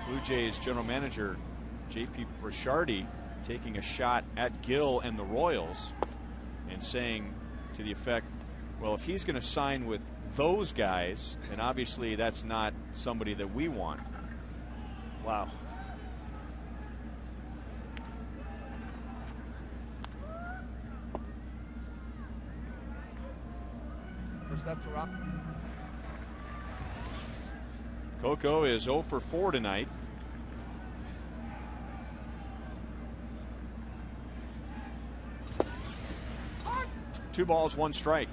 [SPEAKER 1] Blue Jays general manager J.P. Ricciardi taking a shot at Gil and the Royals and saying to the effect, well, if he's going to sign with those guys, then obviously that's not somebody that we want.
[SPEAKER 2] Wow.
[SPEAKER 3] First step to Rob.
[SPEAKER 1] Coco is 0 for 4 tonight. Two balls, 1 strike.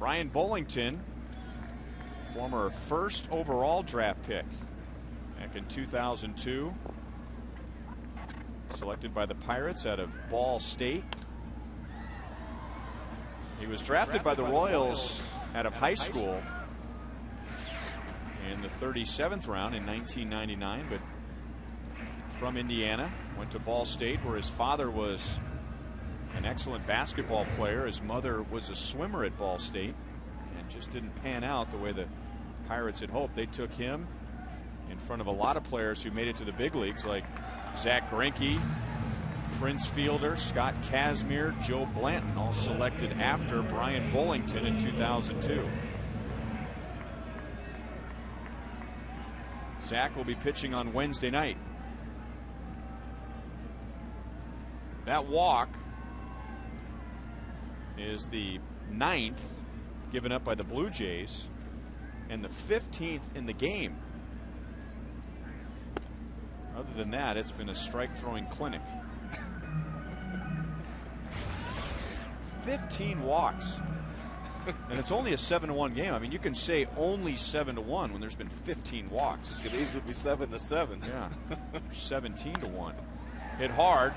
[SPEAKER 1] Brian Bullington, former 1st overall draft pick back in 2002. Selected by the Pirates out of Ball State. He was drafted by the Royals out of high school in the 37th round in 1999, but from Indiana, went to Ball State where his father was an excellent basketball player. His mother was a swimmer at Ball State and just didn't pan out the way the Pirates had hoped. They took him in front of a lot of players who made it to the big leagues, like Zach Greinke, Prince Fielder, Scott Kazmir, Joe Blanton, all selected after Brian Bullington in 2002. Zach will be pitching on Wednesday night. That walk is the 9th given up by the Blue Jays and the 15th in the game. Other than that, it's been a strike throwing clinic. 15 walks. And it's only a 7-1 game. I mean, you can say only 7-1 when there's been 15 walks.
[SPEAKER 2] It could easily be 7-7.
[SPEAKER 1] Yeah. 17-1. Hit hard.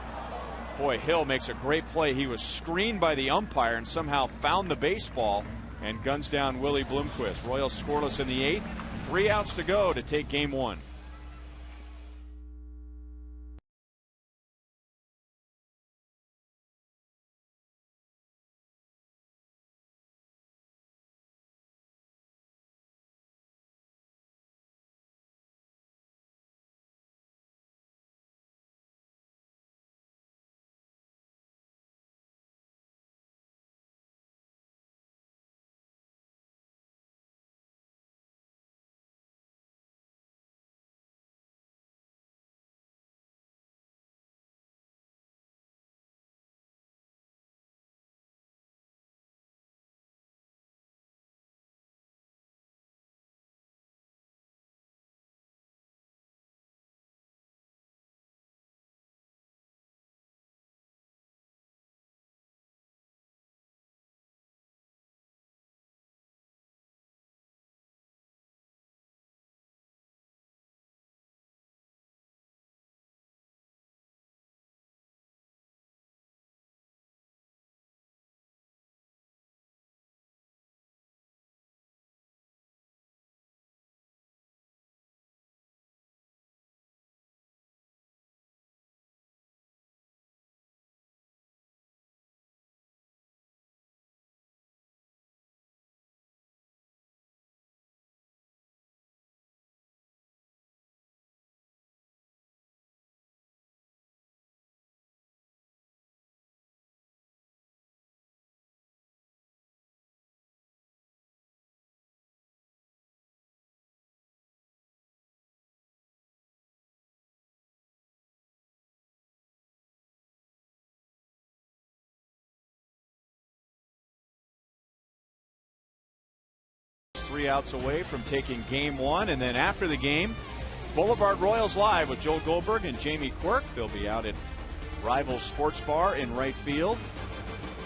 [SPEAKER 1] Boy, Hill makes a great play. He was screened by the umpire and somehow found the baseball and guns down Willie Bloomquist. Royals scoreless in the 8th. 3 outs to go to take game 1. 3 outs away from taking game 1. And then after the game, Boulevard Royals Live with Joel Goldberg and Jamie Quirk. They'll be out at Rivals Sports Bar in right field,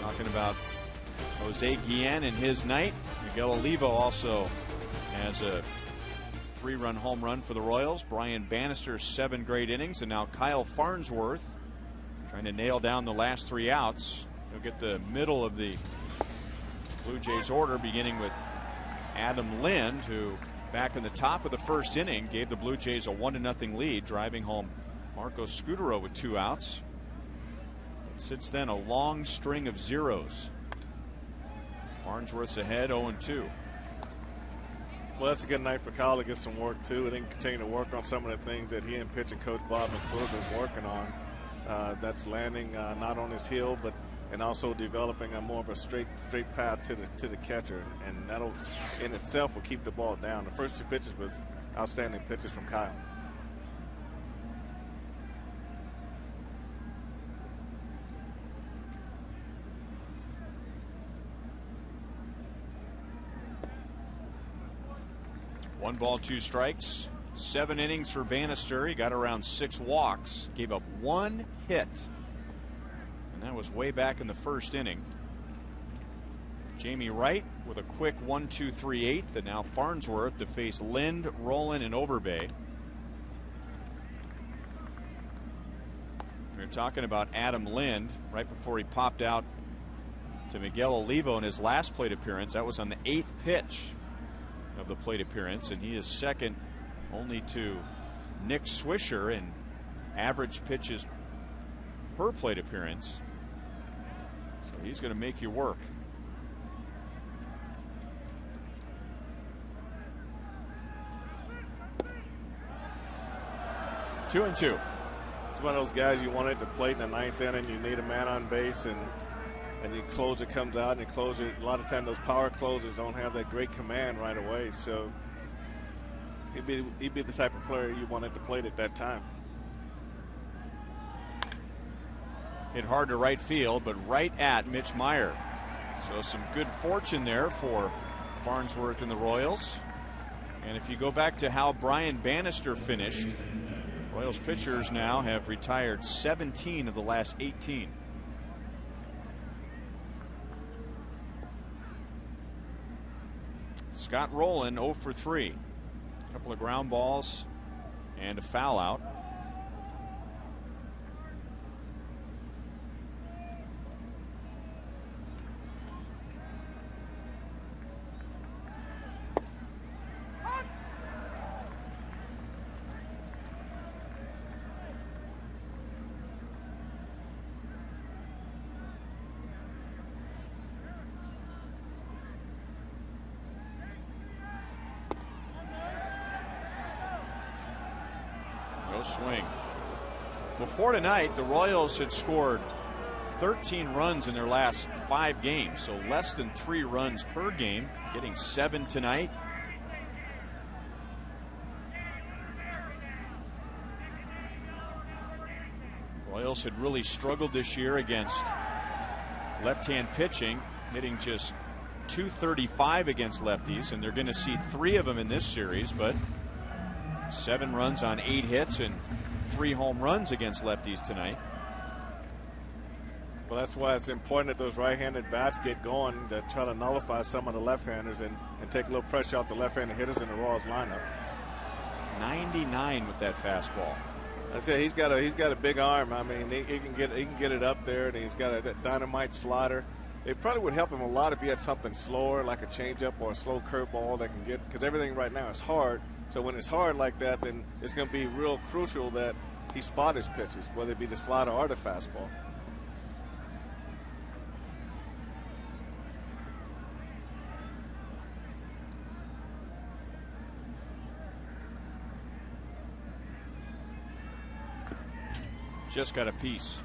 [SPEAKER 1] talking about Jose Guillen and his night. Miguel Olivo also has a 3-run home run for the Royals. Brian Bannister, 7 great innings. And now Kyle Farnsworth trying to nail down the last 3 outs. He'll get the middle of the Blue Jays order, beginning with Adam Lind, who back in the top of the first inning gave the Blue Jays a 1-0 lead, driving home Marco Scutaro with 2 outs. But since then, a long string of zeros. Farnsworth's ahead 0-2.
[SPEAKER 2] Well, that's a good night for Kyle to get some work too, and then continue to work on some of the things that he and pitching coach Bob McClure been working on. That's landing not on his heel, but and also developing a more of a straight path to the catcher, and that'll in itself will keep the ball down. The first 2 pitches was outstanding pitches from Kyle.
[SPEAKER 1] One ball, 2 strikes. 7 innings for Bannister. He got around 6 walks, gave up 1 hit. And that was way back in the first inning. Jamie Wright with a quick 1-2-3-8. And now Farnsworth to face Lind, Rowland, and Overbay. We were talking about Adam Lind right before he popped out to Miguel Olivo in his last plate appearance. That was on the 8th pitch of the plate appearance, and he is second only to Nick Swisher in average pitches per plate appearance. So he's going to make you work. 2-2.
[SPEAKER 2] It's one of those guys you want at the plate in the 9th inning. You need a man on base, and your closer comes out, and your closer, a lot of times those power closers don't have that great command right away. So he'd be the type of player you want at the plate at that time.
[SPEAKER 1] Hit hard to right field, but right at Mitch Meyer. So some good fortune there for Farnsworth and the Royals. And if you go back to how Brian Bannister finished, Royals pitchers now have retired 17 of the last 18. Scott Rowland 0 for 3. A couple of ground balls and a foul out. Swing. Before tonight, the Royals had scored 13 runs in their last 5 games, so less than 3 runs per game, getting 7 tonight. Royals had really struggled this year against left-hand pitching, hitting just .235 against lefties, and they're going to see 3 of them in this series, but 7 runs on 8 hits and 3 home runs against lefties tonight.
[SPEAKER 2] Well, that's why it's important that those right-handed bats get going to try to nullify some of the left-handers and take a little pressure off the left-handed hitters in the Royals lineup.
[SPEAKER 1] 99 with that fastball.
[SPEAKER 2] I said he's got a big arm. I mean, he can get it up there, and he's got that dynamite slider. It probably would help him a lot if he had something slower, like a changeup or a slow curveball that can get, because everything right now is hard. So when it's hard like that, then it's going to be real crucial that he spot his pitches, whether it be the slider or the fastball.
[SPEAKER 1] Just got a piece.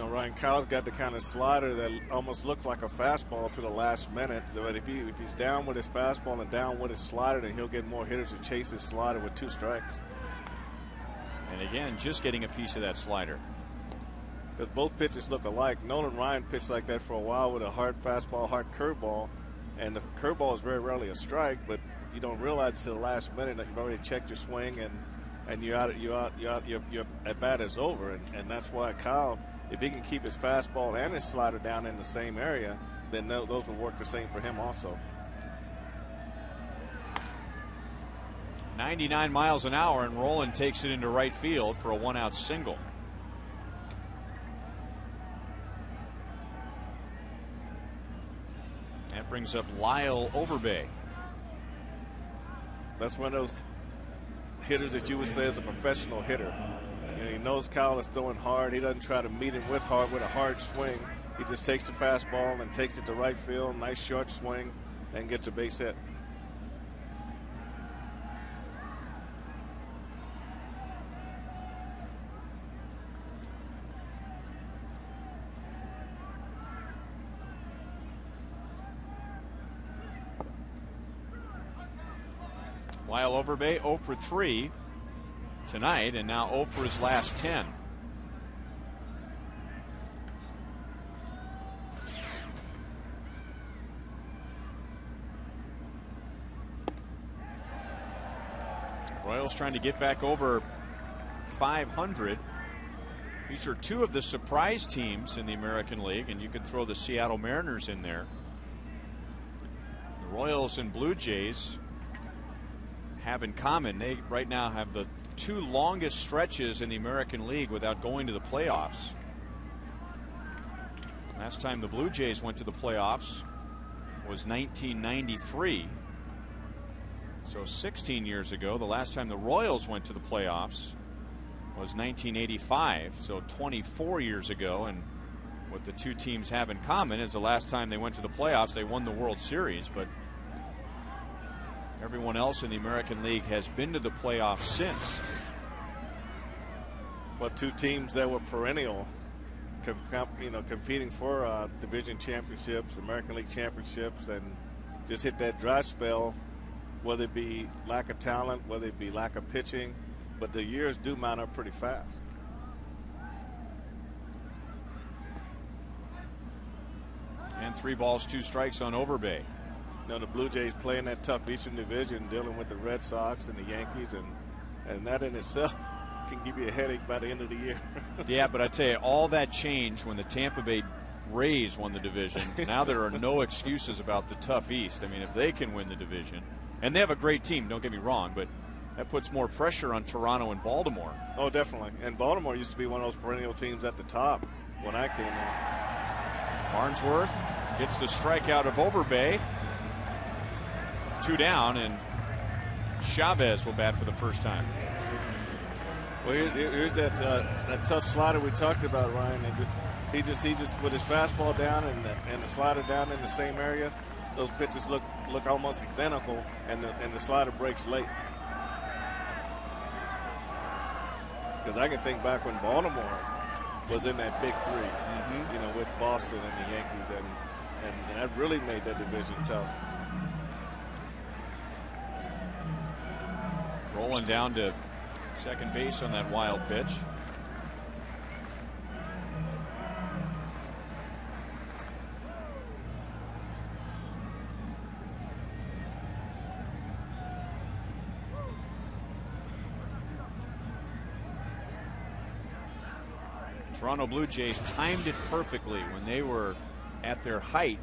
[SPEAKER 2] know, Ryan, Kyle's got the kind of slider that almost looks like a fastball to the last minute. But if he's down with his fastball and down with his slider, then he'll get more hitters to chase his slider with 2 strikes.
[SPEAKER 1] And again, just getting a piece of that slider.
[SPEAKER 2] Because both pitches look alike. Nolan Ryan pitched like that for a while with a hard fastball, hard curveball. And the curveball is very rarely a strike, but you don't realize until the last minute that you've already checked your swing and your at bat is over. And that's why Kyle, if he can keep his fastball and his slider down in the same area, then those will work the same for him also.
[SPEAKER 1] 99 miles an hour, and Rolen takes it into right field for a 1-out single. That brings up Lyle Overbay.
[SPEAKER 2] That's one of those hitters that you would say is a professional hitter. And he knows Kyle is throwing hard. He doesn't try to meet him with a hard swing. He just takes the fastball and takes it to right field. Nice short swing and gets a base hit.
[SPEAKER 1] Lyle Overbay 0 for 3 tonight, and now 0 for his last 10. Royals trying to get back over 500. These are 2 of the surprise teams in the American League, and you could throw the Seattle Mariners in there. The Royals and Blue Jays have in common, they right now have the 2 longest stretches in the American League without going to the playoffs. Last time the Blue Jays went to the playoffs was 1993. So 16 years ago. The last time the Royals went to the playoffs was 1985. So 24 years ago. And what the 2 teams have in common is the last time they went to the playoffs, they won the World Series. But everyone else in the American League has been to the playoffs since.
[SPEAKER 2] Well, 2 teams that were perennial, competing for division championships, American League championships, and just hit that dry spell, whether it be lack of talent, whether it be lack of pitching, but the years do mount up pretty fast.
[SPEAKER 1] And 3 balls, 2 strikes on Overbay.
[SPEAKER 2] You know, the Blue Jays play in that tough Eastern Division, dealing with the Red Sox and the Yankees, and that in itself can give you a headache by the end of the year.
[SPEAKER 1] Yeah, but I tell you, all that changed when the Tampa Bay Rays won the division. Now there are no excuses about the tough East. I mean, if they can win the division, and they have a great team, don't get me wrong, but that puts more pressure on Toronto and Baltimore.
[SPEAKER 2] Oh, definitely. And Baltimore used to be one of those perennial teams at the top when I came in.
[SPEAKER 1] Farnsworth gets the strikeout of Overbay. 2 down, and Chavez will bat for the first time.
[SPEAKER 2] Well, here's that tough slider we talked about, Ryan. And he just with his fastball down and the slider down in the same area, those pitches look almost identical, and the slider breaks late. Because I can think back when Baltimore was in that big 3, with Boston and the Yankees, and that really made that division tough.
[SPEAKER 1] Rolling down to second base on that wild pitch. Toronto Blue Jays timed it perfectly when they were at their height.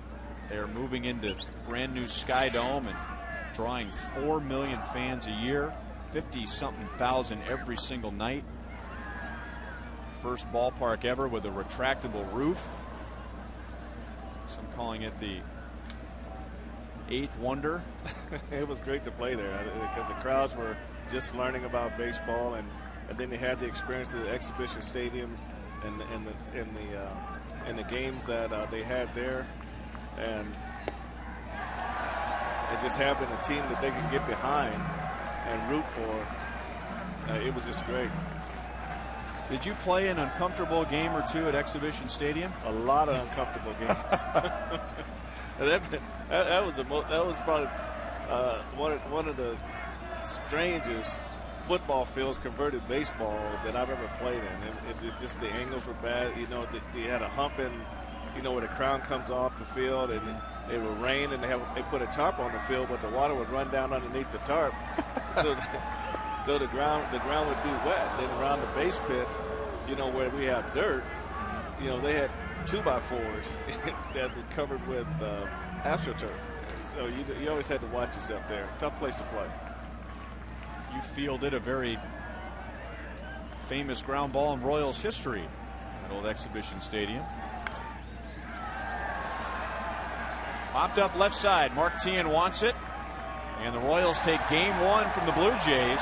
[SPEAKER 1] They're moving into brand new Sky Dome and drawing 4 million fans a year, 50-something thousand every single night. First ballpark ever with a retractable roof. Some calling it the 8th wonder.
[SPEAKER 2] It was great to play there because the crowds were just learning about baseball, and then they had the experience of the exhibition stadium and the games that they had there, and just having a team that they could get behind and root for. It was just great.
[SPEAKER 1] Did you play an uncomfortable game or two at Exhibition Stadium?
[SPEAKER 2] A lot of uncomfortable games. that was probably one of the strangest football fields converted baseball that I've ever played in. Just the angles were bad. You know, they had a hump in, you know, where the crown comes off the field, and it would rain, and they put a tarp on the field, but the water would run down underneath the tarp. So the ground would be wet. Then around the base pits, you know, where we have dirt, you know, they had 2x4s that were covered with AstroTurf. So you always had to watch yourself there. Tough place to play.
[SPEAKER 1] You fielded a very famous ground ball in Royals history at Old Exhibition Stadium. Popped up left side. Mark Teahan wants it. And the Royals take game one from the Blue Jays.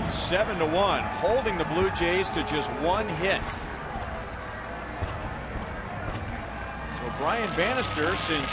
[SPEAKER 1] 7-1, holding the Blue Jays to just one hit. So Brian Bannister, since